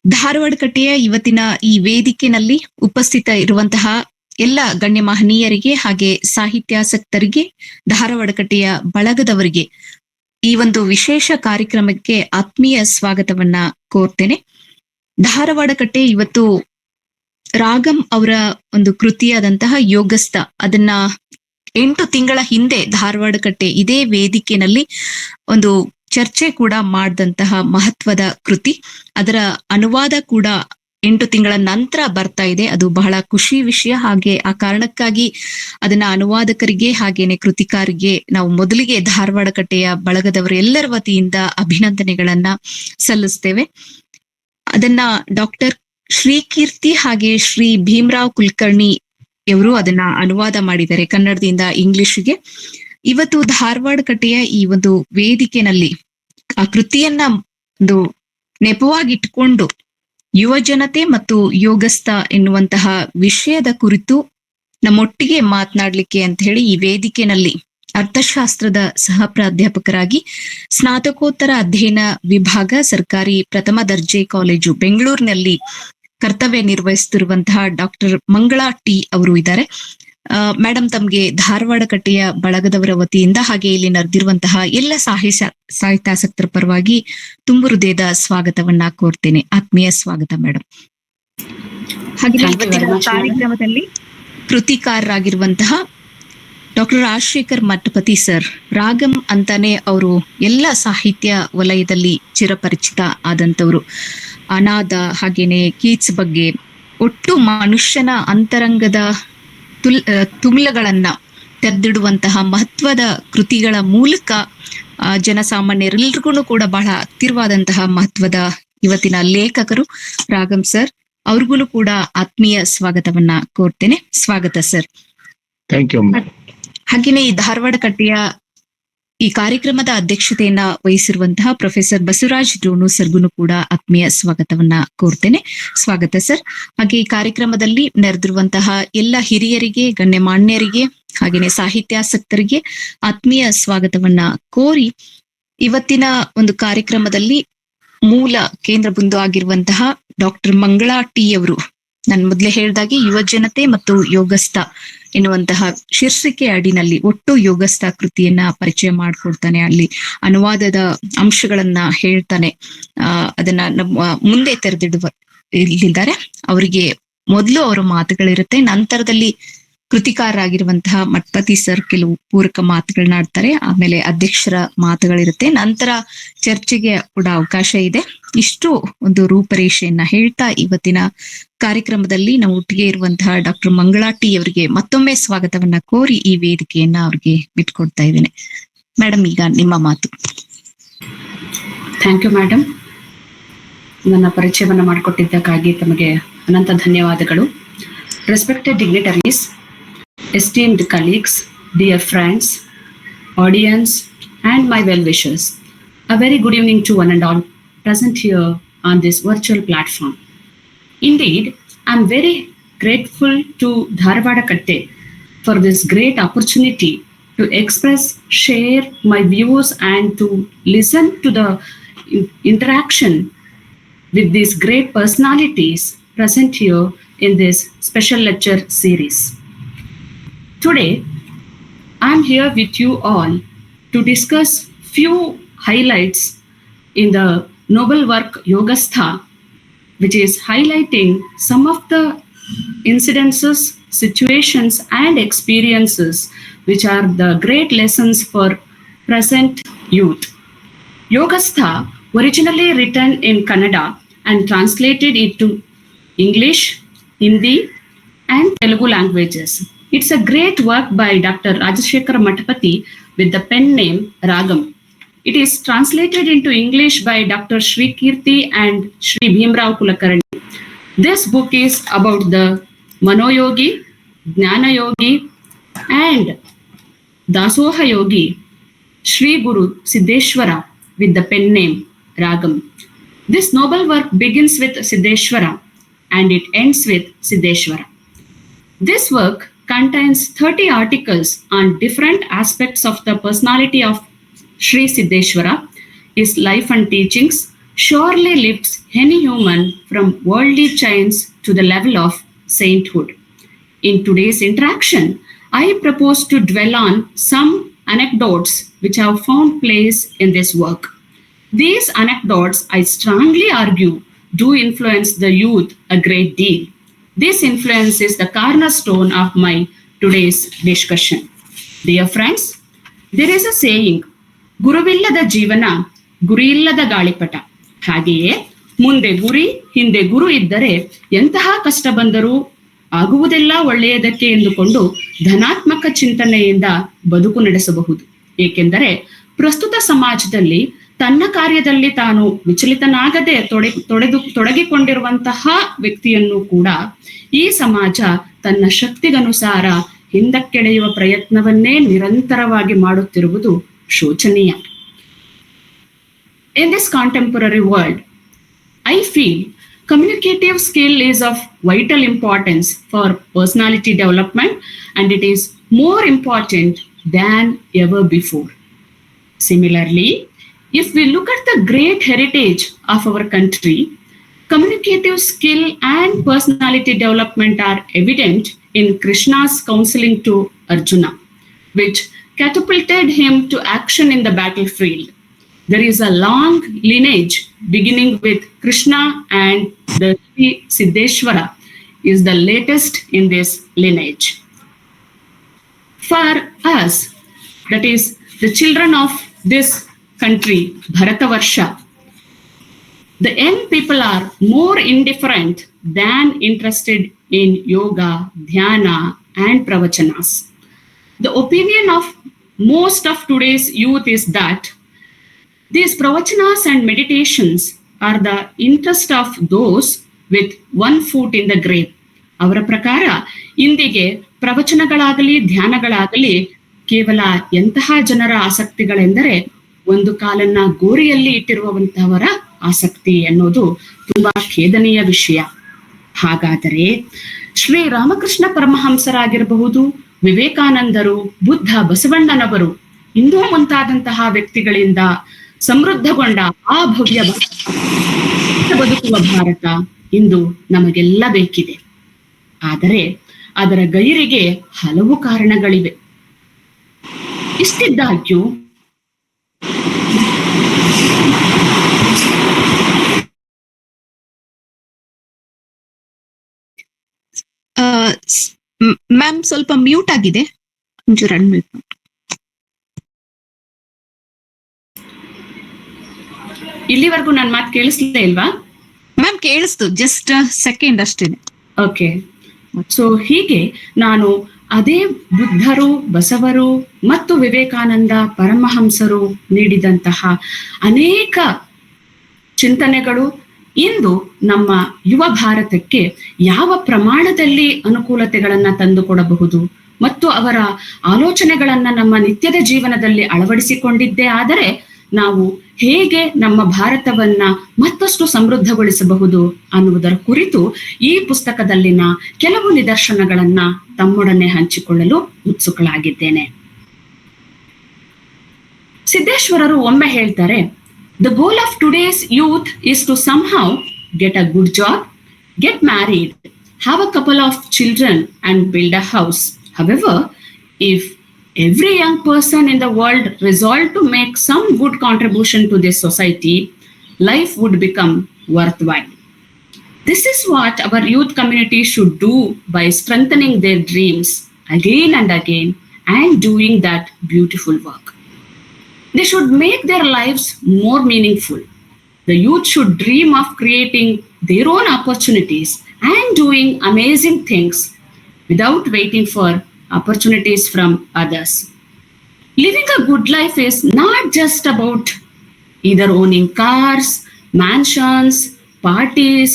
ಧಾರವಾಡ ಕಟ್ಟೆಯ ಇವತ್ತಿನ ಈ ವೇದಿಕೆನಲ್ಲಿ ಉಪಸ್ಥಿತ ಇರುವಂತಹ ಎಲ್ಲ ಗಣ್ಯ ಮಹನೀಯರಿಗೆ ಹಾಗೆ ಸಾಹಿತ್ಯಾಸಕ್ತರಿಗೆ, ಧಾರವಾಡ ಕಟ್ಟೆಯ ಬಳಗದವರಿಗೆ ಈ ಒಂದು ವಿಶೇಷ ಕಾರ್ಯಕ್ರಮಕ್ಕೆ ಆತ್ಮೀಯ ಸ್ವಾಗತವನ್ನ ಕೋರ್ತೇನೆ. ಧಾರವಾಡ ಕಟ್ಟೆ ಇವತ್ತು ರಾಗಂ ಅವರ ಒಂದು ಕೃತಿಯಾದಂತಹ ಯೋಗಸ್ಥ, ಅದನ್ನ 8 ತಿಂಗಳ ಹಿಂದೆ ಧಾರವಾಡ ಕಟ್ಟೆ ಇದೇ ವೇದಿಕೆನಲ್ಲಿ ಒಂದು ಚರ್ಚೆ ಕೂಡ ಮಾಡಿದಂತಹ ಮಹತ್ವದ ಕೃತಿ. ಅದರ ಅನುವಾದ ಕೂಡ 8 ತಿಂಗಳ ನಂತರ ಬರ್ತಾ ಇದೆ. ಅದು ಬಹಳ ಖುಷಿ ವಿಷಯ. ಹಾಗೆ ಆ ಕಾರಣಕ್ಕಾಗಿ ಅದನ್ನ ಅನುವಾದಕರಿಗೆ ಹಾಗೇನೆ ಕೃತಿಕಾರಿಗೆ ನಾವು ಮೊದಲಿಗೆ ಧಾರವಾಡ ಕಟ್ಟೆಯ ಬಳಗದವರ ಎಲ್ಲರ ವತಿಯಿಂದ ಅಭಿನಂದನೆಗಳನ್ನ ಸಲ್ಲಿಸ್ತೇವೆ. ಅದನ್ನ ಡಾಕ್ಟರ್ ಶ್ರೀಕೀರ್ತಿ ಹಾಗೆ ಶ್ರೀ ಭೀಮರಾವ್ ಕುಲಕರ್ಣಿ ಅವರು ಅದನ್ನ ಅನುವಾದ ಮಾಡಿದ್ದಾರೆ ಕನ್ನಡದಿಂದ ಇಂಗ್ಲಿಷ್ಗೆ. ಇವತ್ತು ಧಾರವಾಡ ಕಟ್ಟೆಯ ಈ ಒಂದು ವೇದಿಕೆನಲ್ಲಿ ಆ ಕೃತಿಯನ್ನ ಒಂದು ನೆಪವಾಗಿಟ್ಕೊಂಡು ಯುವ ಜನತೆ ಮತ್ತು ಯೋಗಸ್ಥ ಎನ್ನುವಂತಹ ವಿಷಯದ ಕುರಿತು ನಮ್ಮೊಟ್ಟಿಗೆ ಮಾತನಾಡ್ಲಿಕ್ಕೆ ಅಂತ ಹೇಳಿ ಈ ವೇದಿಕೆನಲ್ಲಿ ಅರ್ಥಶಾಸ್ತ್ರದ ಸಹ ಪ್ರಾಧ್ಯಾಪಕರಾಗಿ ಸ್ನಾತಕೋತ್ತರ ಅಧ್ಯಯನ ವಿಭಾಗ ಸರ್ಕಾರಿ ಪ್ರಥಮ ದರ್ಜೆ ಕಾಲೇಜು ಬೆಂಗಳೂರಿನಲ್ಲಿ ಕರ್ತವ್ಯ ನಿರ್ವಹಿಸುತ್ತಿರುವಂತಹ ಡಾಕ್ಟರ್ ಮಂಗಳಾ ಟಿ ಅವರು ಇದ್ದಾರೆ. ಮೇಡಮ್, ತಮ್ಗೆ ಧಾರವಾಡ ಕಟ್ಟೆಯ ಬಳಗದವರ ವತಿಯಿಂದ ಹಾಗೆ ಇಲ್ಲಿ ನಡೆದಿರುವಂತಹ ಎಲ್ಲ ಸಾಹಿತ್ಯಾಸಕ್ತರ ಪರವಾಗಿ ತುಂಬು ಹೃದಯದ ಸ್ವಾಗತವನ್ನ ಕೋರ್ತೇನೆ. ಆತ್ಮೀಯ ಸ್ವಾಗತ ಮೇಡಮ್. ಹಾಗೆ ಇವತ್ತಿನ ಕಾರ್ಯಕ್ರಮದಲ್ಲಿ ಕೃತಿಕಾರರಾಗಿರುವಂತಹ ಡಾಕ್ಟರ್ ರಾಜಶೇಖರ್ ಮಠಪತಿ ಸರ್, ರಾಗಂ ಅಂತಾನೆ ಅವರು ಎಲ್ಲ ಸಾಹಿತ್ಯ ವಲಯದಲ್ಲಿ ಚಿರಪರಿಚಿತ ಆದಂತವ್ರು. ಅನಾದ ಹಾಗೇನೆ ಕೀಟ್ಸ್ ಬಗ್ಗೆ ಒಟ್ಟು ಮನುಷ್ಯನ ಅಂತರಂಗದ ತುಮಿಲಗಳನ್ನ ತೆರೆದಿಡುವಂತಹ ಮಹತ್ವದ ಕೃತಿಗಳ ಮೂಲಕ ಜನಸಾಮಾನ್ಯರೆಲ್ಲರಿಗೂ ಕೂಡ ಬಹಳ ಹತ್ತಿರವಾದಂತಹ ಮಹತ್ವದ ಇವತ್ತಿನ ಲೇಖಕರು ರಾಗಂ ಸರ್. ಅವ್ರಿಗೂ ಕೂಡ ಆತ್ಮೀಯ ಸ್ವಾಗತವನ್ನ ಕೋರ್ತೇನೆ. ಸ್ವಾಗತ ಸರ್. Thank you. ಹಾಗೇನೆ ಈ ಧಾರವಾಡ ಕಟ್ಟೆಯ ಈ ಕಾರ್ಯಕ್ರಮದ ಅಧ್ಯಕ್ಷತೆಯನ್ನ ವಹಿಸಿರುವಂತಹ ಪ್ರೊಫೆಸರ್ ಬಸವರಾಜ್ ಡೋಣು ಸರ್ಗುನು ಕೂಡ ಆತ್ಮೀಯ ಸ್ವಾಗತವನ್ನ ಕೋರ್ತೇನೆ. ಸ್ವಾಗತ ಸರ್. ಹಾಗೆ ಈ ಕಾರ್ಯಕ್ರಮದಲ್ಲಿ ನೆರೆದಿರುವಂತಹ ಎಲ್ಲ ಹಿರಿಯರಿಗೆ, ಗಣ್ಯಮಾನ್ಯರಿಗೆ ಹಾಗೇನೆ ಸಾಹಿತ್ಯಾಸಕ್ತರಿಗೆ ಆತ್ಮೀಯ ಸ್ವಾಗತವನ್ನ ಕೋರಿ, ಇವತ್ತಿನ ಒಂದು ಕಾರ್ಯಕ್ರಮದಲ್ಲಿ ಮೂಲ ಕೇಂದ್ರ ಬಿಂದು ಆಗಿರುವಂತಹ ಡಾಕ್ಟರ್ ಮಂಗಳಾ ಟಿ ಅವರು, ನಾನು ಮೊದಲೇ ಹೇಳಿದಾಗೆ ಯುವ ಜನತೆ ಮತ್ತು ಯೋಗಸ್ಥ ಎನ್ನುವಂತಹ ಶೀರ್ಷಿಕೆ ಅಡಿನಲ್ಲಿ ಒಟ್ಟು ಯೋಗಸ್ಥ ಕೃತಿಯನ್ನ ಪರಿಚಯ ಮಾಡಿಕೊಡ್ತಾನೆ. ಅಲ್ಲಿ ಅನುವಾದದ ಅಂಶಗಳನ್ನ ಹೇಳ್ತಾನೆ. ಅದನ್ನ ನಮ್ಮ ಮುಂದೆ ತೆರೆದಿಡುವ ಇಲ್ಲಿದ್ದಾರೆ. ಅವರಿಗೆ ಮೊದಲು ಅವರ ಮಾತುಗಳಿರುತ್ತೆ, ನಂತರದಲ್ಲಿ ಕೃತಿಕಾರರಾಗಿರುವಂತಹ ಮಠಪತಿ ಸರ್ ಕೆಲವು ಪೂರಕ ಮಾತುಗಳನ್ನ ಆಡ್ತಾರೆ, ಆಮೇಲೆ ಅಧ್ಯಕ್ಷರ ಮಾತುಗಳಿರುತ್ತೆ, ನಂತರ ಚರ್ಚೆಗೆ ಕೂಡ ಅವಕಾಶ ಇದೆ. ಇಷ್ಟು ಒಂದು ರೂಪರೇಷೆಯನ್ನ ಹೇಳ್ತಾ ಇವತ್ತಿನ ಕಾರ್ಯಕ್ರಮದಲ್ಲಿ ನಾವು ಒಟ್ಟಿಗೆ ಇರುವಂತಹ ಡಾಕ್ಟರ್ ಮಂಗಳಾ ಟಿ ಅವರಿಗೆ ಮತ್ತೊಮ್ಮೆ ಸ್ವಾಗತವನ್ನ ಕೋರಿ ಈ ವೇದಿಕೆಯನ್ನ ಅವ್ರಿಗೆ ಬಿಟ್ಕೊಡ್ತಾ ಇದ್ದೇನೆ. ಮೇಡಮ್, ಈಗ ನಿಮ್ಮ ಮಾತು. Thank you madam. ನನ್ನ ಪರಿಚಯವನ್ನ ಮಾಡಿಕೊಟ್ಟಿದ್ದಕ್ಕಾಗಿ ತಮಗೆ ಅನಂತ ಧನ್ಯವಾದಗಳು. Respected dignitaries, esteemed colleagues, dear friends, audience, and my well-wishers, a very good evening to one and all present here on this virtual platform. Indeed, I'm very grateful to Dharwada Katte for this great opportunity to express, share my views and to listen to the interaction with these great personalities present here in this special lecture series. Today, I'm here with you all to discuss few highlights in the noble work Yogastha, which is highlighting some of the incidences, situations, and experiences which are the great lessons for present youth. Yogastha, originally written in Kannada and translated into English, Hindi, and Telugu languages. It's a great work by Dr. Rajashekar Machapati with the pen name Ragam. It is translated into English by Dr. Sri Kirti and Sri Bhimrao Kulakarni. This book is about the Manoyogi, Jnana Yogi, and Dasoha Yogi, Sri Guru Siddheshwara with the pen name Ragam. This noble work begins with Siddheshwara and it ends with Siddheshwara. This work contains 30 articles on different aspects of the personality of Sri Siddheshwara, his life and teachings, surely lifts any human from worldly chains to the level of sainthood. In today's interaction, I propose to dwell on some anecdotes which have found place in this work. These anecdotes, I strongly argue, do influence the youth a great deal. This influence is the cornerstone of my today's discussion. Dear friends, there is a saying, ಗುರುವಿಲ್ಲದ ಜೀವನ ಗುರಿಯಿಲ್ಲದ ಗಾಳಿಪಟ. ಹಾಗೆಯೇ ಮುಂದೆ ಗುರಿ ಹಿಂದೆ ಗುರು ಇದ್ದರೆ ಎಂತಹ ಕಷ್ಟ ಬಂದರೂ ಆಗುವುದೆಲ್ಲ ಒಳ್ಳೆಯದಕ್ಕೆ ಎಂದುಕೊಂಡು ಧನಾತ್ಮಕ ಚಿಂತನೆಯಿಂದ ಬದುಕು ನಡೆಸಬಹುದು. ಏಕೆಂದರೆ ಪ್ರಸ್ತುತ ಸಮಾಜದಲ್ಲಿ ತನ್ನ ಕಾರ್ಯದಲ್ಲಿ ತಾನು ವಿಚಲಿತನಾಗದೆ ತೊಡಗಿಕೊಂಡಿರುವಂತಹ ವ್ಯಕ್ತಿಯನ್ನು ಕೂಡ ಈ ಸಮಾಜ ತನ್ನ ಶಕ್ತಿಗನುಸಾರ ಹಿಂದಕ್ಕೆಳೆಯುವ ಪ್ರಯತ್ನವನ್ನೇ ನಿರಂತರವಾಗಿ ಮಾಡುತ್ತಿರುವುದು ಶೋಚನೀಯ. In this contemporary world, I feel communicative skill is of vital importance for personality development, and it is more important than ever before. Similarly, if we look at the great heritage of our country, communicative skill and personality development are evident in Krishna's counseling to Arjuna, which catapulted him to action in the battlefield. There is a long lineage beginning with Krishna, and the Sri Siddheshwara is the latest in this lineage. For us, that is the children of this country, Bharatavarsha, the young people are more indifferent than interested in yoga, dhyana, and pravachanas. The opinion of most of today's youth is that these pravachanas and meditations are the interest of those with one foot in the grave. ಅವರ ಪ್ರಕಾರ ಇಂದಿಗೆ ಪ್ರವಚನಗಳಾಗಲಿ ಧ್ಯಾನಗಳಾಗಲಿ ಕೇವಲ ಎಂತಹ ಜನರ ಆಸಕ್ತಿಗಳೆಂದರೆ ಒಂದು ಕಾಲನ್ನ ಗೋರಿಯಲ್ಲಿ ಇಟ್ಟಿರುವಂತಹವರ ಆಸಕ್ತಿ ಅನ್ನೋದು ತುಂಬಾ ಖೇದನೀಯ ವಿಷಯ. ಹಾಗಾದರೆ ಶ್ರೀ ರಾಮಕೃಷ್ಣ ಪರಮಹಂಸರಾಗಿರಬಹುದು, ವಿವೇಕಾನಂದರು, ಬುದ್ಧ, ಬಸವಣ್ಣನವರು, ಇನ್ನೂ ಮುಂತಾದಂತಹ ವ್ಯಕ್ತಿಗಳಿಂದ ಸಮೃದ್ಧಗೊಂಡ ಆ ಭವ್ಯ ಬದುಕುವ ಭಾರತ ಇಂದು ನಮಗೆಲ್ಲ ಬೇಕಿದೆ. ಆದರೆ ಅದರ ಗೈರಿಗೆ ಹಲವು ಕಾರಣಗಳಿವೆ. ಇಷ್ಟಿದ್ದಾಗ್ಯೂ ಮ್ಯಾಮ್ ಸ್ವಲ್ಪ ಮ್ಯೂಟ್ ಆಗಿದೆ, ಒಂಚೂರು ಅನ್ಮ್ಯೂಟ್. ಇಲ್ಲಿವರೆಗೂ ನನ್ನ ಮಾತು ಕೇಳಿಸ್ಲೇ ಇಲ್ವಾ ಮ್ಯಾಮ್? ಕೇಳಿಸ್ತು, ಜಸ್ಟ್ ಸೆಕೆಂಡ್ ಅಷ್ಟೇನೆ. ಓಕೆ. ಸೊ ಹೀಗೆ ನಾನು ಅದೇ ಬುದ್ಧರು, ಬಸವರು ಮತ್ತು ವಿವೇಕಾನಂದ ಪರಮಹಂಸರು ನೀಡಿದಂತಹ ಅನೇಕ ಚಿಂತನೆಗಳು ಇಂದು ನಮ್ಮ ಯುವ ಭಾರತಕ್ಕೆ ಯಾವ ಪ್ರಮಾಣದಲ್ಲಿ ಅನುಕೂಲತೆಗಳನ್ನ ತಂದುಕೊಡಬಹುದು ಮತ್ತು ಅವರ ಆಲೋಚನೆಗಳನ್ನ ನಮ್ಮ ನಿತ್ಯದ ಜೀವನದಲ್ಲಿ ಅಳವಡಿಸಿಕೊಂಡಿದ್ದೇ ಆದರೆ ನಾವು ಹೇಗೆ ನಮ್ಮ ಭಾರತವನ್ನ ಮತ್ತಷ್ಟು ಸಮೃದ್ಧಗೊಳಿಸಬಹುದು ಅನ್ನುವುದರ ಕುರಿತು ಈ ಪುಸ್ತಕದಲ್ಲಿನ ಕೆಲವು ನಿದರ್ಶನಗಳನ್ನ ತಮ್ಮೊಡನೆ ಹಂಚಿಕೊಳ್ಳಲು ಉತ್ಸುಕಳಾಗಿದ್ದೇನೆ. ಸಿದ್ದೇಶ್ವರರು ಒಮ್ಮೆ ಹೇಳ್ತಾರೆ, The goal of today's youth is to somehow get a good job, get married, have a couple of children and build a house. However, if every young person in the world resolved to make some good contribution to this society, life would become worthwhile. This is what our youth community should do by strengthening their dreams again and again and doing that beautiful work. They should make their lives more meaningful. The youth should dream of creating their own opportunities and doing amazing things without waiting for opportunities from others. Living a good life is not just about either owning cars, mansions, parties,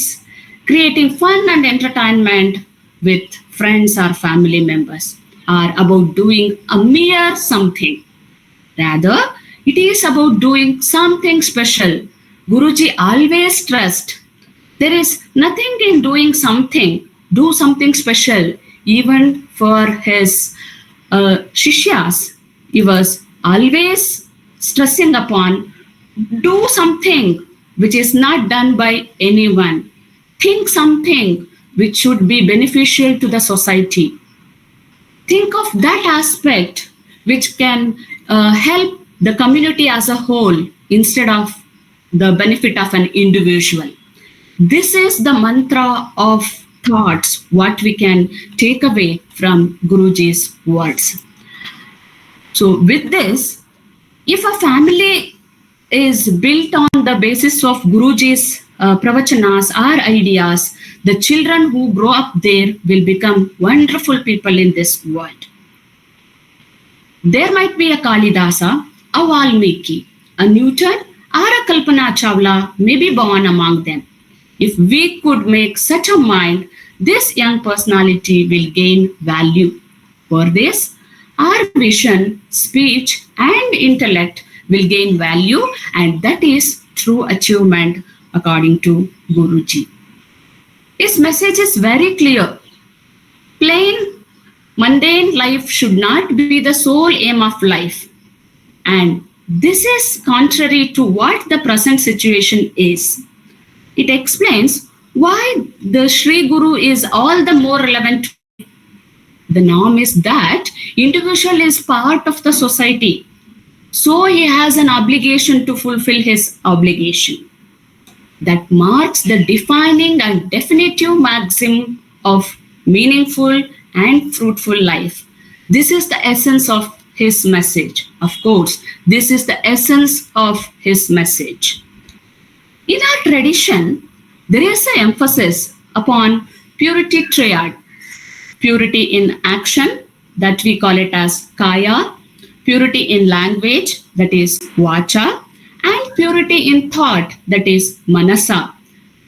creating fun and entertainment with friends or family members, or about doing a mere something. Rather, it is about doing something special. Guruji always stressed, there is nothing in doing something, do something special. Even for his Shishyas, he was always stressing upon, do something which is not done by anyone. Think something which should be beneficial to the society. Think of that aspect which can help the community as a whole instead of the benefit of an individual. This is the mantra of thoughts what we can take away from Guruji's words. So with this, if a family is built on the basis of Guruji's pravachanas or ideas, the children who grow up there will become wonderful people in this world. There might be a Kalidasa, a Valmiki, a Newton, or a Kalpana Chawla may be born among them. If we could make such a mind, this young personality will gain value. For this, our vision, speech, and intellect will gain value, and that is true achievement according to Guruji. His message is very clear. Plain, mundane life should not be the sole aim of life. And this is contrary to what the present situation is. It explains why the Sri Guru is all the more relevant. The norm is that individual is part of the society, so he has an obligation to fulfill his obligation. That marks the defining and definitive maxim of meaningful and fruitful life. This is the essence of his message. Of course, this is the essence of his message. In our tradition, there is an emphasis upon purity triad. Purity in action, that we call it as kaya, purity in language, that is vacha, and purity in thought, that is manasa,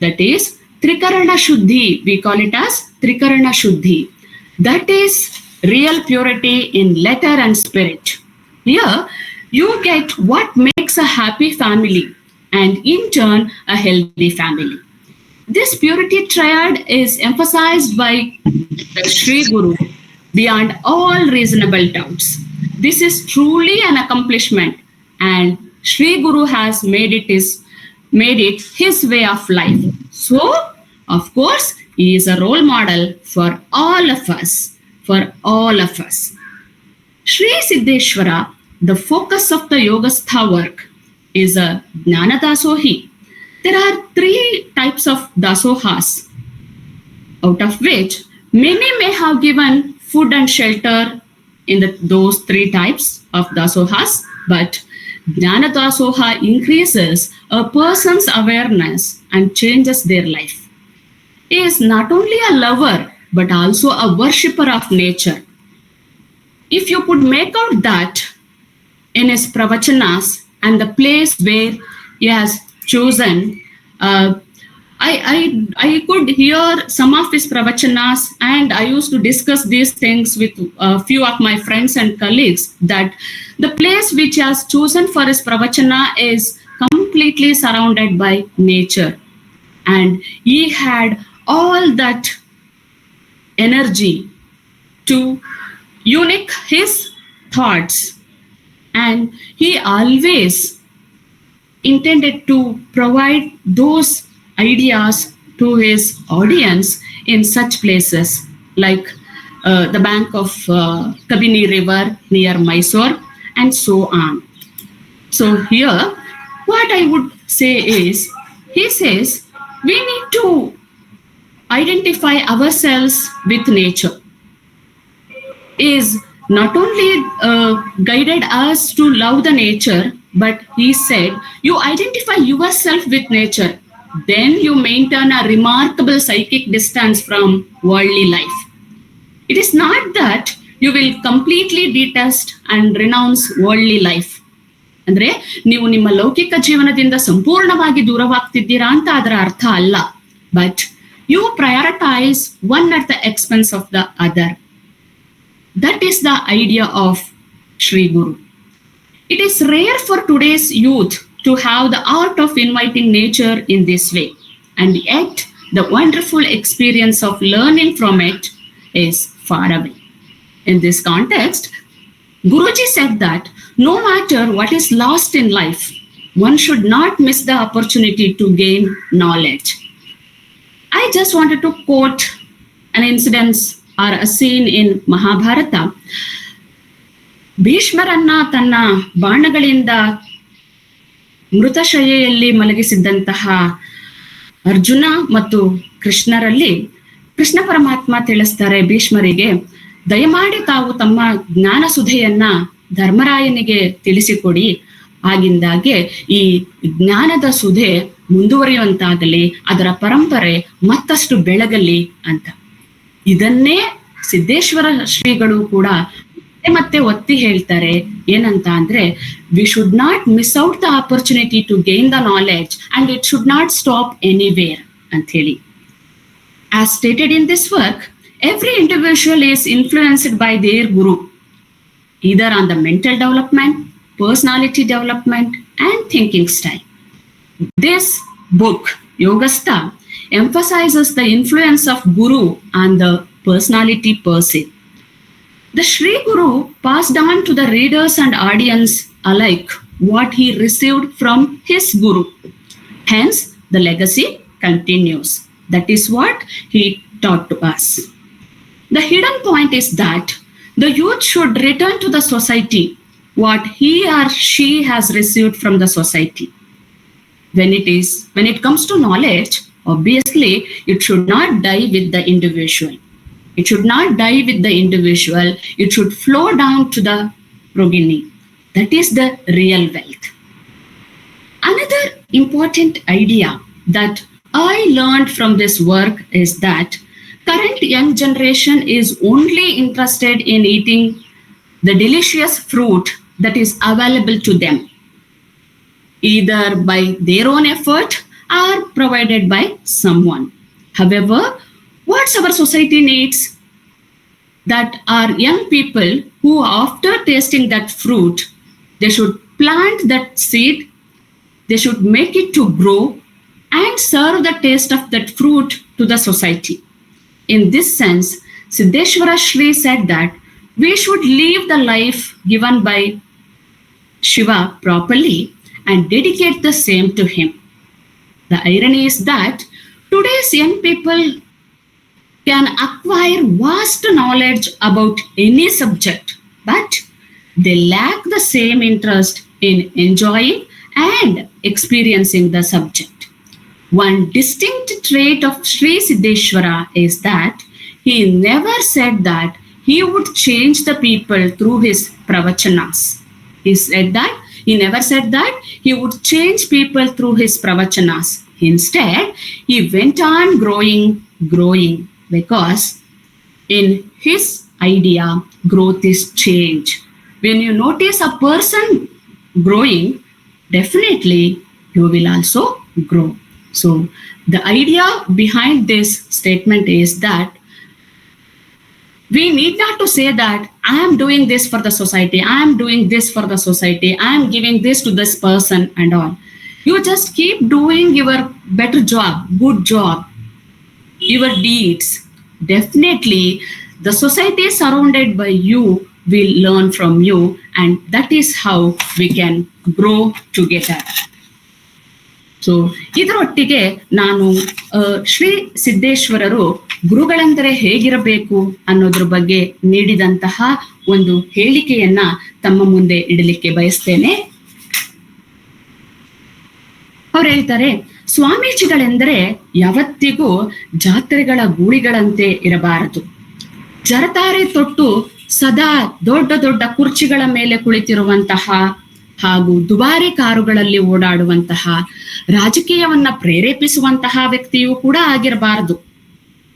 that is trikarana shuddhi, we call it as trikarana shuddhi. That is real purity in letter and spirit. Here, you get what makes a happy family and in turn a healthy family. This purity triad is emphasized by the Sri Guru beyond all reasonable doubts. This is truly an accomplishment, and Sri Guru has made it his way of life. So, of course, he is a role model for all of us. Sri Siddheshwara, the focus of the Yogastha work, is a Jnana Dasohi. There are 3 types of dasohas, out of which many may have given food and shelter in those 3 types of dasohas, but Jnana Dasoha increases a person's awareness and changes their life. He is not only a lover, but also a worshipper of nature. If you could make out that in his pravachanas and the place where he has chosen, I could hear some of his pravachanas, and I used to discuss these things with a few of my friends and colleagues, that the place which he has chosen for his pravachana is completely surrounded by nature. And he had all that energy to unique his thoughts, and he always intended to provide those ideas to his audience in such places like the bank of Kabini River near Mysore, and so on. So here, what I would say is, he says we need to identify ourselves with nature. Is not only guided us to love the nature, but he said, you identify yourself with nature, then you maintain a remarkable psychic distance from worldly life. It is not that you will completely detest and renounce worldly life. ಅಂದ್ರೆ ನೀವು ನಿಮ್ಮ ಲೌಕಿಕ ಜೀವನದಿಂದ ಸಂಪೂರ್ಣವಾಗಿ ದೂರವಾಗ್ತಿದ್ದೀರಾ ಅಂತ ಅದರ ಅರ್ಥ ಅಲ್ಲ. But you prioritize one at the expense of the other. That is the idea of Sri Guru. It is rare for today's youth to have the art of inviting nature in this way, and yet the wonderful experience of learning from it is far away. In this context, Guruji said that no matter what is lost in life, one should not miss the opportunity to gain knowledge. I just wanted to quote an incident or a scene in Mahabharata. ಭೀಷ್ಮರನ್ನ ತನ್ನ ಬಾಣಗಳಿಂದ ಮೃತಶಯ್ಯೆಯಲ್ಲಿ ಮಲಗಿಸಿದ್ದಂತಹ ಅರ್ಜುನ ಮತ್ತು ಕೃಷ್ಣರಲ್ಲಿ ಕೃಷ್ಣ ಪರಮಾತ್ಮ ತಿಳಿಸ್ತಾರೆ ಭೀಷ್ಮರಿಗೆ, ದಯಮಾಡಿ ತಾವು ತಮ್ಮ ಜ್ಞಾನ ಸುಧೆಯನ್ನ ಧರ್ಮರಾಯನಿಗೆ ತಿಳಿಸಿಕೊಡಿ, ಆಗಿಂದಾಗೆ ಈ ಜ್ಞಾನದ ಸುಧೆ ಮುಂದುವರಿಯುವಂತಾಗಲಿ, ಅದರ ಪರಂಪರೆ ಮತ್ತಷ್ಟು ಬೆಳಗಲಿ ಅಂತ. ಇದನ್ನೇ ಸಿದ್ದೇಶ್ವರ ಶ್ರೀಗಳು ಕೂಡ ಮತ್ತೆ ಒತ್ತಿ ಹೇಳ್ತಾರೆ. ಏನಂತ ಅಂದ್ರೆ, we should not miss out the opportunity to gain the knowledge and it should not stop anywhere ಅಂತ ಹೇಳಿ. As stated in this work, every individual is influenced by their guru, either on the mental development, personality development, and thinking style. This book, Yogastha, emphasizes the influence of guru on the personality per se. The Sri Guru passed on to the readers and audience alike what he received from his guru. Hence, the legacy continues. That is what he taught to us. The hidden point is that the youth should return to the society what he or she has received from the society. When it comes to knowledge, obviously, it should not die with the individual. It should not die with the individual. It should flow down to the progeny. That is the real wealth. Another important idea that I learned from this work is that current young generation is only interested in eating the delicious fruit that is available to them, either by their own effort or provided by someone. However, what's our society needs? That are young people who, after tasting that fruit, they should plant that seed, they should make it to grow and serve the taste of that fruit to the society. In this sense, Siddeshwara Shri said that we should live the life given by Shiva properly and dedicate the same to him. The irony is that today's young people can acquire vast knowledge about any subject, but they lack the same interest in enjoying and experiencing the subject. One distinct trait of Sri Siddeshwara is that he never said that he would change the people through his pravachanas. He never said that he would change people through his pravachanas. Instead, he went on growing, because in his idea, growth is change. When you notice a person growing, definitely you will also grow. So the idea behind this statement is that we need not to say that I am doing this for the society, I am doing this for the society, I am giving this to this person and all. You just keep doing your better job, good job, your deeds. Definitely the society surrounded by you will learn from you, and that is how we can grow together. So ಇದರೊಟ್ಟಿಗೆ ನಾನು ಶ್ರೀ ಸಿದ್ದೇಶ್ವರರು ಗುರುಗಳೆಂದರೆ ಹೇಗಿರಬೇಕು ಅನ್ನೋದ್ರ ಬಗ್ಗೆ ನೀಡಿದಂತಹ ಒಂದು ಹೇಳಿಕೆಯನ್ನ ತಮ್ಮ ಮುಂದೆ ಇಡಲಿಕ್ಕೆ ಬಯಸ್ತೇನೆ. ಅವ್ರು ಹೇಳ್ತಾರೆ, ಸ್ವಾಮೀಜಿಗಳೆಂದರೆ ಯಾವತ್ತಿಗೂ ಜಾತ್ರೆಗಳ ಗೂಳಿಗಳಂತೆ ಇರಬಾರದು. ಜರತಾರೆ ತೊಟ್ಟು ಸದಾ ದೊಡ್ಡ ದೊಡ್ಡ ಕುರ್ಚಿಗಳ ಮೇಲೆ ಕುಳಿತಿರುವಂತಹ ಹಾಗೂ ದುಬಾರಿ ಕಾರುಗಳಲ್ಲಿ ಓಡಾಡುವಂತಹ, ರಾಜಕೀಯವನ್ನ ಪ್ರೇರೇಪಿಸುವಂತಹ ವ್ಯಕ್ತಿಯೂ ಕೂಡ ಆಗಿರಬಾರದು.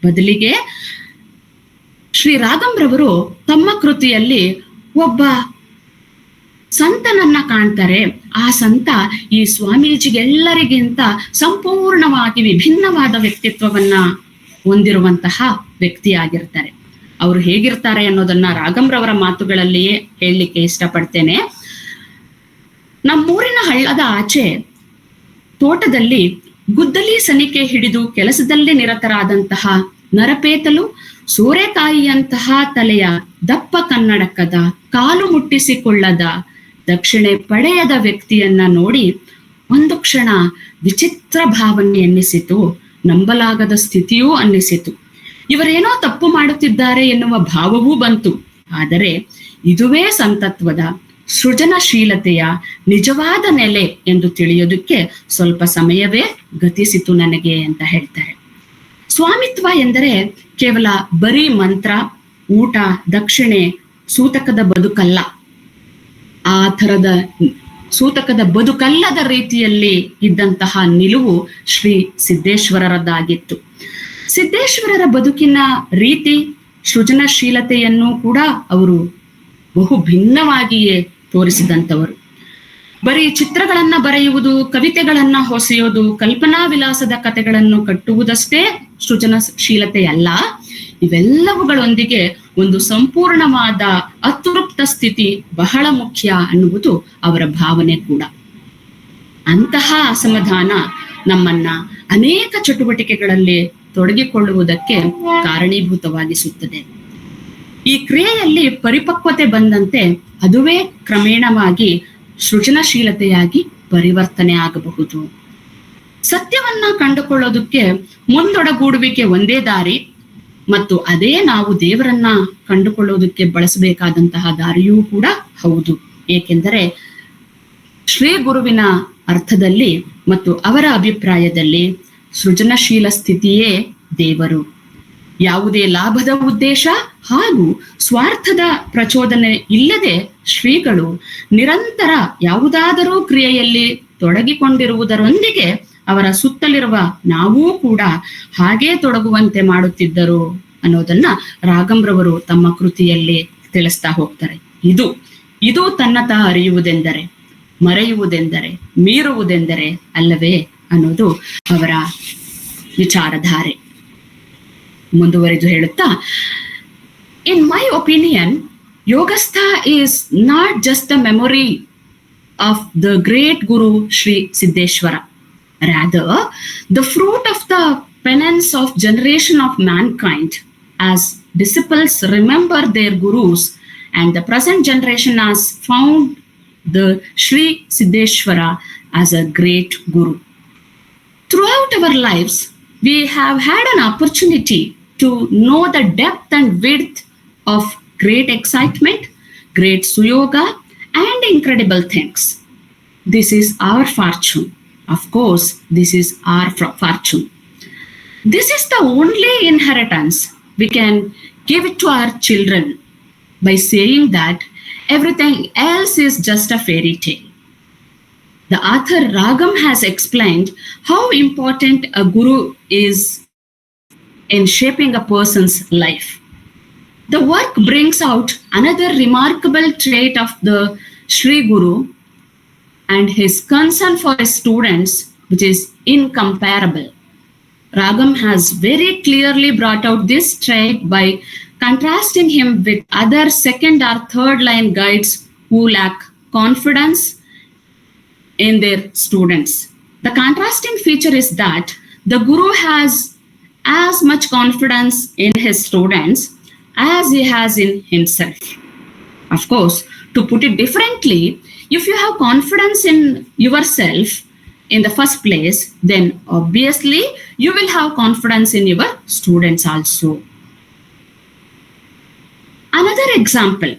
ಬದಲಿಗೆ ಶ್ರೀ ರಾಗಂರವರು ತಮ್ಮ ಕೃತಿಯಲ್ಲಿ ಒಬ್ಬ ಸಂತನನ್ನ ಕಾಣ್ತಾರೆ. ಆ ಸಂತ ಈ ಸ್ವಾಮೀಜಿಗೆಲ್ಲರಿಗಿಂತ ಸಂಪೂರ್ಣವಾಗಿ ವಿಭಿನ್ನವಾದ ವ್ಯಕ್ತಿತ್ವವನ್ನ ಹೊಂದಿರುವಂತಹ ವ್ಯಕ್ತಿಯಾಗಿರ್ತಾರೆ. ಅವರು ಹೇಗಿರ್ತಾರೆ ಅನ್ನೋದನ್ನ ರಾಗಂರವರ ಮಾತುಗಳಲ್ಲಿಯೇ ಹೇಳಲಿಕ್ಕೆ ಇಷ್ಟಪಡ್ತೇನೆ. ನಮ್ಮೂರಿನ ಹಳ್ಳದ ಆಚೆ ತೋಟದಲ್ಲಿ ಗುದ್ದಲಿ ಸನಿಕೆ ಹಿಡಿದು ಕೆಲಸದಲ್ಲಿ ನಿರತರಾದಂತಹ ನರಪೇತಲು ಸೋರೆಕಾಯಿಯಂತಹ ತಲೆಯ ದಪ್ಪ ಕನ್ನಡಕದ ಕಾಲು ಮುಟ್ಟಿಸಿಕೊಳ್ಳದ ದಕ್ಷಿಣೆ ಪಡೆಯದ ವ್ಯಕ್ತಿಯನ್ನ ನೋಡಿ ಒಂದು ಕ್ಷಣ ವಿಚಿತ್ರ ಭಾವನೆ ಎನ್ನಿಸಿತು, ನಂಬಲಾಗದ ಸ್ಥಿತಿಯೂ ಅನ್ನಿಸಿತು. ಇವರೇನೋ ತಪ್ಪು ಮಾಡುತ್ತಿದ್ದಾರೆ ಎನ್ನುವ ಭಾವವೂ ಬಂತು. ಆದರೆ ಇದುವೇ ಸಂತತ್ವದ ಸೃಜನಶೀಲತೆಯ ನಿಜವಾದ ನೆಲೆ ಎಂದು ತಿಳಿಯೋದಕ್ಕೆ ಸ್ವಲ್ಪ ಸಮಯವೇ ಗತಿಸಿತು ನನಗೆ ಅಂತ ಹೇಳ್ತಾರೆ. ಸ್ವಾಮಿತ್ವ ಎಂದರೆ ಕೇವಲ ಬರೀ ಮಂತ್ರ, ಊಟ, ದಕ್ಷಿಣೆ, ಸೂತಕದ ಬದುಕಲ್ಲ. ಆ ಥರದ ಸೂತಕದ ಬದುಕಲ್ಲದ ರೀತಿಯಲ್ಲಿ ಇದ್ದಂತಹ ನಿಲುವು ಶ್ರೀ ಸಿದ್ದೇಶ್ವರರದ್ದಾಗಿತ್ತು. ಸಿದ್ದೇಶ್ವರರ ಬದುಕಿನ ರೀತಿ, ಸೃಜನಶೀಲತೆಯನ್ನು ಕೂಡ ಅವರು ಬಹು ಭಿನ್ನವಾಗಿಯೇ ತೋರಿಸಿದಂಥವರು. ಬರೀ ಚಿತ್ರಗಳನ್ನ ಬರೆಯುವುದು, ಕವಿತೆಗಳನ್ನ ಹೊಸೆಯೋದು, ಕಲ್ಪನಾ ವಿಲಾಸದ ಕಥೆಗಳನ್ನು ಕಟ್ಟುವುದಷ್ಟೇ ಸೃಜನಶೀಲತೆಯಲ್ಲ. ಇವೆಲ್ಲವುಗಳೊಂದಿಗೆ ಒಂದು ಸಂಪೂರ್ಣವಾದ ಅತೃಪ್ತ ಸ್ಥಿತಿ ಬಹಳ ಮುಖ್ಯ ಅನ್ನುವುದು ಅವರ ಭಾವನೆ ಕೂಡ. ಅಂತಹ ಅಸಮಾಧಾನ ನಮ್ಮನ್ನ ಅನೇಕ ಚಟುವಟಿಕೆಗಳಲ್ಲಿ ತೊಡಗಿಕೊಳ್ಳುವುದಕ್ಕೆ ಕಾರಣೀಭೂತವಾಗಿಸುತ್ತದೆ. ಈ ಕ್ರಿಯೆಯಲ್ಲಿ ಪರಿಪಕ್ವತೆ ಬಂದಂತೆ ಅದುವೇ ಕ್ರಮೇಣವಾಗಿ ಸೃಜನಶೀಲತೆಯಾಗಿ ಪರಿವರ್ತನೆ ಆಗಬಹುದು. ಸತ್ಯವನ್ನ ಕಂಡುಕೊಳ್ಳೋದಕ್ಕೆ ಮುಂದೊಡಗೂಡುವಿಕೆ ಒಂದೇ ದಾರಿ, ಮತ್ತು ಅದೇ ನಾವು ದೇವರನ್ನ ಕಂಡುಕೊಳ್ಳೋದಕ್ಕೆ ಬಳಸಬೇಕಾದಂತಹ ದಾರಿಯೂ ಕೂಡ ಹೌದು. ಏಕೆಂದರೆ ಶ್ರೀ ಗುರುವಿನ ಅರ್ಥದಲ್ಲಿ ಮತ್ತು ಅವರ ಅಭಿಪ್ರಾಯದಲ್ಲಿ ಸೃಜನಶೀಲ ಸ್ಥಿತಿಯೇ ದೇವರು. ಯಾವುದೇ ಲಾಭದ ಉದ್ದೇಶ ಹಾಗೂ ಸ್ವಾರ್ಥದ ಪ್ರಚೋದನೆ ಇಲ್ಲದೆ ಶ್ರೀಗಳು ನಿರಂತರ ಯಾವುದಾದರೂ ಕ್ರಿಯೆಯಲ್ಲಿ ತೊಡಗಿಕೊಂಡಿರುವುದರೊಂದಿಗೆ ಅವರ ಸುತ್ತಲಿರುವ ನಾವೂ ಕೂಡ ಹಾಗೇ ತೊಡಗುವಂತೆ ಮಾಡುತ್ತಿದ್ದರು ಅನ್ನೋದನ್ನ ರಾಗಂರವರು ತಮ್ಮ ಕೃತಿಯಲ್ಲಿ ತಿಳಿಸ್ತಾ ಹೋಗ್ತಾರೆ. ಇದು ತನ್ನತ ಅರಿಯುವುದೆಂದರೆ, ಮರೆಯುವುದೆಂದರೆ, ಮೀರುವುದೆಂದರೆ ಅಲ್ಲವೇ ಅನ್ನೋದು ಅವರ ವಿಚಾರಧಾರೆ. ಮುಂದುವರಿದು ಹೇಳುತ್ತಾ, in my opinion, Yogastha is not just a memory of the great guru Shri Siddeshwara. Rather, the fruit of the penance of generation of mankind, as disciples remember their gurus, and the present generation has found the Sri Siddeshwara as a great guru. Throughout our lives, we have had an opportunity to know the depth and width of great excitement, great suyoga, and incredible things. This is our fortune. Of course, this is our fortune. This is the only inheritance we can give it to our children by saying that everything else is just a fairy tale. The author Ragam has explained how important a guru is in shaping a person's life. The work brings out another remarkable trait of the Sri Guru and his concern for his students, which is incomparable. Ragam has very clearly brought out this trait by contrasting him with other second or third line guides who lack confidence in their students. The contrasting feature is that the Guru has as much confidence in his students as he has in himself. Of course, to put it differently, if you have confidence in yourself in the first place, then obviously you will have confidence in your students also. Another example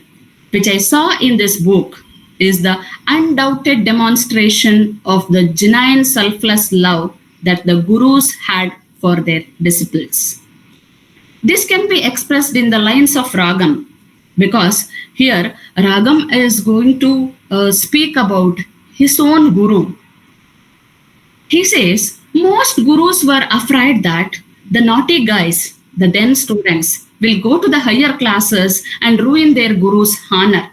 which I saw in this book is the undoubted demonstration of the genuine selfless love that the gurus had for their disciples. This can be expressed in the lines of Ragam, because here Ragam is going to speak about his own guru. He says, most gurus were afraid that the naughty guys, the then students, will go to the higher classes and ruin their guru's honor.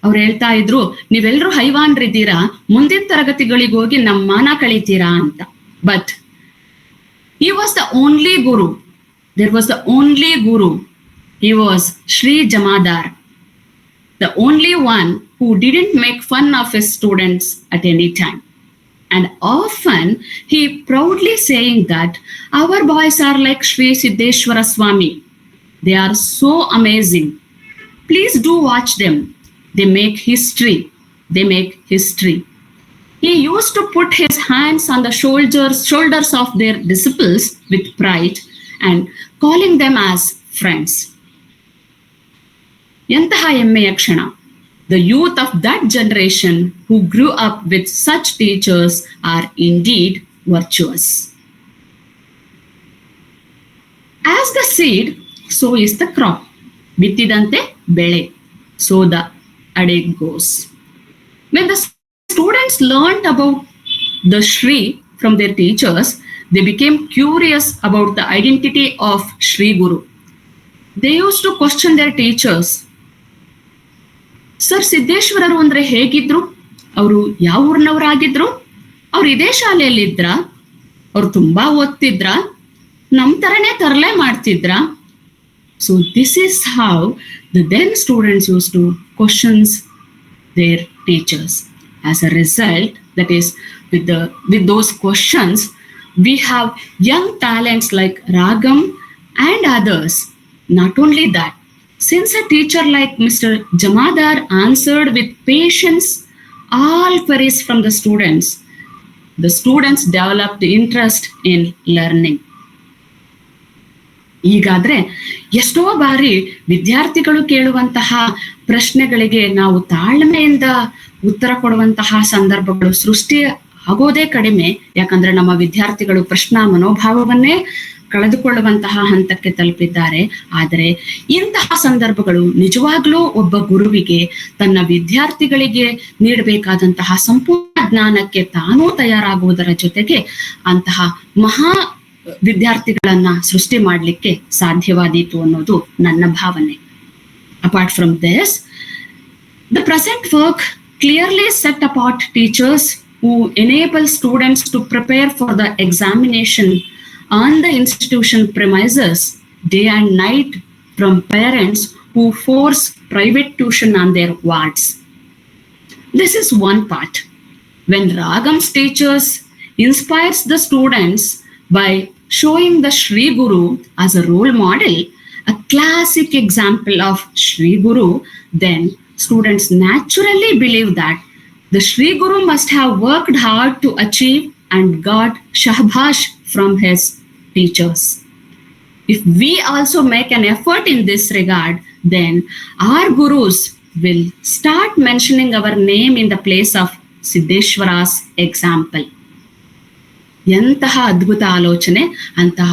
ಅವ್ರು ಹೇಳ್ತಾ ಇದ್ರು, ನೀವೆಲ್ಲರೂ ಹೈವಾನ್ರಿದ್ದೀರಾ, ಮುಂದಿನ ತರಗತಿಗಳಿಗೆ ಹೋಗಿ ನಮ್ಮ ಮಾನ ಕಳೀತೀರಾ ಅಂತ. But he was the only guru. There was the only guru. He was Sri Jamadar, the only one who didn't make fun of his students at any time. And often he proudly saying that our boys are like Sri Siddeshwara Swami. They are so amazing. Please do watch them. They make history. They make history. He used to put his hands on the shoulders of their disciples with pride and calling them as friends. ಎಂತಹ ಹೆಮ್ಮೆಯ ಕ್ಷಣ. The youth of that generation who grew up with such teachers are indeed virtuous. As the seed, so is the crop. ಬಿತ್ತಿದಂತೆ ಬೆಳೆ. So the adage goes. When the students learned about the Shri from their teachers, they became curious about the identity of Shri Guru. They used to question their teachers. Sir ಸಿದ್ದೇಶ್ವರರು ಅಂದ್ರೆ ಹೇಗಿದ್ರು, ಅವರು ಯಾವ ಊರಿನವರಾಗಿದ್ರು, ಅವ್ರು ಇದೇ ಶಾಲೆಯಲ್ಲಿದ್ರ, ಅವ್ರು ತುಂಬಾ ಓದ್ತಿದ್ರ, ನಮ್ ತರನೇ ತರಲೆ ಮಾಡ್ತಿದ್ರ. So this is how the then students used to question their teachers. As a result, that is, with those questions, we have young talents like Ragam and others. Not only that, since a teacher like Mr. Jamadar answered with patience all queries from the students developed interest in learning. ಈಗಾದ್ರೆ ಎಷ್ಟೋ ಬಾರಿ ವಿದ್ಯಾರ್ಥಿಗಳು ಕೇಳುವಂತಹ ಪ್ರಶ್ನೆಗಳಿಗೆ ನಾವು ತಾಳ್ಮೆಯಿಂದ ಉತ್ತರ ಕೊಡುವಂತಹ ಸಂದರ್ಭಗಳು ಸೃಷ್ಟಿ ಆಗೋದೇ ಕಡಿಮೆ. ಯಾಕಂದ್ರೆ ನಮ್ಮ ವಿದ್ಯಾರ್ಥಿಗಳು ಪ್ರಶ್ನಾ ಮನೋಭಾವವನ್ನೇ ಕಳೆದುಕೊಳ್ಳುವಂತಹ ಹಂತಕ್ಕೆ ತಲುಪಿದ್ದಾರೆ. ಆದರೆ ಇಂತಹ ಸಂದರ್ಭಗಳು ನಿಜವಾಗ್ಲೂ ಒಬ್ಬ ಗುರುವಿಗೆ ತನ್ನ ವಿದ್ಯಾರ್ಥಿಗಳಿಗೆ ನೀಡಬೇಕಾದಂತಹ ಸಂಪೂರ್ಣ ಜ್ಞಾನಕ್ಕೆ ತಾನೂ ತಯಾರಾಗುವುದರ ಜೊತೆಗೆ ಅಂತಹ ಮಹಾ ವಿದ್ಯಾರ್ಥಿಗಳನ್ನ ಸೃಷ್ಟಿ ಮಾಡಲಿಕ್ಕೆ ಸಾಧ್ಯವಾದೀತು ಅನ್ನೋದು ನನ್ನ ಭಾವನೆ. Apart from this, the present work clearly set apart teachers who enable students to prepare for the examination on the institution premises day and night from parents who force private tuition on their wards. This is one part. When Ragam's teachers inspires the students by showing the Shri Guru as a role model, a classic example of Shri Guru, then students naturally believe that the Shri Guru must have worked hard to achieve and got shahbash from his teachers. If we also make an effort in this regard, then our gurus will start mentioning our name in the place of Siddeshwara's example. ಎಂತಹ ಅದ್ಭುತ ಆಲೋಚನೆ. ಅಂತಹ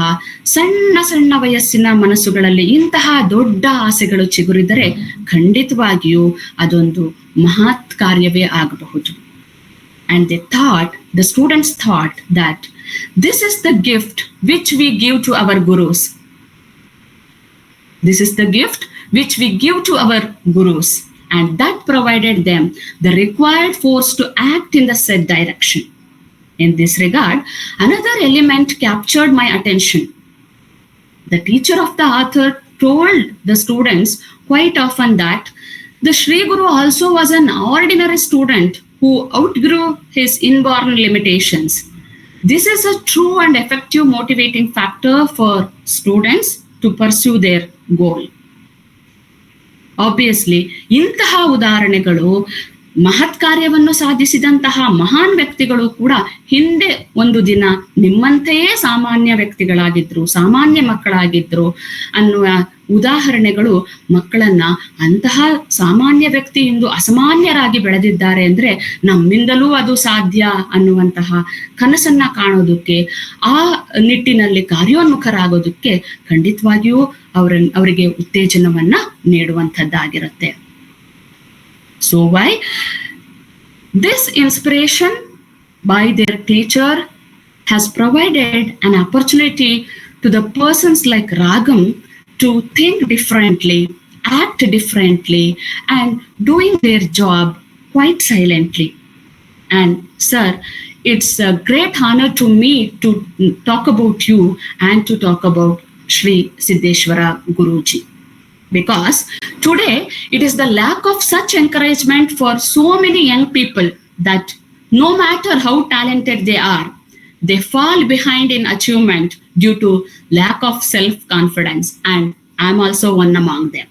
ಸಣ್ಣ ಸಣ್ಣ ವಯಸ್ಸಿನ ಮನಸ್ಸುಗಳಲ್ಲಿ ಇಂತಹ ದೊಡ್ಡ ಆಸೆಗಳು ಚಿಗುರಿದರೆ ಖಂಡಿತವಾಗಿಯೂ ಅದೊಂದು ಮಹತ್ ಕಾರ್ಯವೇ ಆಗಬಹುದು. And the students thought that this is the gift which we give to our gurus. This is the gift which we give to our gurus, and that provided them the required force to act in the said direction. In this regard, another element captured my attention. The teacher of the author told the students quite often that the Shri Guru also was an ordinary student who outgrew his inborn limitations. This is a true and effective motivating factor for students to pursue their goal. Obviously, ಇಂತಹ ಉದಾಹರಣೆಗಳು ಮಹತ್ ಕಾರ್ಯವನ್ನು ಸಾಧಿಸಿದಂತಹ ಮಹಾನ್ ವ್ಯಕ್ತಿಗಳು ಕೂಡ ಹಿಂದೆ ಒಂದು ದಿನ ನಿಮ್ಮಂತೆಯೇ ಸಾಮಾನ್ಯ ವ್ಯಕ್ತಿಗಳಾಗಿದ್ರು, ಸಾಮಾನ್ಯ ಮಕ್ಕಳಾಗಿದ್ರು ಅನ್ನುವ ಉದಾಹರಣೆಗಳು ಮಕ್ಕಳನ್ನ ಅಂತಹ ಸಾಮಾನ್ಯ ವ್ಯಕ್ತಿ ಇಂದು ಅಸಾಮಾನ್ಯರಾಗಿ ಬೆಳೆದಿದ್ದಾರೆ ಅಂದ್ರೆ ನಮ್ಮಿಂದಲೂ ಅದು ಸಾಧ್ಯ ಅನ್ನುವಂತಹ ಕನಸನ್ನ ಕಾಣೋದಕ್ಕೆ, ಆ ನಿಟ್ಟಿನಲ್ಲಿ ಕಾರ್ಯೋನ್ಮುಖರಾಗೋದಕ್ಕೆ ಖಂಡಿತವಾಗಿಯೂ ಅವರಿಗೆ ಉತ್ತೇಜನವನ್ನ ನೀಡುವಂಥದ್ದಾಗಿರುತ್ತೆ. So why? This inspiration by their teacher has provided an opportunity to the persons like Ragam to think differently, act differently, and doing their job quite silently. And sir, it's a great honor to me to talk about you and to talk about Shri Siddeshwara Guruji. Because today it is the lack of such encouragement for so many young people that no matter how talented they are, they fall behind in achievement due to lack of self-confidence, and I'm also one among them.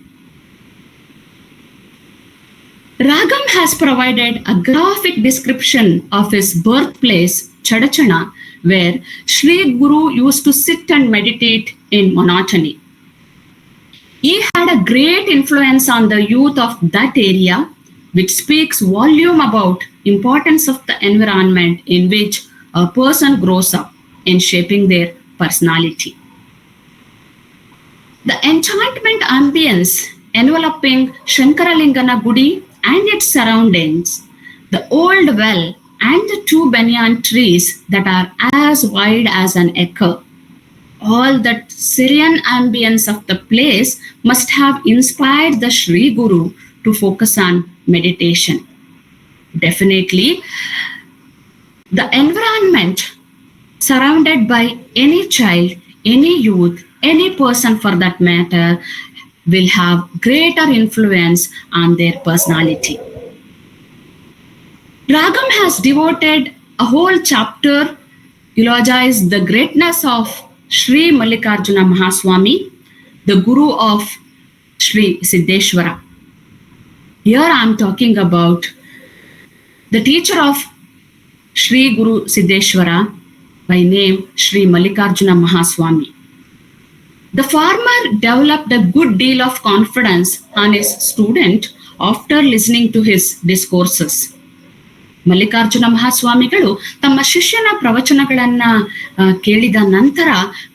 Ragam has provided a graphic description of his birthplace, Chadachana, where Sri Guru used to sit and meditate in monotony. He had a great influence on the youth of that area, which speaks volume about importance of the environment in which a person grows up in shaping their personality. The enchantment ambience enveloping Shankaralingana Gudi and its surroundings, the old well and the two banyan trees that are as wide as an acre, all that serene ambience of the place must have inspired the Sri Guru to focus on meditation. Definitely, the environment surrounded by any child, any youth, any person for that matter, will have greater influence on their personality. Ragam has devoted a whole chapter eulogized the greatness of Sri Mallikarjuna Mahaswami, the Guru of Sri Siddheshwara. Here I am talking about the teacher of Sri Guru Siddheshwara by name Sri Mallikarjuna Mahaswami. The farmer developed a good deal of confidence on his student after listening to his discourses. Mallikarjuna ಮಹಾಸ್ವಾಮಿಗಳು ತಮ್ಮ ಶಿಷ್ಯನ ಪ್ರವಚನಗಳನ್ನ ಕೇಳಿದ ನಂತರ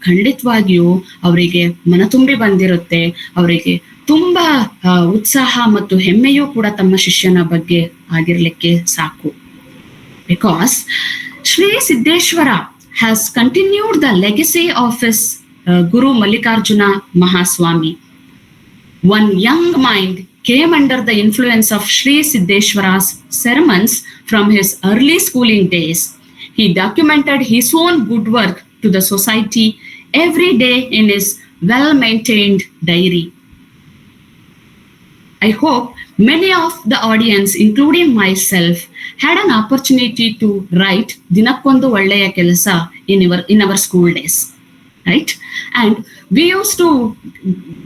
ಖಂಡಿತವಾಗಿಯೂ ಅವರಿಗೆ ಮನತುಂಬಿ ಬಂದಿರುತ್ತೆ. ಅವರಿಗೆ ತುಂಬಾ ಉತ್ಸಾಹ ಮತ್ತು ಹೆಮ್ಮೆಯೂ ಕೂಡ ತಮ್ಮ ಶಿಷ್ಯನ ಬಗ್ಗೆ ಆಗಿರ್ಲಿಕ್ಕೆ ಸಾಕು. Because Shri Siddeshwara has continued the legacy of his Guru Mallikarjuna Mahaswami. One young mind came under the influence of Sri Siddheshwara's sermons from his early schooling days. He documented his own good work to the society every day in his well-maintained diary. I hope many of the audience, including myself, had an opportunity to write Dinakkondu Olleya Kelasa in our school days. Right? And we used to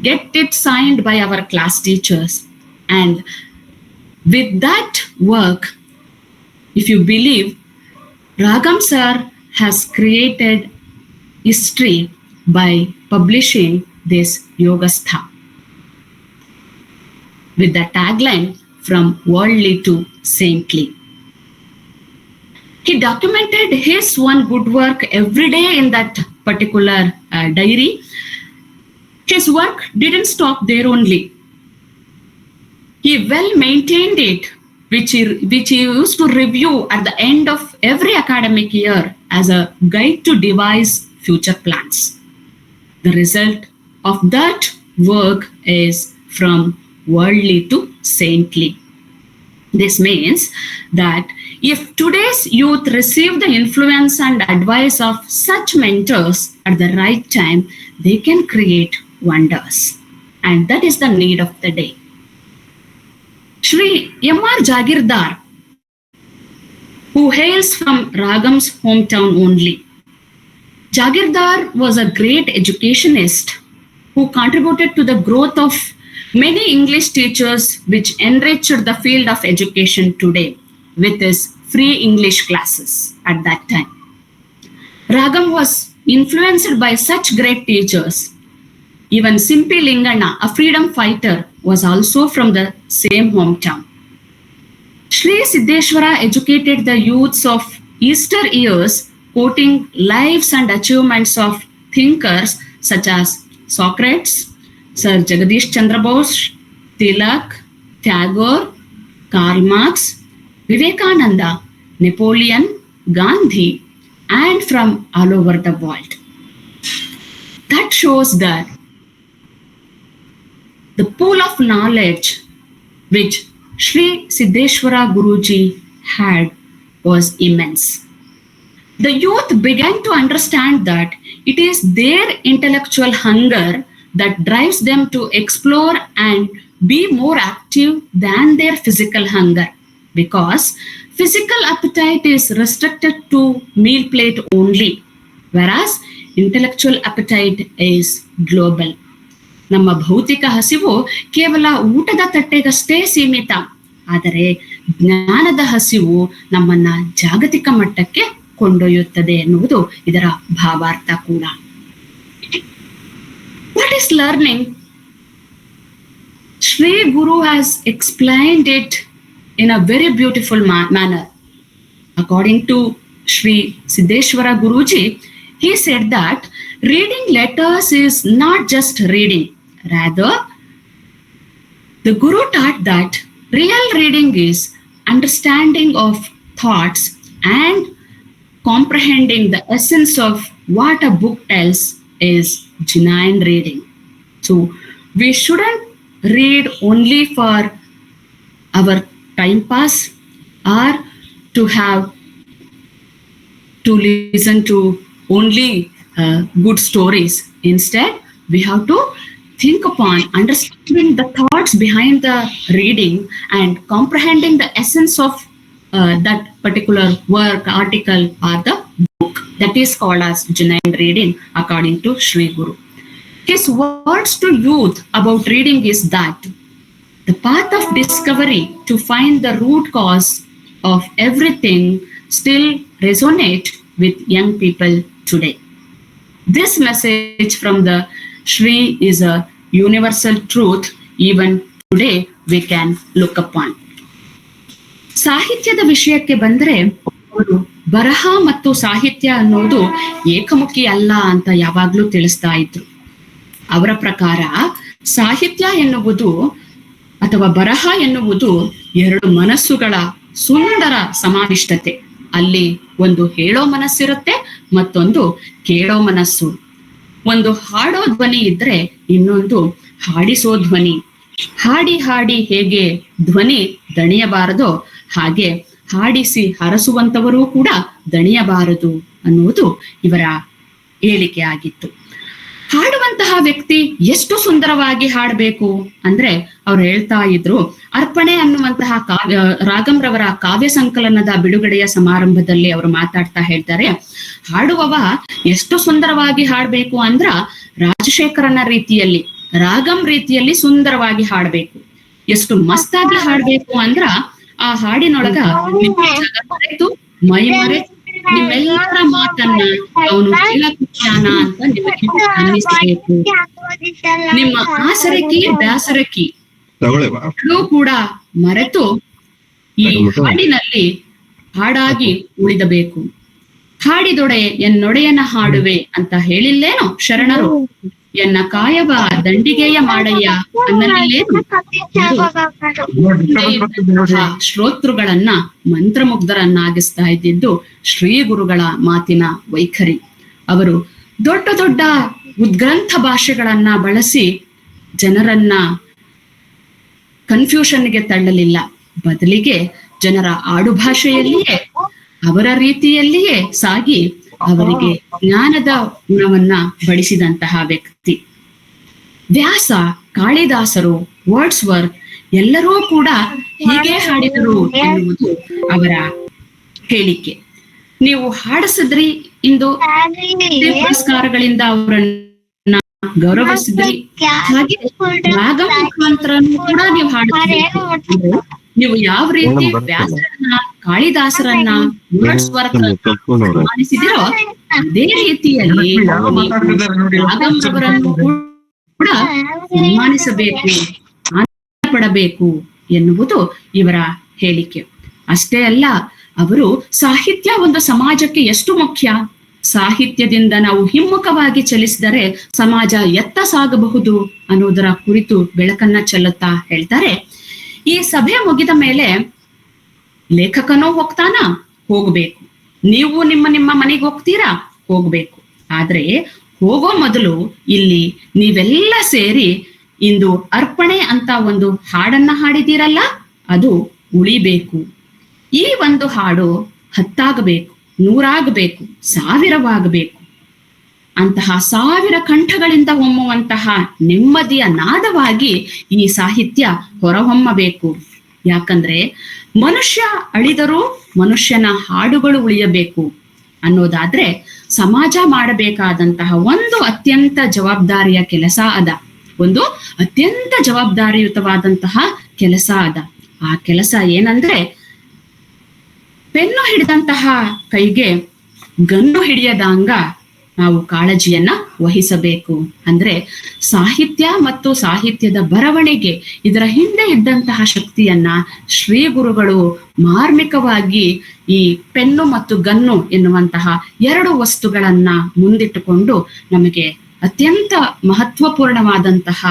get it signed by our class teachers. And with that work, if you believe, Ragam sir has created history by publishing this Yogastha with the tagline from worldly to saintly. He documented his one good work every day in that particular diary. His work didn't stop there only. He well maintained it, which he used to review at the end of every academic year as a guide to devise future plans. The result of that work is from worldly to saintly. This means that if today's youth receive the influence and advice of such mentors at the right time, they can create wonders. And that is the need of the day. Shri M.R. Jagirdar, who hails from Ragam's hometown only. Jagirdar was a great educationist who contributed to the growth of many English teachers, which enriched the field of education today with his free English classes at that time. Ragam was influenced by such great teachers. Even Simpi Lingana, a freedom fighter, was also from the same hometown. Sri Siddheshwara educated the youths of Easter years, quoting lives and achievements of thinkers such as Socrates, Sir Jagadish Chandra Bose, Tilak, Tagore, Karl Marx, Vivekananda, Napoleon, Gandhi, and from all over the world. That shows that the pool of knowledge which Sri Siddheshwara Guruji had was immense. The youth began to understand that it is their intellectual hunger that drives them to explore and be more active than their physical hunger, because physical appetite is restricted to meal plate only, whereas intellectual appetite is global. ನಮ್ಮ ಭೌತಿಕ ಹಸಿವು ಕೇವಲ ಊಟದ ತಟ್ಟೆಗಷ್ಟೇ ಸೀಮಿತ, ಆದರೆ ಜ್ಞಾನದ ಹಸಿವು ನಮ್ಮನ್ನ ಜಾಗತಿಕ ಮಟ್ಟಕ್ಕೆ ಕೊಂಡೊಯ್ಯುತ್ತದೆ ಎನ್ನುವುದು ಇದರ ಭಾವಾರ್ಥ ಕೂಡ. What is learning? Sri Guru has explained it in a very beautiful manner. According to Sri Siddeshwara Guruji, he said that reading letters is not just reading. Rather, the Guru taught that real reading is understanding of thoughts and comprehending the essence of what a book tells is genuine reading. So we shouldn't read only for our time pass or to have to listen to only good stories. Instead, we have to think upon understanding the thoughts behind the reading and comprehending the essence of that particular work, article, or the book. That is called as genuine reading according to Sri Guru. His words to youth about reading is that the path of discovery to find the root cause of everything still resonate with young people today. This message from the Sri is a universal truth even today we can look upon. ಸಾಹಿತ್ಯದ ವಿಷಯಕ್ಕೆ ಬಂದ್ರೆ ಅವರು ಬರಹ ಮತ್ತು ಸಾಹಿತ್ಯ ಅನ್ನೋದು ಏಕಮುಖಿ ಅಲ್ಲ ಅಂತ ಯಾವಾಗ್ಲೂ ತಿಳಿಸ್ತಾ ಇದ್ರು. ಅವರ ಪ್ರಕಾರ ಸಾಹಿತ್ಯ ಎನ್ನುವುದು ಅಥವಾ ಬರಹ ಎನ್ನುವುದು ಎರಡು ಮನಸ್ಸುಗಳ ಸುಂದರ ಸಮಾವಿಷ್ಟತೆ. ಅಲ್ಲಿ ಒಂದು ಹೇಳೋ ಮನಸ್ಸಿರುತ್ತೆ, ಮತ್ತೊಂದು ಕೇಳೋ ಮನಸ್ಸು. ಒಂದು ಹಾಡೋ ಧ್ವನಿ ಇದ್ರೆ ಇನ್ನೊಂದು ಹಾಡಿಸೋ ಧ್ವನಿ. ಹಾಡಿ ಹಾಡಿ ಹೇಗೆ ಧ್ವನಿ ದಣಿಯಬಾರದೋ ಹಾಗೆ ಹಾಡಿಸಿ ಹರಸುವಂತವರೂ ಕೂಡ ದಣಿಯಬಾರದು ಅನ್ನುವುದು ಇವರ ಹೇಳಿಕೆ ಆಗಿತ್ತು. ಹಾಡುವಂತಹ ವ್ಯಕ್ತಿ ಎಷ್ಟು ಸುಂದರವಾಗಿ ಹಾಡಬೇಕು ಅಂದ್ರೆ ಅವ್ರು ಹೇಳ್ತಾ ಇದ್ರು, ಅರ್ಪಣೆ ಅನ್ನುವಂತಹ ರಾಗಂರವರ ಕಾವ್ಯ ಸಂಕಲನದ ಬಿಡುಗಡೆಯ ಸಮಾರಂಭದಲ್ಲಿ ಅವರು ಮಾತಾಡ್ತಾ ಹೇಳ್ತಾರೆ, ಹಾಡುವವ ಎಷ್ಟು ಸುಂದರವಾಗಿ ಹಾಡ್ಬೇಕು ಅಂದ್ರ ರಾಜಶೇಖರನ ರೀತಿಯಲ್ಲಿ, ರಾಗಂ ರೀತಿಯಲ್ಲಿ ಸುಂದರವಾಗಿ ಹಾಡ್ಬೇಕು. ಎಷ್ಟು ಮಸ್ತಾಗಿ ಹಾಡ್ಬೇಕು ಅಂದ್ರ ಆ ಹಾಡಿನೊಳಗ ಮರೆತು ಮೈ ಮರೆತು ನಿಮ್ಮೆಲ್ಲರ ಮಾತನ್ನ ಅವನು ಕೇಳಕ್ಕಾನ ಅಂತ ನಿಮಗೆ ಅನ್ನಿಸಬೇಕು. ನಿಮ್ಮ ಆಸರಕಿ ಬ್ಯಾಸರಕಿ ಕೂಡ ಮರೆತು ಈ ಹಾಡಿನಲ್ಲಿ ಹಾಡಾಗಿ ಉಳಿದಬೇಕು. ಹಾಡಿದೊಡೆ ಎನ್ನೊಡೆಯನ ಹಾಡುವೆ ಅಂತ ಹೇಳಿಲ್ಲೇನು ಶರಣರು? ಎನ್ನ ಕಾಯವ ದಂಡಿಗೆಯ ಮಾಡಯ್ಯ ಅನ್ನಲಿಲ್ಲೇನು? ಶ್ರೋತೃಗಳನ್ನ ಮಂತ್ರಮುಗ್ಧರನ್ನಾಗಿಸ್ತಾ ಇದ್ದಿದ್ದು ಶ್ರೀ ಗುರುಗಳ ಮಾತಿನ ವೈಖರಿ. ಅವರು ದೊಡ್ಡ ದೊಡ್ಡ ಉದ್ಗ್ರಂಥ ಭಾಷೆಗಳನ್ನ ಬಳಸಿ ಜನರನ್ನ ಕನ್ಫ್ಯೂಷನ್ಗೆ ತಳ್ಳಲಿಲ್ಲ. ಬದಲಿಗೆ ಜನರ ಆಡುಭಾಷೆಯಲ್ಲಿಯೇ ಅವರ ರೀತಿಯಲ್ಲಿಯೇ ಸಾಗಿ ಅವರಿಗೆ ಜ್ಞಾನದ ಗುಣವನ್ನ ಬಡಿಸಿದಂತಹ ವ್ಯಕ್ತಿ. ವ್ಯಾಸ, ಕಾಳಿದಾಸರು, ವರ್ಡ್ಸ್ವರ್ತ್ ಎಲ್ಲರೂ ಕೂಡ ಹೀಗೆ ಹಾಡಿದರು ಎನ್ನುವುದು ಅವರ ಹೇಳಿಕೆ. ನೀವು ಹಾಡಿಸಿದ್ರಿ, ಇಂದು ಪುರಸ್ಕಾರಗಳಿಂದ ಅವರನ್ನ ಗೌರವಿಸಿದ್ರಿ, ಹಾಗೆ ರಾಗಂ ಮುಖಾಂತರನು ಕೂಡ ನೀವು ಹಾಡಿದ್ರಿ. ನೀವು ಯಾವ ರೀತಿ ವ್ಯಾಸರನ್ನ, ಕಾಳಿದಾಸರನ್ನ, ಸನ್ಮಾನಿಸಿದಿರೋ ಅದೇ ರೀತಿಯಲ್ಲಿ ರಾಗಂರವರನ್ನು ಕೂಡ ಸನ್ಮಾನಿಸಬೇಕು, ಪಡಬೇಕು ಎನ್ನುವುದು ಇವರ ಹೇಳಿಕೆ. ಅಷ್ಟೇ ಅಲ್ಲ, ಅವರು ಸಾಹಿತ್ಯ ಒಂದು ಸಮಾಜಕ್ಕೆ ಎಷ್ಟು ಮುಖ್ಯ, ಸಾಹಿತ್ಯದಿಂದ ನಾವು ಹಿಮ್ಮುಖವಾಗಿ ಚಲಿಸಿದರೆ ಸಮಾಜ ಎತ್ತ ಸಾಗಬಹುದು ಅನ್ನೋದರ ಕುರಿತು ಬೆಳಕನ್ನ ಚೆಲ್ಲುತ್ತಾ ಹೇಳ್ತಾರೆ, ಈ ಸಭೆ ಮುಗಿದ ಮೇಲೆ ಲೇಖಕನೂ ಹೋಗ್ತಾನ, ಹೋಗ್ಬೇಕು. ನೀವು ನಿಮ್ಮ ನಿಮ್ಮ ಮನೆಗೆ ಹೋಗ್ತೀರಾ, ಹೋಗ್ಬೇಕು. ಆದ್ರೆ ಹೋಗೋ ಮೊದಲು ಇಲ್ಲಿ ನೀವೆಲ್ಲ ಸೇರಿ ಇಂದು ಅರ್ಪಣೆ ಅಂತ ಒಂದು ಹಾಡನ್ನ ಹಾಡಿದೀರಲ್ಲ, ಅದು ಉಳಿಬೇಕು. ಈ ಒಂದು ಹಾಡು 10 ಆಗಬೇಕು, 100 ಆಗಬೇಕು, 1000ವಾಗಬೇಕು. ಅಂತಹ 1000 ಕಂಠಗಳಿಂದ ಹೊಮ್ಮುವಂತಹ ನೆಮ್ಮದಿಯ ನಾದವಾಗಿ ಈ ಸಾಹಿತ್ಯ ಹೊರಹೊಮ್ಮಬೇಕು. ಯಾಕಂದ್ರೆ ಮನುಷ್ಯ ಅಳಿದರೂ ಮನುಷ್ಯನ ಹಾಡುಗಳು ಉಳಿಯಬೇಕು ಅನ್ನೋದಾದ್ರೆ ಸಮಾಜ ಮಾಡಬೇಕಾದಂತಹ ಒಂದು ಅತ್ಯಂತ ಜವಾಬ್ದಾರಿಯ ಕೆಲಸ ಅದ, ಒಂದು ಅತ್ಯಂತ ಜವಾಬ್ದಾರಿಯುತವಾದಂತಹ ಕೆಲಸ ಅದ. ಆ ಕೆಲಸ ಏನಂದ್ರೆ ಪೆನ್ನು ಹಿಡಿದಂತಹ ಕೈಗೆ ಗನ್ನು ಹಿಡಿಯದಂಗ ನಾವು ಕಾಳಜಿಯನ್ನ ವಹಿಸಬೇಕು. ಅಂದ್ರೆ ಸಾಹಿತ್ಯ ಮತ್ತು ಸಾಹಿತ್ಯದ ಬರವಣಿಗೆ ಇದರ ಹಿಂದೆ ಇದ್ದಂತಹ ಶಕ್ತಿಯನ್ನ ಶ್ರೀ ಗುರುಗಳು ಮಾರ್ಮಿಕವಾಗಿ ಈ ಪೆನ್ನು ಮತ್ತು ಗನ್ನು ಎನ್ನುವಂತಹ ಎರಡು ವಸ್ತುಗಳನ್ನ ಮುಂದಿಟ್ಟುಕೊಂಡು ನಮಗೆ ಅತ್ಯಂತ ಮಹತ್ವಪೂರ್ಣವಾದಂತಹ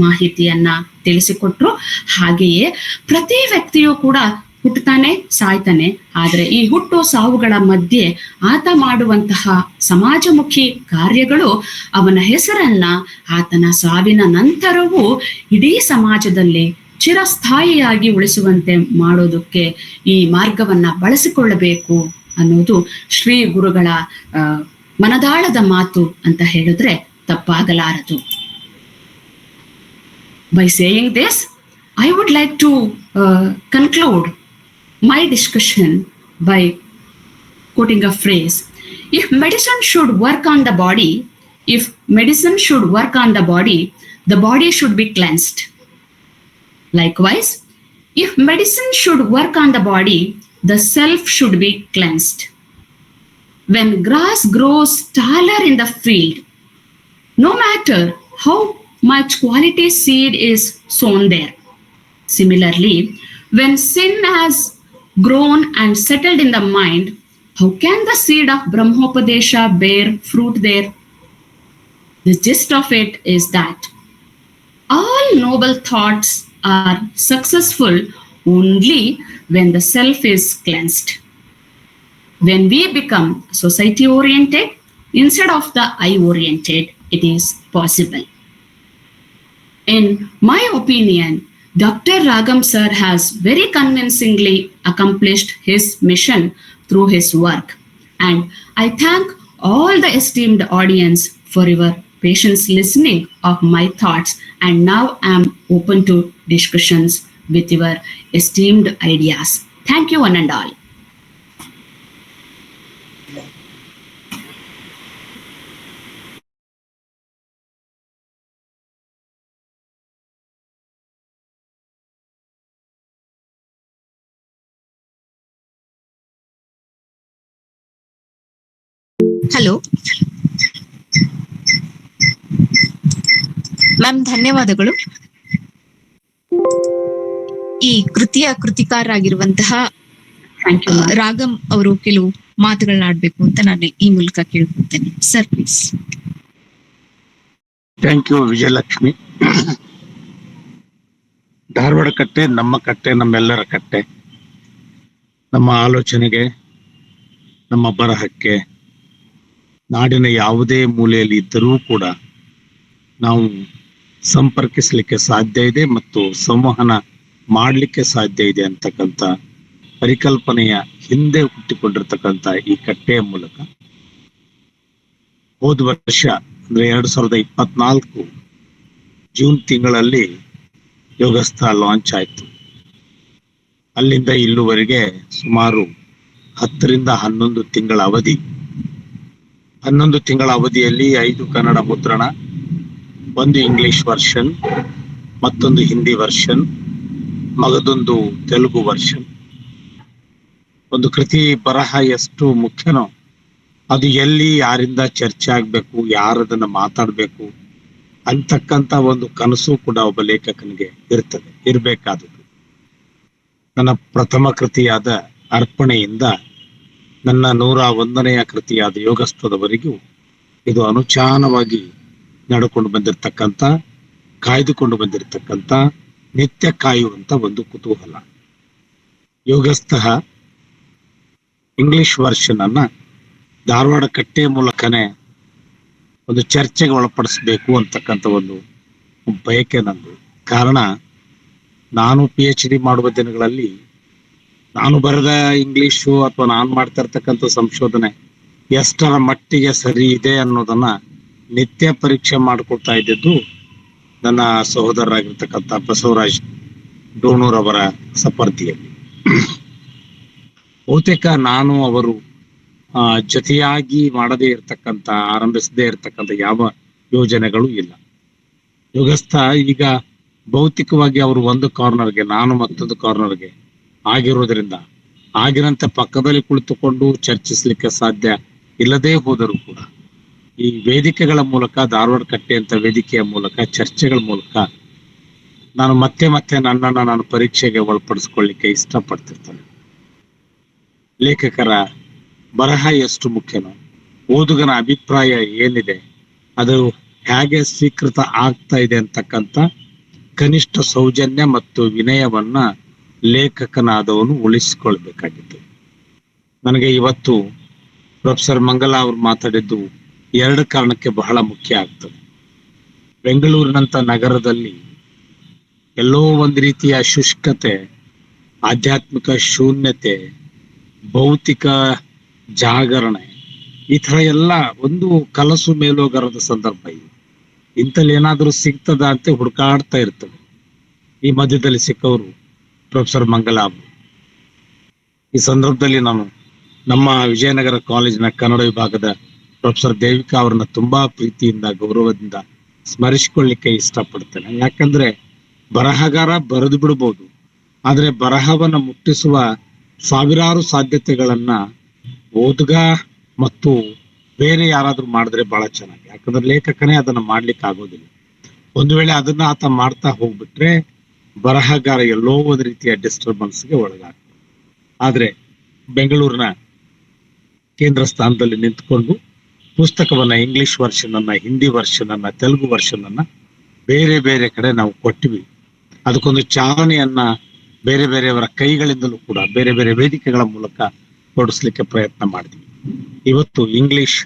ಮಾಹಿತಿಯನ್ನ ತಿಳಿಸಿಕೊಟ್ರು. ಹಾಗೆಯೇ ಪ್ರತಿ ವ್ಯಕ್ತಿಯೂ ಕೂಡ ಹುಟ್ಟುತ್ತಾನೆ, ಸಾಯ್ತಾನೆ. ಆದ್ರೆ ಈ ಹುಟ್ಟು ಸಾವುಗಳ ಮಧ್ಯೆ ಆತ ಮಾಡುವಂತಹ ಸಮಾಜಮುಖಿ ಕಾರ್ಯಗಳು ಅವನ ಹೆಸರನ್ನ ಆತನ ಸಾವಿನ ನಂತರವೂ ಇಡೀ ಸಮಾಜದಲ್ಲಿ ಚಿರಸ್ಥಾಯಿಯಾಗಿ ಉಳಿಸುವಂತೆ ಮಾಡೋದಕ್ಕೆ ಈ ಮಾರ್ಗವನ್ನ ಬಳಸಿಕೊಳ್ಳಬೇಕು ಅನ್ನೋದು ಶ್ರೀ ಗುರುಗಳ ಮನದಾಳದ ಮಾತು ಅಂತ ಹೇಳಿದ್ರೆ ತಪ್ಪಾಗಲಾರದು. By saying this, I would like to conclude my discussion by quoting a phrase. If medicine should work on the body, the body should be cleansed. Likewise, if medicine should work on the body, the self should be cleansed. When grass grows taller in the field, no matter how much quality seed is sown there. Similarly, when sin has grown and settled in the mind, how can the seed of Brahmopadesha bear fruit there? The gist of it is that all noble thoughts are successful only when the self is cleansed. When we become society oriented instead of the I oriented, it is possible. In my opinion, Dr. Ragam sir has very convincingly accomplished his mission through his work. And I thank all the esteemed audience for your patience listening of my thoughts. And now I am open to discussions with your esteemed ideas. Thank you one and all. Hello ma'am, ಧನ್ಯವಾದಗಳು. ಈ ಕೃತಿಯ ಕೃತಿಕಾರರಾಗಿರುವಂತಹ Thank you. Ragam ಅವರು ಕೆಲವು ಮಾತುಗಳನ್ನ ಆಡ್ಬೇಕು ಅಂತ ನಾನು ಈ ಮೂಲಕ ಕೇಳ್ಕೊಳ್ತೇನೆ. Sir please. Thank you Vijayalakshmi. Dharwad ಕಟ್ಟೆ ನಮ್ಮ ಕಟ್ಟೆ, ನಮ್ಮೆಲ್ಲರ ಕಟ್ಟೆ. ನಮ್ಮ ಆಲೋಚನೆಗೆ, ನಮ್ಮ ಬರಹಕ್ಕೆ, ನಾಡಿನ ಯಾವುದೇ ಮೂಲೆಯಲ್ಲಿ ಇದ್ದರೂ ಕೂಡ ನಾವು ಸಂಪರ್ಕಿಸಲಿಕ್ಕೆ ಸಾಧ್ಯ ಇದೆ ಮತ್ತು ಸಂವಹನ ಮಾಡಲಿಕ್ಕೆ ಸಾಧ್ಯ ಇದೆ ಅಂತಕ್ಕಂಥ ಪರಿಕಲ್ಪನೆಯ ಹಿಂದೆ ಹುಟ್ಟಿಕೊಂಡಿರ್ತಕ್ಕಂಥ ಈ ಕಟ್ಟೆಯ ಮೂಲಕ ಹೋದ ವರ್ಷ ಅಂದ್ರೆ 2024 ಜೂನ್ ತಿಂಗಳಲ್ಲಿ ಯೋಗಸ್ಥ ಲಾಂಚ್ ಆಯ್ತು. ಅಲ್ಲಿಂದ ಇಲ್ಲಿವರೆಗೆ ಸುಮಾರು 10 ರಿಂದ 11 ತಿಂಗಳ ಅವಧಿ. 11 ತಿಂಗಳ ಅವಧಿಯಲ್ಲಿ 5 ಕನ್ನಡ ಮುದ್ರಣ, 1 ಇಂಗ್ಲಿಷ್ ವರ್ಷನ್, ಮತ್ತೊಂದು ಹಿಂದಿ ವರ್ಷನ್, ಮಗದೊಂದು ತೆಲುಗು ವರ್ಷನ್. ಒಂದು ಕೃತಿ ಬರಹ ಎಷ್ಟು ಮುಖ್ಯನೋ ಅದು ಎಲ್ಲಿ ಯಾರಿಂದ ಚರ್ಚೆ ಆಗ್ಬೇಕು, ಯಾರದನ್ನ ಮಾತಾಡ್ಬೇಕು ಅಂತಕ್ಕಂಥ ಒಂದು ಕನಸು ಕೂಡ ಒಬ್ಬ ಲೇಖಕನಿಗೆ ಇರಬೇಕಾದದ್ದು. ನನ್ನ ಪ್ರಥಮ ಕೃತಿಯಾದ ಅರ್ಪಣೆಯಿಂದ ನನ್ನ 101ನೆಯ ಕೃತಿಯಾದ ಯೋಗಸ್ಥದವರೆಗೂ ಇದು ಅನುಚಾನವಾಗಿ ನಡ್ಕೊಂಡು ಬಂದಿರತಕ್ಕಂಥ, ಕಾಯ್ದುಕೊಂಡು ಬಂದಿರತಕ್ಕಂಥ, ನಿತ್ಯ ಕಾಯುವಂತ ಒಂದು ಕುತೂಹಲ. ಯೋಗಸ್ಥ ಇಂಗ್ಲಿಷ್ ವರ್ಷನ್ ಅನ್ನ ಧಾರವಾಡ ಕಟ್ಟೆ ಮೂಲಕನೇ ಒಂದು ಚರ್ಚೆಗೆ ಒಳಪಡಿಸ್ಬೇಕು ಅಂತಕ್ಕಂಥ ಒಂದು ಬಯಕೆ ನಂದು. ಕಾರಣ, ನಾನು PhD ಮಾಡುವ ದಿನಗಳಲ್ಲಿ ನಾನು ಬರೆದ ಇಂಗ್ಲಿಷು ಅಥವಾ ನಾನು ಮಾಡ್ತಾ ಇರ್ತಕ್ಕಂಥ ಸಂಶೋಧನೆ ಎಷ್ಟರ ಮಟ್ಟಿಗೆ ಸರಿ ಇದೆ ಅನ್ನೋದನ್ನ ನಿತ್ಯ ಪರೀಕ್ಷೆ ಮಾಡಿಕೊಡ್ತಾ ಇದ್ದಿದ್ದು ನನ್ನ ಸಹೋದರರಾಗಿರ್ತಕ್ಕಂಥ ಬಸವರಾಜ್ ಡೋಣೂರ್ ಅವರ ಸಪರ್ದಿಯಲ್ಲಿ. ಬಹುತೇಕ ನಾನು ಅವರು ಜೊತೆಯಾಗಿ ಮಾಡದೇ ಇರ್ತಕ್ಕಂಥ, ಆರಂಭಿಸದೇ ಇರ್ತಕ್ಕಂಥ ಯಾವ ಯೋಜನೆಗಳು ಇಲ್ಲ. ಯೋಗಸ್ಥ ಈಗ ಭೌತಿಕವಾಗಿ ಅವರು ಒಂದು ಕಾರ್ನರ್ಗೆ, ನಾನು ಮತ್ತೊಂದು ಕಾರ್ನರ್ಗೆ ಆಗಿರೋದ್ರಿಂದ ಆಗಿರಂತೆ ಪಕ್ಕದಲ್ಲಿ ಕುಳಿತುಕೊಂಡು ಚರ್ಚಿಸ್ಲಿಕ್ಕೆ ಸಾಧ್ಯ ಇಲ್ಲದೇ ಹೋದರೂ ಕೂಡ ಈ ವೇದಿಕೆಗಳ ಮೂಲಕ, ಧಾರವಾಡ ಕಟ್ಟೆ ಅಂತ ವೇದಿಕೆಯ ಮೂಲಕ, ಚರ್ಚೆಗಳ ಮೂಲಕ ನಾನು ಮತ್ತೆ ಮತ್ತೆ ನನ್ನನ್ನು ನಾನು ಪರೀಕ್ಷೆಗೆ ಒಳಪಡಿಸ್ಕೊಳ್ಳಿಕ್ಕೆ ಇಷ್ಟಪಡ್ತಿರ್ತೇನೆ. ಲೇಖಕರ ಬರಹ ಎಷ್ಟು ಮುಖ್ಯನೋ, ಓದುಗನ ಅಭಿಪ್ರಾಯ ಏನಿದೆ, ಅದು ಹೇಗೆ ಸ್ವೀಕೃತ ಆಗ್ತಾ ಇದೆ ಅಂತಕ್ಕಂಥ ಕನಿಷ್ಠ ಸೌಜನ್ಯ ಮತ್ತು ವಿನಯವನ್ನ ಲೇಖಕನಾದವನು ಉಳಿಸಿಕೊಳ್ಬೇಕಾಗಿತ್ತು. ನನಗೆ ಇವತ್ತು ಪ್ರೊಫೆಸರ್ ಮಂಗಲ ಅವರು ಮಾತಾಡಿದ್ದು 2 ಕಾರಣಕ್ಕೆ ಬಹಳ ಮುಖ್ಯ ಆಗ್ತದೆ. ಬೆಂಗಳೂರಿನಂತ ನಗರದಲ್ಲಿ ಎಲ್ಲೋ ಒಂದು ರೀತಿಯ ಶುಷ್ಕತೆ, ಆಧ್ಯಾತ್ಮಿಕ ಶೂನ್ಯತೆ, ಭೌತಿಕ ಜಾಗರಣೆ, ಈ ತರ ಎಲ್ಲ ಒಂದು ಕಲಸು ಮೇಲೋಗರದ ಸಂದರ್ಭ ಇದು. ಇಂಥಲ್ಲಿ ಏನಾದರೂ ಸಿಗ್ತದ ಅಂತ ಹುಡುಕಾಡ್ತಾ ಇರ್ತದೆ. ಈ ಮಧ್ಯದಲ್ಲಿ ಸಿಕ್ಕವರು ಪ್ರೊಫೆಸರ್ ಮಂಗಲ ಅವರು. ಈ ಸಂದರ್ಭದಲ್ಲಿ ನಾನು ನಮ್ಮ ವಿಜಯನಗರ ಕಾಲೇಜಿನ ಕನ್ನಡ ವಿಭಾಗದ ಪ್ರೊಫೆಸರ್ ದೇವಿಕಾ ಅವರನ್ನ ತುಂಬಾ ಪ್ರೀತಿಯಿಂದ, ಗೌರವದಿಂದ ಸ್ಮರಿಸಿಕೊಳ್ಳಿಕ್ಕೆ ಇಷ್ಟಪಡ್ತೇನೆ. ಯಾಕಂದ್ರೆ ಬರಹಗಾರ ಬರೆದು ಬಿಡ್ಬೋದು, ಆದ್ರೆ ಬರಹವನ್ನ ಮುಟ್ಟಿಸುವ ಸಾವಿರಾರು ಸಾಧ್ಯತೆಗಳನ್ನ ಓದುಗ ಮತ್ತು ಬೇರೆ ಯಾರಾದ್ರೂ ಮಾಡಿದ್ರೆ ಬಹಳ ಚೆನ್ನಾಗಿ. ಯಾಕಂದ್ರೆ ಲೇಖಕನೇ ಅದನ್ನ ಮಾಡ್ಲಿಕ್ಕೆ ಆಗೋದಿಲ್ಲ. ಒಂದು ವೇಳೆ ಅದನ್ನ ಆತ ಮಾಡ್ತಾ ಹೋಗ್ಬಿಟ್ರೆ ಬರಹಗಾರ ಎಲ್ಲೋ ಒಂದು ರೀತಿಯ ಡಿಸ್ಟರ್ಬೆನ್ಸ್ಗೆ ಒಳಗಾಗ್ತದೆ. ಆದ್ರೆ ಬೆಂಗಳೂರಿನ ಕೇಂದ್ರ ಸ್ಥಾನದಲ್ಲಿ ನಿಂತ್ಕೊಂಡು ಪುಸ್ತಕವನ್ನ, ಇಂಗ್ಲಿಷ್ ವರ್ಷನ್ ಅನ್ನ, ಹಿಂದಿ ವರ್ಷನ್ ಅನ್ನ, ತೆಲುಗು ವರ್ಷನ್ ಅನ್ನ ಬೇರೆ ಬೇರೆ ಕಡೆ ನಾವು ಕೊಟ್ಟಿವಿ. ಅದಕ್ಕೊಂದು ಚಾಲನೆಯನ್ನ ಬೇರೆ ಬೇರೆಯವರ ಕೈಗಳಿಂದಲೂ ಕೂಡ ಬೇರೆ ಬೇರೆ ವೇದಿಕೆಗಳ ಮೂಲಕ ಕೊಡಿಸ್ಲಿಕ್ಕೆ ಪ್ರಯತ್ನ ಮಾಡಿದ್ವಿ. ಇವತ್ತು ಇಂಗ್ಲಿಷ್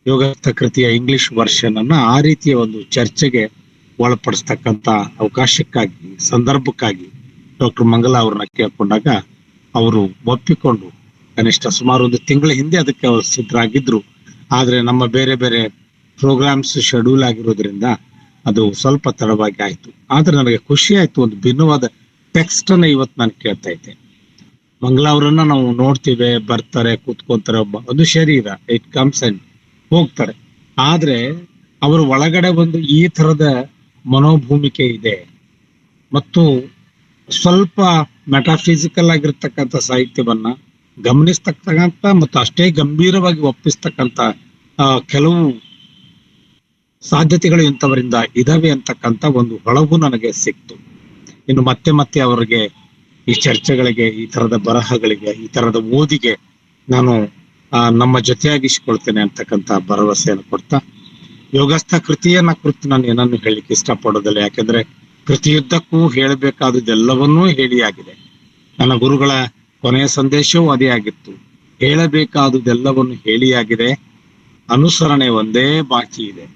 ಯೋಗಸ್ಥ ಕೃತಿಯ ಇಂಗ್ಲಿಷ್ ವರ್ಷನ್ ಅನ್ನ ಆ ರೀತಿಯ ಒಂದು ಚರ್ಚೆಗೆ ಒಳಪಡಿಸ್ತಕ್ಕಂತ ಅವಕಾಶಕ್ಕಾಗಿ, ಸಂದರ್ಭಕ್ಕಾಗಿ ಡಾಕ್ಟರ್ ಮಂಗಲ ಅವ್ರನ್ನ ಕೇಳ್ಕೊಂಡಾಗ ಅವರು ಒಪ್ಪಿಕೊಂಡು ಕನಿಷ್ಠ ಸುಮಾರು 1 ತಿಂಗಳ ಹಿಂದೆ ಅದಕ್ಕೆ ಅವರು ಸಿದ್ಧರಾಗಿದ್ರು. ಆದ್ರೆ ನಮ್ಮ ಬೇರೆ ಬೇರೆ ಪ್ರೋಗ್ರಾಮ್ಸ್ ಶೆಡ್ಯೂಲ್ ಆಗಿರೋದ್ರಿಂದ ಅದು ಸ್ವಲ್ಪ ತಡವಾಗಿ ಆಯ್ತು. ಆದ್ರೆ ನನಗೆ ಖುಷಿ ಆಯ್ತು, ಒಂದು ಭಿನ್ನವಾದ ಟೆಕ್ಸ್ಟ್ ಅನ್ನ ಇವತ್ತು ನಾನು ಕೇಳ್ತಾ ಇದ್ದೆ. ಮಂಗಲ ಅವರನ್ನ ನಾವು ನೋಡ್ತೀವಿ, ಬರ್ತಾರೆ, ಕೂತ್ಕೊಂತಾರೆ, ಒಂದು ಶರೀರ, ಇಟ್ ಕಮ್ಸ್ ಅಂಡ್ ಹೋಗ್ತಾರೆ. ಆದ್ರೆ ಅವ್ರ ಒಳಗಡೆ ಒಂದು ಈ ತರದ ಮನೋಭೂಮಿಕೆ ಇದೆ ಮತ್ತು ಸ್ವಲ್ಪ ಮೆಟಾಫಿಸಿಕಲ್ ಆಗಿರ್ತಕ್ಕಂಥ ಸಾಹಿತ್ಯವನ್ನ ಗಮನಿಸ್ತಕ್ಕಂಥ ಮತ್ತು ಅಷ್ಟೇ ಗಂಭೀರವಾಗಿ ಒಪ್ಪಿಸ್ತಕ್ಕಂಥ ಕೆಲವು ಸಾಧ್ಯತೆಗಳು ಇಂಥವರಿಂದ ಇದಾವೆ ಅಂತಕ್ಕಂಥ ಒಂದು ಹೊಳಗು ನನಗೆ ಸಿಕ್ತು. ಇನ್ನು ಮತ್ತೆ ಮತ್ತೆ ಅವರಿಗೆ ಈ ಚರ್ಚೆಗಳಿಗೆ, ಈ ತರದ ಬರಹಗಳಿಗೆ, ಈ ತರದ ಓದಿಗೆ ನಾನು ನಮ್ಮ ಜೊತೆಯಾಗಿಸಿಕೊಳ್ತೇನೆ ಅಂತಕ್ಕಂಥ ಭರವಸೆಯನ್ನು ಕೊಡ್ತಾ, ಯೋಗಸ್ಥ ಕೃತಿಯನ್ನ ಕುರಿತು ನಾನು ಏನನ್ನು ಹೇಳಲಿಕ್ಕೆ ಇಷ್ಟಪಡೋದಿಲ್ಲ. ಯಾಕೆಂದ್ರೆ ಕೃತಿಯುದ್ದಕ್ಕೂ ಹೇಳಬೇಕಾದದ್ದೆಲ್ಲವನ್ನೂ ಹೇಳಿ ಆಗಿದೆ. ನನ್ನ ಗುರುಗಳ ಕೊನೆಯ ಸಂದೇಶವೂ ಅದೇ ಆಗಿತ್ತು, ಹೇಳಬೇಕಾದುದೆಲ್ಲವನ್ನು ಹೇಳಿಯಾಗಿದೆ, ಅನುಸರಣೆ ಒಂದೇ ಬಾಕಿ ಇದೆ.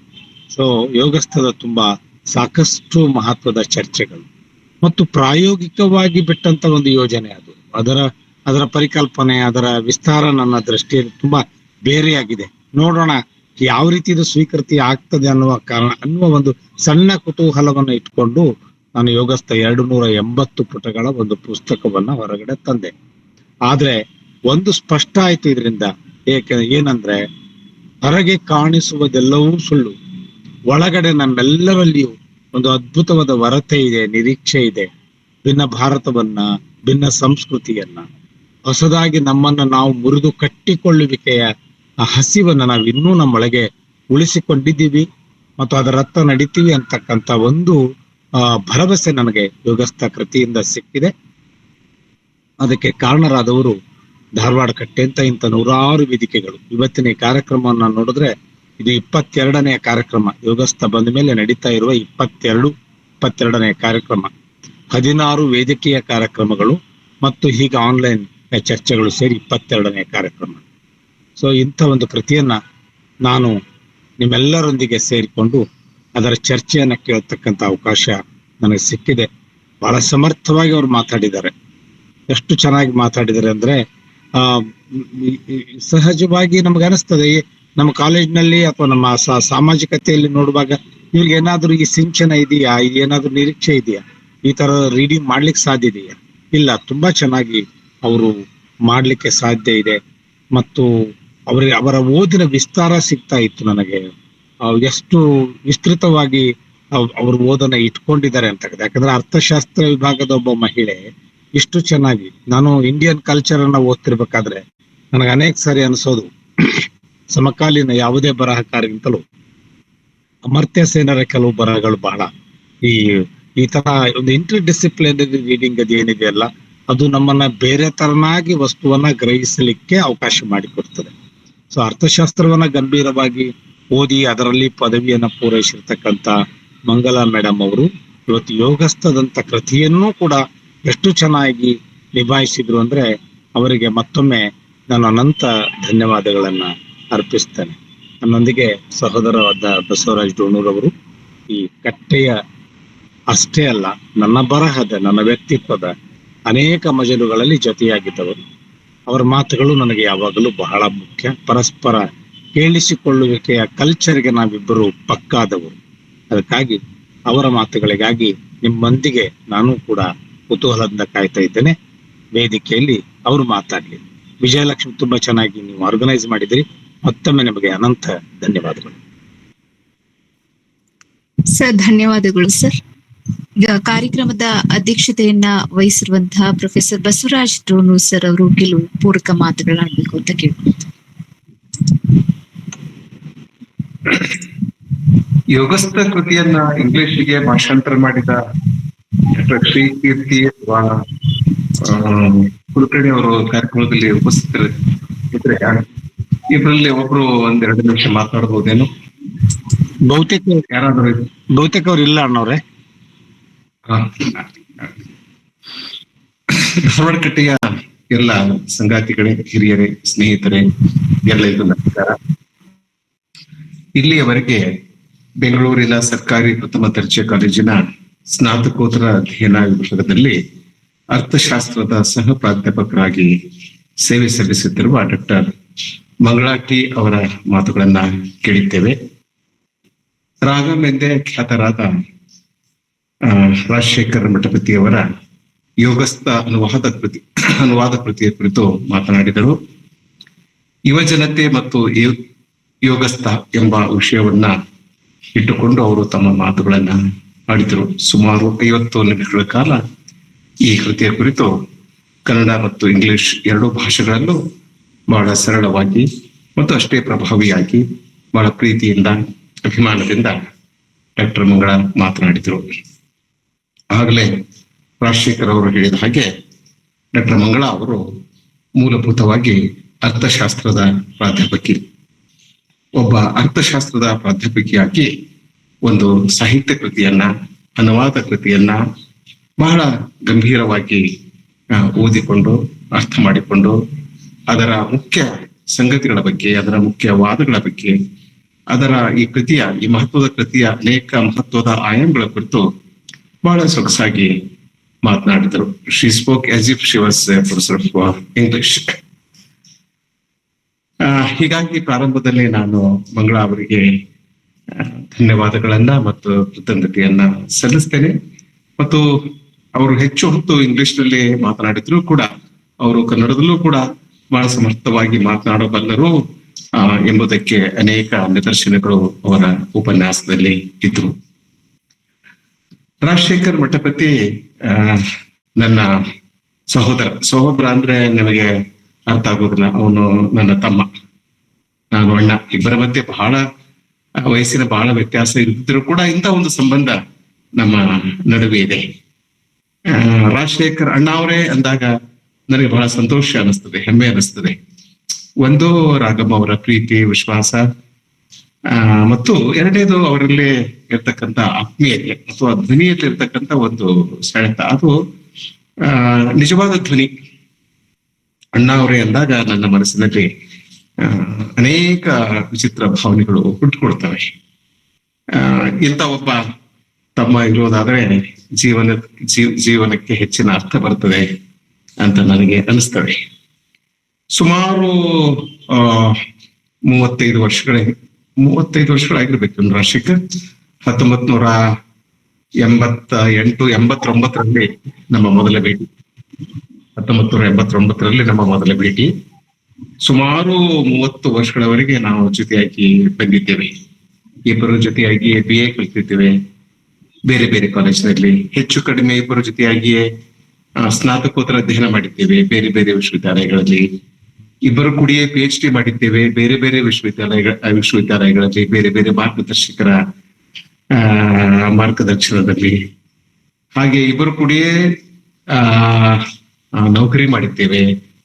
ಸೊ ಯೋಗಸ್ಥದ ತುಂಬಾ ಸಾಕಷ್ಟು ಮಹತ್ವದ ಚರ್ಚೆಗಳು ಮತ್ತು ಪ್ರಾಯೋಗಿಕವಾಗಿ ಬಿಟ್ಟಂತ ಒಂದು ಯೋಜನೆ ಅದು. ಅದರ ಪರಿಕಲ್ಪನೆ, ಅದರ ವಿಸ್ತಾರ ನನ್ನ ದೃಷ್ಟಿಯಲ್ಲಿ ತುಂಬಾ ಬೇರೆಯಾಗಿದೆ. ನೋಡೋಣ ಯಾವ ರೀತಿ ಇದು ಸ್ವೀಕೃತಿ ಆಗ್ತದೆ ಅನ್ನುವ ಒಂದು ಸಣ್ಣ ಕುತೂಹಲವನ್ನು ಇಟ್ಕೊಂಡು ನಾನು ಯೋಗಸ್ಥ 280 ಪುಟಗಳ ಒಂದು ಪುಸ್ತಕವನ್ನ ಹೊರಗಡೆ ತಂದೆ. ಆದ್ರೆ ಒಂದು ಸ್ಪಷ್ಟ ಆಯ್ತು ಇದರಿಂದ. ಏನಂದ್ರೆ ಹೊರಗೆ ಕಾಣಿಸುವುದೆಲ್ಲವೂ ಸುಳ್ಳು, ಒಳಗಡೆ ನಮ್ಮೆಲ್ಲರಲ್ಲಿಯೂ ಒಂದು ಅದ್ಭುತವಾದ ವರತೆ ಇದೆ, ನಿರೀಕ್ಷೆ ಇದೆ. ಭಿನ್ನ ಭಾರತವನ್ನ, ಭಿನ್ನ ಸಂಸ್ಕೃತಿಯನ್ನ, ಹೊಸದಾಗಿ ನಮ್ಮನ್ನ ನಾವು ಮುರಿದು ಕಟ್ಟಿಕೊಳ್ಳುವಿಕೆಯ ಹಸಿವನ್ನ ನಾವು ಇನ್ನೂ ನಮ್ಮೊಳಗೆ ಉಳಿಸಿಕೊಂಡಿದ್ದೀವಿ ಮತ್ತು ಅದರತ್ತ ನಡಿತೀವಿ ಅಂತಕ್ಕಂಥ ಒಂದು ಭರವಸೆ ನನಗೆ ಯೋಗಸ್ಥ ಕೃತಿಯಿಂದ ಸಿಕ್ಕಿದೆ. ಅದಕ್ಕೆ ಕಾರಣರಾದವರು ಧಾರವಾಡ ಕಟ್ಟೆ ಅಂತ ಇಂಥ 100 ವೇದಿಕೆಗಳು. ಇವತ್ತಿನ ಈ ಕಾರ್ಯಕ್ರಮವನ್ನು ನೋಡಿದ್ರೆ ಇದು 22ನೇ ಕಾರ್ಯಕ್ರಮ. ಯೋಗಸ್ಥ ಬಂದ ಮೇಲೆ ನಡೀತಾ ಇರುವ 22ನೇ ಕಾರ್ಯಕ್ರಮ, 16 ವೇದಿಕೆಯ ಕಾರ್ಯಕ್ರಮಗಳು ಮತ್ತು ಹೀಗೆ ಆನ್ಲೈನ್ ಚರ್ಚೆಗಳು ಸೇರಿ 22ನೇ ಕಾರ್ಯಕ್ರಮ. ಸೊ ಇಂಥ ಒಂದು ಕೃತಿಯನ್ನ ನಾನು ನಿಮ್ಮೆಲ್ಲರೊಂದಿಗೆ ಸೇರಿಕೊಂಡು ಅದರ ಚರ್ಚೆಯನ್ನ ಕೇಳತಕ್ಕಂಥ ಅವಕಾಶ ನನಗೆ ಸಿಕ್ಕಿದೆ. ಬಹಳ ಸಮರ್ಥವಾಗಿ ಅವರು ಮಾತಾಡಿದ್ದಾರೆ. ಎಷ್ಟು ಚೆನ್ನಾಗಿ ಮಾತಾಡಿದ್ದಾರೆ ಅಂದ್ರೆ ಸಹಜವಾಗಿ ನಮ್ಗೆ ಅನಿಸ್ತದೆ, ನಮ್ಮ ಕಾಲೇಜ್ನಲ್ಲಿ ಅಥವಾ ನಮ್ಮ ಸಾಮಾಜಿಕತೆಯಲ್ಲಿ ನೋಡುವಾಗ ಇವ್ರಿಗೆ ಏನಾದ್ರೂ ಈ ಸಿಂಚನ ಇದೆಯಾ, ಏನಾದ್ರೂ ನಿರೀಕ್ಷೆ ಇದೆಯಾ, ಈ ತರ ರೀಡಿಂಗ್ ಮಾಡ್ಲಿಕ್ಕೆ ಸಾಧ್ಯ ಇದೆಯಾ? ಇಲ್ಲ, ತುಂಬಾ ಚೆನ್ನಾಗಿ ಅವರು ಮಾಡ್ಲಿಕ್ಕೆ ಸಾಧ್ಯ ಇದೆ. ಮತ್ತು ಅವರ ಓದಿನ ವಿಸ್ತಾರ ಸಿಗ್ತಾ ಇತ್ತು ನನಗೆ. ಎಷ್ಟು ವಿಸ್ತೃತವಾಗಿ ಅವ್ರು ಓದನ್ನ ಇಟ್ಕೊಂಡಿದ್ದಾರೆ ಅಂತ. ಯಾಕಂದ್ರೆ ಅರ್ಥಶಾಸ್ತ್ರ ವಿಭಾಗದ ಒಬ್ಬ ಮಹಿಳೆ ಇಷ್ಟು ಚೆನ್ನಾಗಿ, ನಾನು ಇಂಡಿಯನ್ ಕಲ್ಚರ್ ಅನ್ನ ಓದ್ತಿರ್ಬೇಕಾದ್ರೆ ನನಗೆ ಅನೇಕ ಸಾರಿ ಅನಿಸೋದು, ಸಮಕಾಲೀನ ಯಾವುದೇ ಬರಹಕಾರಿಗಿಂತಲೂ ಅಮರ್ತ್ಯ ಸೇನರ ಕೆಲವು ಬರಹಗಳು ಬಹಳ ಈ ಈ ತರ ಒಂದು ಇಂಟರ್ ಡಿಸಿಪ್ಲಿನರಿ ರೀಡಿಂಗ್ ಅದು ಏನಿದೆಯಲ್ಲ, ಅದು ನಮ್ಮನ್ನ ಬೇರೆ ತರನಾಗಿ ವಸ್ತುವನ್ನ ಗ್ರಹಿಸಲಿಕ್ಕೆ ಅವಕಾಶ ಮಾಡಿಕೊಡ್ತದೆ. ಸೊ ಅರ್ಥಶಾಸ್ತ್ರವನ್ನ ಗಂಭೀರವಾಗಿ ಓದಿ ಅದರಲ್ಲಿ ಪದವಿಯನ್ನ ಪೂರೈಸಿರ್ತಕ್ಕಂಥ ಮಂಗಲಾ ಮೇಡಮ್ ಅವರು ಇವತ್ತು ಯೋಗಸ್ಥದಂತ ಕೃತಿಯನ್ನೂ ಕೂಡ ಎಷ್ಟು ಚೆನ್ನಾಗಿ ನಿಭಾಯಿಸಿದ್ರು ಅಂದ್ರೆ ಅವರಿಗೆ ಮತ್ತೊಮ್ಮೆ ನಾನು ಅನಂತ ಧನ್ಯವಾದಗಳನ್ನ ಅರ್ಪಿಸ್ತೇನೆ. ನನ್ನೊಂದಿಗೆ ಸಹೋದರವಾದ ಬಸವರಾಜ್ ಡೋಣೂರ್ ಅವರು ಈ ಕಟ್ಟೆಯ ಅಷ್ಟೇ ಅಲ್ಲ, ನನ್ನ ಬರಹದ, ನನ್ನ ವ್ಯಕ್ತಿತ್ವದ ಅನೇಕ ಮಜಲುಗಳಲ್ಲಿ ಜೊತೆಯಾಗಿದ್ದವರು. ಅವರ ಮಾತುಗಳು ನನಗೆ ಯಾವಾಗಲೂ ಬಹಳ ಮುಖ್ಯ. ಪರಸ್ಪರ ಕೇಳಿಸಿಕೊಳ್ಳುವಿಕೆಯ ಕಲ್ಚರ್ಗೆ ನಾವಿಬ್ಬರು ಪಕ್ಕಾದವರು. ಅದಕ್ಕಾಗಿ ಅವರ ಮಾತುಗಳಿಗಾಗಿ ನಿಮ್ಮೊಂದಿಗೆ ನಾನು ಕೂಡ ಕುತೂಹಲದಿಂದ ಕಾಯ್ತಾ ಇದ್ದೇನೆ. ವೇದಿಕೆಯಲ್ಲಿ ಅವರು ಮಾತಾಡ್ಲಿ. ವಿಜಯಲಕ್ಷ್ಮಿ, ತುಂಬಾ ಚೆನ್ನಾಗಿ ನೀವು ಆರ್ಗನೈಸ್ ಮಾಡಿದ್ರಿ. ಮತ್ತೊಮ್ಮೆ ನಿಮಗೆ ಅನಂತ ಧನ್ಯವಾದಗಳು. ಸರ್, ಧನ್ಯವಾದಗಳು ಸರ್. ಈಗ ಕಾರ್ಯಕ್ರಮದ ಅಧ್ಯಕ್ಷತೆಯನ್ನ ವಹಿಸಿರುವಂತಹ ಪ್ರೊಫೆಸರ್ ಬಸವರಾಜ್ ಡೋಣೂರ್ ಸರ್ ಅವರು ಕೆಲವು ಪೂರಕ ಮಾತುಗಳಾಡ್ಬೇಕು ಅಂತ ಕೇಳ್ಕೊಳ್ತೀನಿ. ಯೋಗಸ್ಥ ಕೃತಿಯನ್ನ ಇಂಗ್ಲಿಷ್ಗೆ ಭಾಷಾಂತರ ಮಾಡಿದ ಡಾಕ್ಟರ್ ಶ್ರೀ ಕೀರ್ತಿ ಕುಲಕರ್ಣಿ ಅವರು ಕಾರ್ಯಕ್ರಮದಲ್ಲಿ ಉಪಸ್ಥಿತರಿದ್ರೆ ಇಬ್ಬರಲ್ಲಿ ಒಬ್ರು ಒಂದೆರಡು ನಿಮಿಷ ಮಾತಾಡಬಹುದೇನು? ಬಹುತೇಕ ಅವ್ರು ಇಲ್ಲ ಅಣ್ಣವ್ರೆ. ಧಾರವಾಡ ಕಟ್ಟೆಯ ಎಲ್ಲ ಸಂಗಾತಿಗಳೇ, ಹಿರಿಯರೇ, ಸ್ನೇಹಿತರೇ, ಎಲ್ಲ ಇದು ನಮಸ್ಕಾರ. ಇಲ್ಲಿಯವರೆಗೆ ಬೆಂಗಳೂರಿನ ಸರ್ಕಾರಿ ಪ್ರಥಮ ದರ್ಜೆ ಕಾಲೇಜಿನ ಸ್ನಾತಕೋತ್ತರ ಅಧ್ಯಯನ ವಿಭಾಗದಲ್ಲಿ ಅರ್ಥಶಾಸ್ತ್ರದ ಸಹ ಪ್ರಾಧ್ಯಾಪಕರಾಗಿ ಸೇವೆ ಸಲ್ಲಿಸುತ್ತಿರುವ ಡಾಕ್ಟರ್ ಮಂಗಳಾ ಟಿ ಅವರ ಮಾತುಗಳನ್ನ ಕೇಳಿದ್ದೇವೆ. ರಾಗಮೆಂದೇ ಖ್ಯಾತರಾದ ರಾಜಶೇಖರ್ ಮಠಪತಿಯವರ ಯೋಗಸ್ಥ ಅನುವಾದ ಕೃತಿಯ ಕುರಿತು ಮಾತನಾಡಿದರು. ಯುವಜನತೆ ಮತ್ತು ಯೋಗಸ್ಥ ಎಂಬ ವಿಷಯವನ್ನ ಇಟ್ಟುಕೊಂಡು ಅವರು ತಮ್ಮ ಮಾತುಗಳನ್ನ ಆಡಿದರು. ಸುಮಾರು 50 ನಿಮಿಷಗಳ ಕಾಲ ಈ ಕೃತಿಯ ಕುರಿತು ಕನ್ನಡ ಮತ್ತು ಇಂಗ್ಲಿಷ್ ಎರಡೂ ಭಾಷೆಗಳಲ್ಲೂ ಬಹಳ ಸರಳವಾಗಿ ಮತ್ತು ಅಷ್ಟೇ ಪ್ರಭಾವಿಯಾಗಿ ಬಹಳ ಪ್ರೀತಿಯಿಂದ, ಅಭಿಮಾನದಿಂದ ಡಾಕ್ಟರ್ ಮಂಗಳಾ ಮಾತನಾಡಿದರು. ಆಗಲೇ ರಾಜಶೇಖರ್ ಅವರು ಹೇಳಿದ ಹಾಗೆ ಡಾಕ್ಟರ್ ಮಂಗಳಾ ಅವರು ಮೂಲಭೂತವಾಗಿ ಅರ್ಥಶಾಸ್ತ್ರದ ಪ್ರಾಧ್ಯಾಪಕಿ. ಒಬ್ಬ ಅರ್ಥಶಾಸ್ತ್ರದ ಪ್ರಾಧ್ಯಾಪಕಿಯಾಗಿ ಒಂದು ಸಾಹಿತ್ಯ ಕೃತಿಯನ್ನ, ಅನುವಾದ ಕೃತಿಯನ್ನ ಬಹಳ ಗಂಭೀರವಾಗಿ ಓದಿಕೊಂಡು ಅರ್ಥ ಮಾಡಿಕೊಂಡು ಅದರ ಮುಖ್ಯ ಸಂಗತಿಗಳ ಬಗ್ಗೆ, ಅದರ ಮುಖ್ಯ ವಾದಗಳ ಬಗ್ಗೆ, ಅದರ ಈ ಮಹತ್ವದ ಕೃತಿಯ ಅನೇಕ ಮಹತ್ವದ ಆಯಾಮಗಳ ಕುರಿತು ಬಹಳ ಸೊಗಸಾಗಿ ಮಾತನಾಡಿದರು. She spoke as if she was professor of English. ಹೀಗಾಗಿ ಪ್ರಾರಂಭದಲ್ಲಿ ನಾನು ಮಂಗಳಾ ಅವರಿಗೆ ಧನ್ಯವಾದಗಳನ್ನ ಮತ್ತು ಕೃತಜ್ಞತೆಯನ್ನ ಸಲ್ಲಿಸ್ತೇನೆ. ಮತ್ತು ಅವರು ಹೆಚ್ಚು ಹೊತ್ತು ಇಂಗ್ಲಿಷ್ನಲ್ಲಿ ಮಾತನಾಡಿದ್ರು ಕೂಡ ಅವರು ಕನ್ನಡದಲ್ಲೂ ಕೂಡ ಬಹಳ ಸಮರ್ಥವಾಗಿ ಮಾತನಾಡಬಲ್ಲರು ಎಂಬುದಕ್ಕೆ ಅನೇಕ ನಿದರ್ಶನಗಳು ಅವರ ಉಪನ್ಯಾಸದಲ್ಲಿ ಇದ್ರು. ರಾಜಶೇಖರ್ ಮಠಪತಿ ನನ್ನ ಸಹೋದರ ಅಂದ್ರೆ ನಿಮಗೆ ಅರ್ಥ ಆಗೋದಿಲ್ಲ. ಅವನು ನನ್ನ ತಮ್ಮ, ನಾನು ಅಣ್ಣ. ಇಬ್ಬರ ಮಧ್ಯೆ ಬಹಳ ವಯಸ್ಸಿನ ಬಹಳ ವ್ಯತ್ಯಾಸ ಇದ್ದರೂ ಕೂಡ ಇಂಥ ಒಂದು ಸಂಬಂಧ ನಮ್ಮ ನಡುವೆ ಇದೆ. ರಾಜಶೇಖರ್ ಅಣ್ಣ ಅವರೇ ಅಂದಾಗ ನನಗೆ ಬಹಳ ಸಂತೋಷ ಅನಿಸ್ತದೆ, ಹೆಮ್ಮೆ ಅನಿಸ್ತದೆ. ಒಂದು ರಾಗಮ್ಮ ಅವರ ಪ್ರೀತಿ, ವಿಶ್ವಾಸ, ಮತ್ತು ಎರಡನೇದು ಅವರಲ್ಲಿ ಇರ್ತಕ್ಕಂಥ ಆತ್ಮೀಯತೆ ಅಥವಾ ಧ್ವನಿಯಲ್ಲಿ ಇರ್ತಕ್ಕಂಥ ಒಂದು ಸೆಳೆತ. ಅದು ನಿಜವಾದ ಧ್ವನಿ. ಅಣ್ಣ ಅವರೇ ಅಂದಾಗ ನನ್ನ ಮನಸ್ಸಿನಲ್ಲಿ ಅನೇಕ ವಿಚಿತ್ರ ಭಾವನೆಗಳು ಹುಟ್ಟುಕೊಡ್ತವೆ. ಇಂಥ ಒಬ್ಬ ತಮ್ಮ ಇರೋದಾದ್ರೆ ಜೀವನಕ್ಕೆ ಹೆಚ್ಚಿನ ಅರ್ಥ ಬರ್ತದೆ ಅಂತ ನನಗೆ ಅನಿಸ್ತದೆ. ಸುಮಾರು 35 ವರ್ಷಗಳಾಗಿರ್ಬೇಕು ರಾಜಶೇಖರ್. 1988-89ರಲ್ಲಿ ನಮ್ಮ ಮೊದಲ ಭೇಟಿ. 1989ರಲ್ಲಿ ನಮ್ಮ ಮೊದಲ ಭೇಟಿ. ಸುಮಾರು 30 ವರ್ಷಗಳವರೆಗೆ ನಾವು ಜೊತೆಯಾಗಿ ಬಂದಿದ್ದೇವೆ. ಇಬ್ಬರು ಜೊತೆಯಾಗಿ BA ಕಲಿತಿದ್ದೇವೆ, ಬೇರೆ ಬೇರೆ ಕಾಲೇಜಿನಲ್ಲಿ ಹೆಚ್ಚು ಕಡಿಮೆ ಇಬ್ಬರ ಜೊತೆಯಾಗಿಯೇ ಸ್ನಾತಕೋತ್ತರ ಅಧ್ಯಯನ ಮಾಡಿದ್ದೇವೆ ಬೇರೆ ಬೇರೆ ವಿಶ್ವವಿದ್ಯಾಲಯಗಳಲ್ಲಿ. ಇಬ್ಬರು ಕೂಡಿಯೇ PhD ಮಾಡಿದ್ದೇವೆ ಬೇರೆ ಬೇರೆ ವಿಶ್ವವಿದ್ಯಾಲಯಗಳಲ್ಲಿ ಬೇರೆ ಬೇರೆ ಮಾರ್ಗದರ್ಶಕರ ಮಾರ್ಗದರ್ಶನದಲ್ಲಿ. ಹಾಗೆ ಇಬ್ಬರು ಕೂಡಿಯೇ ನೌಕರಿ ಮಾಡಿದ್ದೇವೆ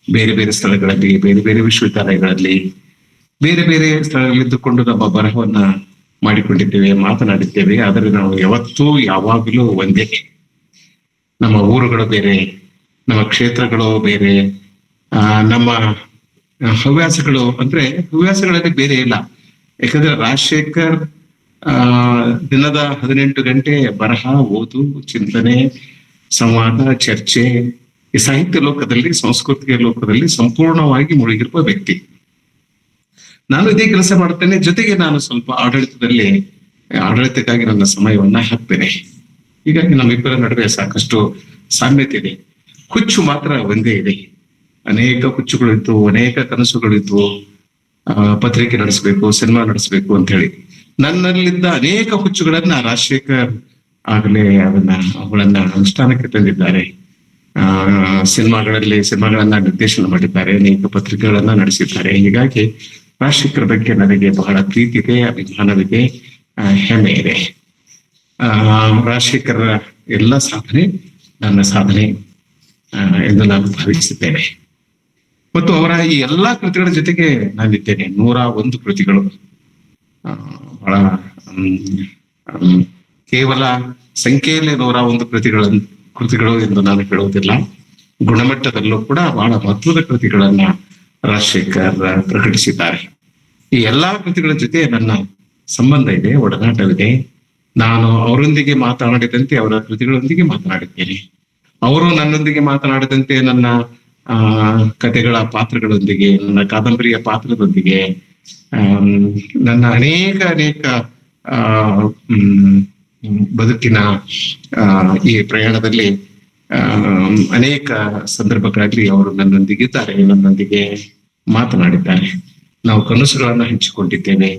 ಬೇರೆ ಬೇರೆ ಸ್ಥಳಗಳಲ್ಲಿ ಬೇರೆ ಬೇರೆ ವಿಶ್ವವಿದ್ಯಾಲಯಗಳಲ್ಲಿ. ಬೇರೆ ಬೇರೆ ಸ್ಥಳಗಳಲ್ಲಿದ್ದುಕೊಂಡು ನಮ್ಮ ಬರಹವನ್ನ ಮಾಡಿಕೊಂಡಿದ್ದೇವೆ ಮಾತನಾಡಿದ್ದೇವೆ. ಆದರೆ ನಾವು ಯಾವತ್ತೂ ಯಾವಾಗಲೂ ಒಂದೇ. ನಮ್ಮ ಊರುಗಳು ಬೇರೆ, ನಮ್ಮ ಕ್ಷೇತ್ರಗಳು ಬೇರೆ, ನಮ್ಮ ಹವ್ಯಾಸಗಳು ಅಂದ್ರೆ ಹವ್ಯಾಸಗಳಲ್ಲಿ ಬೇರೆ ಇಲ್ಲ. ಯಾಕಂದ್ರೆ ರಾಜಶೇಖರ್ ದಿನದ 18 ಗಂಟೆ ಬರಹ, ಓದು, ಚಿಂತನೆ, ಸಂವಾದ, ಚರ್ಚೆ, ಈ ಸಾಹಿತ್ಯ ಲೋಕದಲ್ಲಿ ಸಾಂಸ್ಕೃತಿಕ ಲೋಕದಲ್ಲಿ ಸಂಪೂರ್ಣವಾಗಿ ಮುಳುಗಿರುವ ವ್ಯಕ್ತಿ. ನಾನು ಇದೇ ಕೆಲಸ ಮಾಡ್ತೇನೆ, ಜೊತೆಗೆ ನಾನು ಸ್ವಲ್ಪ ಆಡಳಿತಕ್ಕಾಗಿ ನನ್ನ ಸಮಯವನ್ನ ಹಾಕ್ತೇನೆ. ಹೀಗಾಗಿ ನಮ್ಮಿಬ್ಬರ ನಡುವೆ ಸಾಕಷ್ಟು ಸಾಮ್ಯತೆ ಇದೆ. ಹುಚ್ಚು ಮಾತ್ರ ಒಂದೇ ಇದೆ. ಅನೇಕ ಹುಚ್ಚುಗಳಿದ್ವು, ಅನೇಕ ಕನಸುಗಳಿದ್ವು. ಪತ್ರಿಕೆ ನಡೆಸಬೇಕು, ಸಿನಿಮಾ ನಡೆಸಬೇಕು ಅಂತ ಹೇಳಿ. ನನ್ನಲ್ಲಿದ್ದ ಅನೇಕ ಹುಚ್ಚುಗಳನ್ನ ರಾಜಶೇಖರ್ ಆಗಲೇ ಅವುಗಳನ್ನ ಅನುಷ್ಠಾನಕ್ಕೆ ತಂದಿದ್ದಾರೆ. ಸಿನಿಮಾಗಳನ್ನ ನಿರ್ದೇಶನ ಮಾಡಿದ್ದಾರೆ, ಅನೇಕ ಪತ್ರಿಕೆಗಳನ್ನ ನಡೆಸಿದ್ದಾರೆ. ಹೀಗಾಗಿ ರಾಜಶೇಖರ್ ಬಗ್ಗೆ ನನಗೆ ಬಹಳ ಪ್ರೀತಿ ಇದೆ, ಅಭಿಮಾನವಿದೆ, ಹೆಮ್ಮೆ ಇದೆ. ರಾಜಶೇಖರ ಎಲ್ಲ ಸಾಧನೆ ನನ್ನ ಸಾಧನೆ ಎಂದು ನಾನು ಭಾವಿಸಿದ್ದೇನೆ. ಮತ್ತು ಅವರ ಈ ಎಲ್ಲಾ ಕೃತಿಗಳ ಜೊತೆಗೆ ನಾನಿದ್ದೇನೆ. 101 ಕೃತಿಗಳು. ಬಹಳ ಕೇವಲ ಸಂಖ್ಯೆಯಲ್ಲಿ 101 ಕೃತಿಗಳು ಎಂದು ನಾನು ಹೇಳುವುದಿಲ್ಲ. ಗುಣಮಟ್ಟದಲ್ಲೂ ಕೂಡ ಬಹಳ ಮಹತ್ವದ ಕೃತಿಗಳನ್ನ ರಾಜಶೇಖರ್ ಪ್ರಕಟಿಸಿದ್ದಾರೆ. ಈ ಎಲ್ಲಾ ಕೃತಿಗಳ ಜೊತೆ ನನ್ನ ಸಂಬಂಧ ಇದೆ, ಒಡನಾಟವಿದೆ. ನಾನು ಅವರೊಂದಿಗೆ ಮಾತನಾಡಿದಂತೆ ಅವರ ಕೃತಿಗಳೊಂದಿಗೆ ಮಾತನಾಡಿದ್ದೇನೆ. ಅವರು ನನ್ನೊಂದಿಗೆ ಮಾತನಾಡಿದಂತೆ ನನ್ನ ಕಥೆಗಳ ಪಾತ್ರಗಳೊಂದಿಗೆ, ನನ್ನ ಕಾದಂಬರಿಯ ಪಾತ್ರದೊಂದಿಗೆ, ನನ್ನ ಅನೇಕ ಬದುಕಿನ ಈ ಪ್ರಯಾಣದಲ್ಲಿ ಅನೇಕ ಸಂದರ್ಭಗಳಲ್ಲಿ ಅವರು ನನ್ನೊಂದಿಗಿದ್ದಾರೆ, ನನ್ನೊಂದಿಗೆ ಮಾತನಾಡಿದ್ದಾರೆ. ನಾವು ಕನಸುಗಳನ್ನ ಹಂಚಿಕೊಂಡಿದ್ದೇವೆ,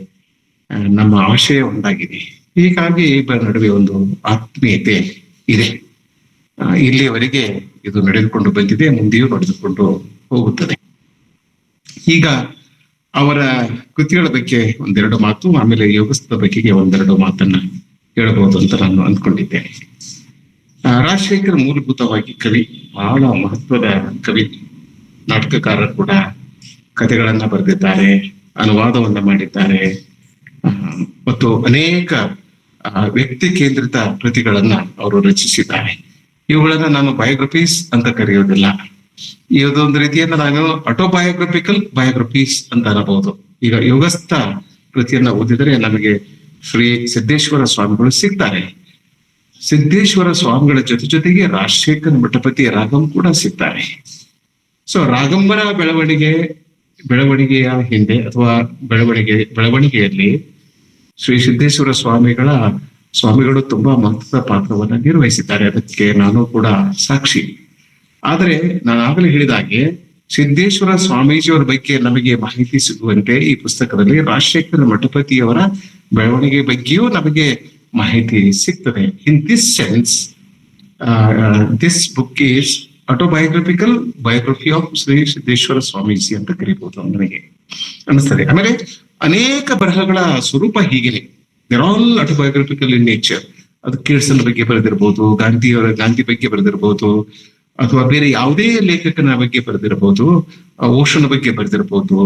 ನಮ್ಮ ಆಶಯ ಒಂದಾಗಿದೆ. ಹೀಗಾಗಿ ಇಬ್ಬರ ನಡುವೆ ಒಂದು ಆತ್ಮೀಯತೆ ಇದೆ. ಇಲ್ಲಿಯವರೆಗೆ ಇದು ನಡೆದುಕೊಂಡು ಬಂದಿದೆ, ಮುಂದೆಯೂ ನಡೆದುಕೊಂಡು ಹೋಗುತ್ತದೆ. ಈಗ ಅವರ ಕೃತಿಗಳ ಬಗ್ಗೆ ಒಂದೆರಡು ಮಾತು, ಆಮೇಲೆ ಯೋಗಸ್ಥದ ಬಗೆಗೆ ಒಂದೆರಡು ಮಾತನ್ನ ಹೇಳಬಹುದು ಅಂತ ನಾನು ಅಂದ್ಕೊಂಡಿದ್ದೇನೆ. ರಾಜಶೇಖರ್ ಮೂಲಭೂತವಾಗಿ ಕವಿ, ಬಹಳ ಮಹತ್ವದ ಕವಿ, ನಾಟಕಕಾರ ಕೂಡ. ಕಥೆಗಳನ್ನ ಬರೆದಿದ್ದಾರೆ, ಅನುವಾದವನ್ನ ಮಾಡಿದ್ದಾರೆ, ಮತ್ತು ಅನೇಕ ವ್ಯಕ್ತಿ ಕೇಂದ್ರಿತ ಕೃತಿಗಳನ್ನ ಅವರು ರಚಿಸಿದ್ದಾರೆ. ಇವುಗಳನ್ನ ನಾನು ಬಯೋಗ್ರಫೀಸ್ ಅಂತ ಕರೆಯೋದಿಲ್ಲ. ಇದೊಂದು ರೀತಿಯನ್ನ ನಾನು ಬಯೋಗ್ರಫೀಸ್ ಅಂತ ಅನ್ನಬಹುದು. ಈಗ ಯೋಗಸ್ಥ ಕೃತಿಯನ್ನ ಓದಿದರೆ ನಮಗೆ ಶ್ರೀ ಸಿದ್ದೇಶ್ವರ ಸ್ವಾಮಿಗಳು ಸಿಗ್ತಾರೆ. ಸಿದ್ದೇಶ್ವರ ಸ್ವಾಮಿಗಳ ಜೊತೆಗೆ ರಾಜಶೇಖರ್ ಮಠಪತಿ ರಾಗಂ ಕೂಡ ಸಿಗ್ತಾರೆ. ಸೊ ರಾಗಂಬರ ಬೆಳವಣಿಗೆಯ ಹಿಂದೆ ಅಥವಾ ಬೆಳವಣಿಗೆಯಲ್ಲಿ ಶ್ರೀ ಸಿದ್ದೇಶ್ವರ ಸ್ವಾಮಿಗಳು ತುಂಬಾ ಮಹತ್ವದ ಪಾತ್ರವನ್ನ ನಿರ್ವಹಿಸಿದ್ದಾರೆ. ಅದಕ್ಕೆ ನಾನು ಕೂಡ ಸಾಕ್ಷಿ. ಆದರೆ ನಾನು ಆಗಲೇ ಹೇಳಿದ ಹಾಗೆ ಸಿದ್ದೇಶ್ವರ ಸ್ವಾಮೀಜಿಯವರ ಬಗ್ಗೆ ನಮಗೆ ಮಾಹಿತಿ ಸಿಗುವಂತೆ ಈ ಪುಸ್ತಕದಲ್ಲಿ ರಾಜಶೇಖರ ಮಠಪತಿಯವರ ಬೆಳವಣಿಗೆ ಬಗ್ಗೆಯೂ ನಮಗೆ ಮಾಹಿತಿ ಸಿಗ್ತದೆ. In this sense this book is biography of Shri Siddeshwara Swamiji ಅಂತ ಕರೀಬಹುದು ನನಗೆ ಅನಿಸ್ತದೆ. ಆಮೇಲೆ ಅನೇಕ ಬರಹಗಳ ಸ್ವರೂಪ ಹೀಗಿದೆ. They're all autobiographical in nature. ಅದು ಕಿರ್ಸನ್ ಬಗ್ಗೆ ಬರೆದಿರ್ಬೋದು, ಗಾಂಧಿ ಬಗ್ಗೆ ಬರೆದಿರ್ಬೋದು, ಅಥವಾ ಬೇರೆ ಯಾವುದೇ ಲೇಖಕನ ಬಗ್ಗೆ ಬರೆದಿರಬಹುದು, ಓಶೋನ ಬಗ್ಗೆ ಬರೆದಿರಬಹುದು.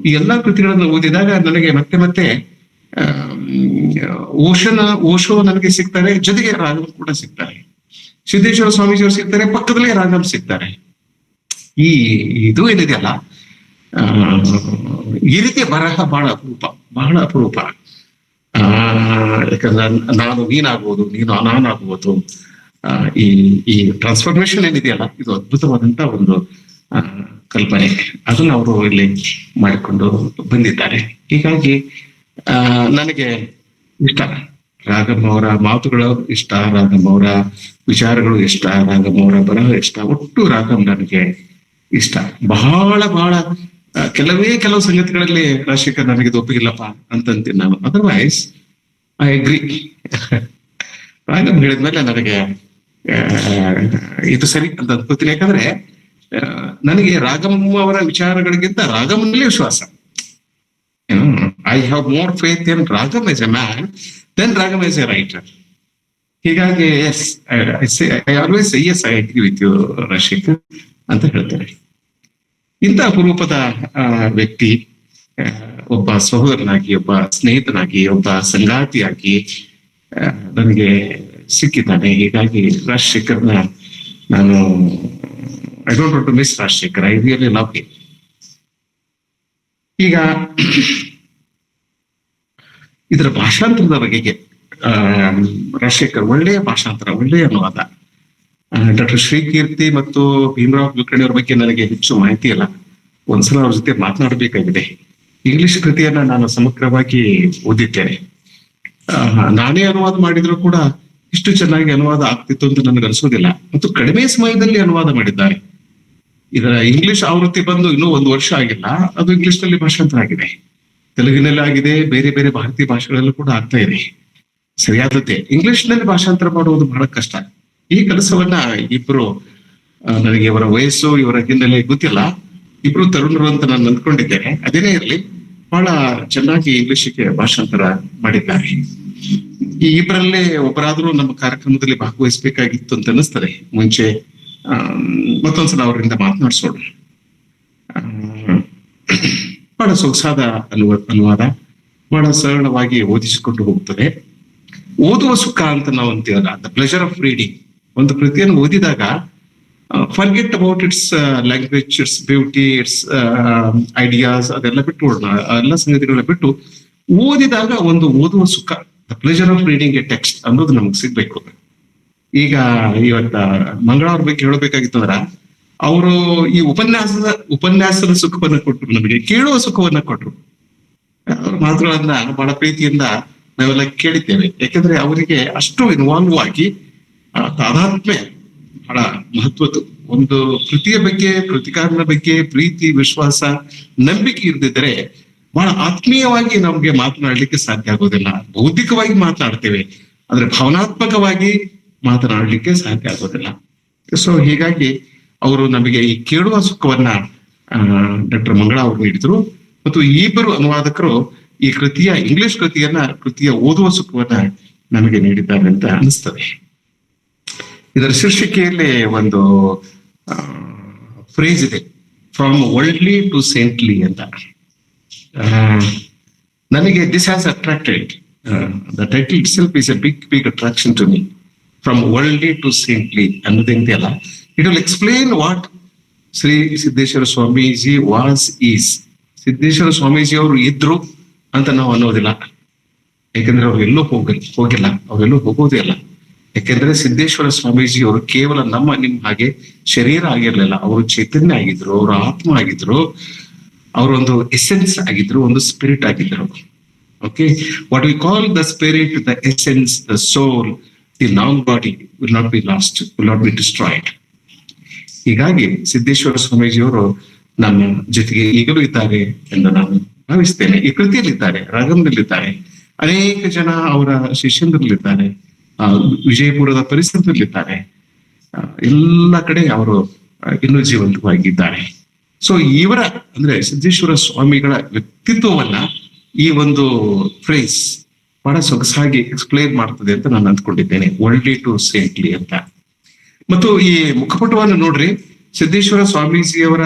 ಈ ಎಲ್ಲಾ ಕೃತಿಗಳನ್ನು ಓದಿದಾಗ ನನಗೆ ಮತ್ತೆ ಓಶೋ ನನಗೆ ಸಿಗ್ತಾರೆ, ಜೊತೆಗೆ ರಾಗಂ ಕೂಡ ಸಿಗ್ತಾರೆ. ಸಿದ್ದೇಶ್ವರ ಸ್ವಾಮೀಜಿಯವರು ಸಿಗ್ತಾರೆ, ಪಕ್ಕದಲ್ಲೇ ರಾಗಂ ಸಿಗ್ತಾರೆ. ಇದು ಏನಿದೆಯಲ್ಲ, ಈ ರೀತಿಯ ಬರಹ ಬಹಳ ಅಪರೂಪ. ಯಾಕಂದ್ರೆ ನಾನು ನೀನಾಗ್ಬೋದು, ನೀನು ನಾನಾಗ್ಬೋದು. ಈ ಟ್ರಾನ್ಸ್ಫಾರ್ಮೇಶನ್ ಏನಿದೆಯಲ್ಲ, ಇದು ಅದ್ಭುತವಾದಂತ ಒಂದು ಕಲ್ಪನೆ. ಅದನ್ನ ಅವರು ಇಲ್ಲಿ ಮಾಡಿಕೊಂಡು ಬಂದಿದ್ದಾರೆ. ಹೀಗಾಗಿ ನನಗೆ ಇಷ್ಟ, ರಾಗಂ ಅವರ ಮಾತುಗಳು ಇಷ್ಟ, ರಾಗಂ ಅವರ ವಿಚಾರಗಳು ಇಷ್ಟ, ರಾಗಂ ಅವರ ಬರಹ ಇಷ್ಟ. ಒಟ್ಟು ರಾಗಂ ನನಗೆ ಇಷ್ಟ. ಬಹಳ ಕೆಲವು ಸಂಗತಿಗಳಲ್ಲಿ ರಾಜಶೇಖರ್ ನನಗೆ ಒಪ್ಪಿಗಿಲ್ಲಪ್ಪ ಅಂತಂತೀನಿ ನಾನು. Otherwise I agree. ರಾಗಂ ಹೇಳಿದ್ಮೇಲೆ ನನಗೆ ಇದು ಸರಿ ಅಂತ ಅನ್ಕೋತೀನಿ. ಯಾಕಂದ್ರೆ ನನಗೆ ರಾಗಂ ಅವರ ವಿಚಾರಗಳಿಗಿಂತ ರಾಗಂನಲ್ಲಿ ವಿಶ್ವಾಸ. I have more faith in Ragam as a man than Ragam as a writer. ಹೀಗಾಗಿ as I always as I agree with you Rajashekhar ಅಂತ ಹೇಳ್ತಾರೆ. ಇಂಥ ಅಪರೂಪದ ವ್ಯಕ್ತಿ ಒಬ್ಬ ಸಹೋದರನಾಗಿ, ಒಬ್ಬ ಸ್ನೇಹಿತನಾಗಿ, ಒಬ್ಬ ಸಂಗಾತಿಯಾಗಿ ನನಗೆ ಸಿಕ್ಕಿದ್ದಾನೆ. ಹೀಗಾಗಿ ರಾಜಶೇಖರ್ನ ನಾನು I don't want to miss Rajashekhar. I really love him. ಈಗ ಇದರ ಭಾಷಾಂತರದ ಬಗೆಗೆ ರಾಜಶೇಖರ್ ಒಳ್ಳೆಯ ಭಾಷಾಂತರ, ಒಳ್ಳೆಯ ಅನುವಾದ. ಡಾಕ್ಟರ್ ಶ್ರೀಕೀರ್ತಿ ಮತ್ತು ಭೀಮರಾವ್ ಕುಲಕರ್ಣಿ ಅವರ ಬಗ್ಗೆ ನನಗೆ ಹೆಚ್ಚು ಮಾಹಿತಿ ಇಲ್ಲ. ಒಂದ್ಸಲ ಅವ್ರ ಜೊತೆ ಮಾತನಾಡಬೇಕಾಗಿದೆ. ಇಂಗ್ಲಿಷ್ ಕೃತಿಯನ್ನ ನಾನು ಸಮಗ್ರವಾಗಿ ಓದಿದ್ದೇನೆ. ನಾನೇ ಅನುವಾದ ಮಾಡಿದ್ರು ಕೂಡ ಇಷ್ಟು ಚೆನ್ನಾಗಿ ಅನುವಾದ ಆಗ್ತಿತ್ತು ಅಂತ ನನಗೆ ಅನಿಸೋದಿಲ್ಲ. ಮತ್ತು ಕಡಿಮೆ ಸಮಯದಲ್ಲಿ ಅನುವಾದ ಮಾಡಿದ್ದಾರೆ. ಇದರ ಇಂಗ್ಲಿಷ್ ಆವೃತ್ತಿ ಬಂದು ಇನ್ನೂ 1 ವರ್ಷ ಆಗಿಲ್ಲ. ಅದು ಇಂಗ್ಲಿಷ್ ನಲ್ಲಿ ಭಾಷಾಂತರ ಆಗಿದೆ, ತೆಲುಗಿನಲ್ಲಿ ಆಗಿದೆ, ಬೇರೆ ಬೇರೆ ಭಾರತೀಯ ಭಾಷೆಗಳಲ್ಲೂ ಕೂಡ ಆಗ್ತಾ ಇದೆ. ಸರಿಯಾದದ್ದೇ. ಇಂಗ್ಲಿಷ್ ನಲ್ಲಿ ಭಾಷಾಂತರ ಮಾಡುವುದು ಬಹಳ ಕಷ್ಟ. ಈ ಕೆಲಸವನ್ನ ಇಬ್ರು, ನನಗೆ ಇವರ ವಯಸ್ಸು, ಇವರ ಹಿನ್ನೆಲೆ ಗೊತ್ತಿಲ್ಲ, ಇಬ್ರು ತರುಣರು ಅಂತ ನಾನು ಅಂದ್ಕೊಂಡಿದ್ದೇನೆ. ಅದೇನೇ ಇರಲಿ, ಬಹಳ ಚೆನ್ನಾಗಿ ಇಂಗ್ಲಿಷ್ಗೆ ಭಾಷಾಂತರ ಮಾಡಿದ್ದಾರೆ. ಈ ಇಬ್ಬರಲ್ಲೇ ಒಬ್ಬರಾದ್ರೂ ನಮ್ಮ ಕಾರ್ಯಕ್ರಮದಲ್ಲಿ ಭಾಗವಹಿಸಬೇಕಾಗಿತ್ತು ಅಂತ ಅನಿಸ್ತದೆ. ಮುಂಚೆ ಮತ್ತೊಂದ್ಸಲ ಅವರಿಂದ ಮಾತನಾಡಿಸೋಣ. ಬಹಳ ಸೊಗಸಾದ ಅನುವಾದ, ಬಹಳ ಸರಳವಾಗಿ ಓದಿಸಿಕೊಂಡು ಹೋಗ್ತದೆ. ಓದುವ ಸುಖ ಅಂತ ನಾವು ಅಂತೀವಲ್ಲ, ದ ಪ್ಲೆಜರ್ ಆಫ್ ರೀಡಿಂಗ್. ಒಂದು ಕೃತಿಯನ್ನು ಓದಿದಾಗ forget about it's language, it's beauty, it's ideas, ಅದೆಲ್ಲ ಬಿಟ್ಟು ಎಲ್ಲ ಸಂಗತಿಗಳನ್ನ ಬಿಟ್ಟು ಓದಿದಾಗ ಒಂದು ಓದುವ ಸುಖ, the pleasure of reading A text ಅನ್ನೋದು ನಮ್ಗೆ ಸಿಗ್ಬೇಕು. ಈಗ ಇವತ್ತ ಮಂಗಳವ್ರ ಬಗ್ಗೆ ಹೇಳಬೇಕಾಗಿತ್ತಂದ್ರ, ಅವರು ಈ ಉಪನ್ಯಾಸದ ಸುಖವನ್ನ ಕೊಟ್ಟರು, ನಮಗೆ ಕೇಳುವ ಸುಖವನ್ನ ಕೊಟ್ಟರು. ಅವ್ರ ಮಾತುಗಳನ್ನ ಬಹಳ ಪ್ರೀತಿಯಿಂದ ನಾವೆಲ್ಲ ಕೇಳಿದ್ದೇವೆ. ಯಾಕಂದ್ರೆ ಅವರಿಗೆ ಅಷ್ಟು ಇನ್ವಾಲ್ವ್ ಆಗಿ ತಾದಾತ್ಮ್ಯ ಬಹಳ ಮಹತ್ವದ್ದು. ಒಂದು ಕೃತಿಯ ಬಗ್ಗೆ, ಕೃತಿಕಾರನ ಬಗ್ಗೆ ಪ್ರೀತಿ, ವಿಶ್ವಾಸ, ನಂಬಿಕೆ ಇರ್ದಿದ್ರೆ ಬಹಳ ಆತ್ಮೀಯವಾಗಿ ನಮ್ಗೆ ಮಾತನಾಡ್ಲಿಕ್ಕೆ ಸಾಧ್ಯ ಆಗೋದಿಲ್ಲ. ಬೌದ್ಧಿಕವಾಗಿ ಮಾತನಾಡ್ತೇವೆ, ಆದ್ರೆ ಭಾವನಾತ್ಮಕವಾಗಿ ಮಾತನಾಡ್ಲಿಕ್ಕೆ ಸಾಧ್ಯ ಆಗೋದಿಲ್ಲ. ಸೊ ಹೀಗಾಗಿ ಅವರು ನಮಗೆ ಈ ಕೇಳುವ ಸುಖವನ್ನ ಡಾಕ್ಟರ್ ಮಂಗಳ ಅವರು ನೀಡಿದ್ರು. ಮತ್ತು ಈ ಇಬ್ಬರು ಅನುವಾದಕರು ಈ ಕೃತಿಯ ಇಂಗ್ಲಿಷ್ ಕೃತಿಯ ಓದುವ ಸುಖವನ್ನ ನಮಗೆ ನೀಡಿದ್ದಾರೆ ಅಂತ ಅನಿಸ್ತದೆ. ಇದರ ಶೀರ್ಷಿಕೆಯಲ್ಲಿ ಒಂದು ಫ್ರೇಸ್ ಇದೆ, ಫ್ರಮ್ ವರ್ಲ್ಡ್ಲಿ ಟು ಸೇಂಟ್ಲಿ ಅಂತ. ನನಗೆ this has attracted, the title itself is a big attraction to me. From worldly to saintly ಅನ್ನೋದೇಂತೆ ಅಲ್ಲ, it will explain what Shri Siddeshwara Swamiji was is. Siddeshwara Swamiji ಅವರು ಇದ್ರು ಅಂತ ನಾವು ಅನ್ನೋದಿಲ್ಲ, ಯಾಕಂದ್ರೆ ಅವ್ರು ಎಲ್ಲೂ ಹೋಗಿಲ್ಲ, ಅವರೆಲ್ಲೂ ಹೋಗೋದೇ ಇಲ್ಲ. ಯಾಕೆಂದ್ರೆ ಸಿದ್ದೇಶ್ವರ ಸ್ವಾಮೀಜಿ ಅವರು ಕೇವಲ ನಿಮ್ಮ ಹಾಗೆ ಶರೀರ ಆಗಿರ್ಲಿಲ್ಲ, ಅವರು ಚೈತನ್ಯ ಆಗಿದ್ರು, ಅವರು ಆತ್ಮ ಆಗಿದ್ರು, ಅವರೊಂದು ಎಸೆನ್ಸ್ ಆಗಿದ್ರು, ಒಂದು ಸ್ಪಿರಿಟ್ ಆಗಿದ್ರು. Okay, what we call the spirit, the essence, the soul, the non body will not be lost, will not be destroyed. ಹೀಗಾಗಿ ಸಿದ್ದೇಶ್ವರ ಸ್ವಾಮೀಜಿಯವರು ನಮ್ಮ ಜೊತೆಗೆ ಈಗಲೂ ಇದ್ದಾರೆ ಎಂದು ನಾನು ಭಾವಿಸ್ತೇನೆ. ಈ ಕೃತಿಯಲ್ಲಿದ್ದಾರೆ, ರಾಗಂನಲ್ಲಿದ್ದಾರೆ, ಅನೇಕ ಜನ ಅವರ ಶಿಷ್ಯಂದ್ರಲ್ಲಿದ್ದಾರೆ, ವಿಜಯಪುರದ ಪರಿಸರದಲ್ಲಿದ್ದಾರೆ, ಎಲ್ಲ ಕಡೆ ಅವರು ಇನ್ನೂ ಜೀವಂತವಾಗಿದ್ದಾರೆ. ಸೊ ಇವರ ಅಂದ್ರೆ ಸಿದ್ದೇಶ್ವರ ಸ್ವಾಮಿಗಳ ವ್ಯಕ್ತಿತ್ವವನ್ನ ಈ ಒಂದು ಫ್ರೇಸ್ ಬಹಳ ಸೊಗಸಾಗಿ ಎಕ್ಸ್ಪ್ಲೇನ್ ಮಾಡ್ತದೆ ಅಂತ ನಾನು ಅಂದ್ಕೊಂಡಿದ್ದೇನೆ, ವರ್ಲ್ಡ್ಲಿ ಟು ಸೇಂಟ್ಲಿ ಅಂತ. ಮತ್ತು ಈ ಮುಖಪಟವನ್ನು ನೋಡ್ರಿ, ಸಿದ್ದೇಶ್ವರ ಸ್ವಾಮೀಜಿಯವರ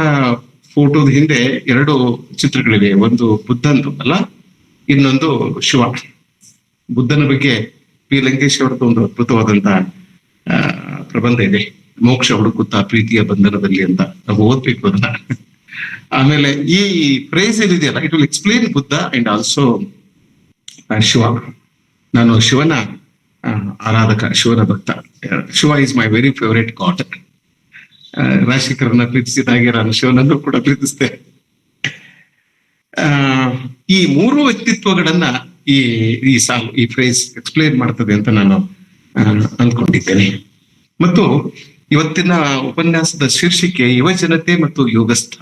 ಫೋಟೋದ ಹಿಂದೆ 2 ಚಿತ್ರಗಳಿವೆ. ಒಂದು ಬುದ್ಧಂದು ಅಲ್ಲ, ಇನ್ನೊಂದು ಶಿವ. ಬುದ್ಧನ ಬಗ್ಗೆ ಪಿ ಲಂಕೇಶ್ ಅವರದ್ದು ಒಂದು ಅದ್ಭುತವಾದಂತಹ ಪ್ರಬಂಧ ಇದೆ, ಮೋಕ್ಷ ಹುಡುಕುತ್ತಾ ಪ್ರೀತಿಯ ಬಂಧನದಲ್ಲಿ ಅಂತ. ನಾವು ಓದ್ಬೇಕು ಅದನ್ನ. ಆಮೇಲೆ ಈ ಫ್ರೇಸ್ ಏನಿದೆಯಲ್ಲ, it will explain Buddha and also Shiva. ನಾನು ಶಿವನ ಆರಾಧಕ, ಶಿವನ ಭಕ್ತ. Shiva is my very favourite god. ರಾಜಶೇಖರನ್ನ ಪ್ರೀತಿಸಿದ ಹಾಗೆ ನಾನು ಶಿವನನ್ನು ಕೂಡ ಪ್ರೀತಿಸ್ತೇನೆ. ಈ 3 ವ್ಯಕ್ತಿತ್ವಗಳನ್ನ ಈ ಸಾಲು, ಈ ಫ್ರೇಸ್ ಎಕ್ಸ್ಪ್ಲೇನ್ ಮಾಡ್ತದೆ ಅಂತ ನಾನು ಅಂದ್ಕೊಂಡಿದ್ದೇನೆ. ಮತ್ತು ಇವತ್ತಿನ ಉಪನ್ಯಾಸದ ಶೀರ್ಷಿಕೆ ಯುವಜನತೆ ಮತ್ತು ಯೋಗಸ್ಥ.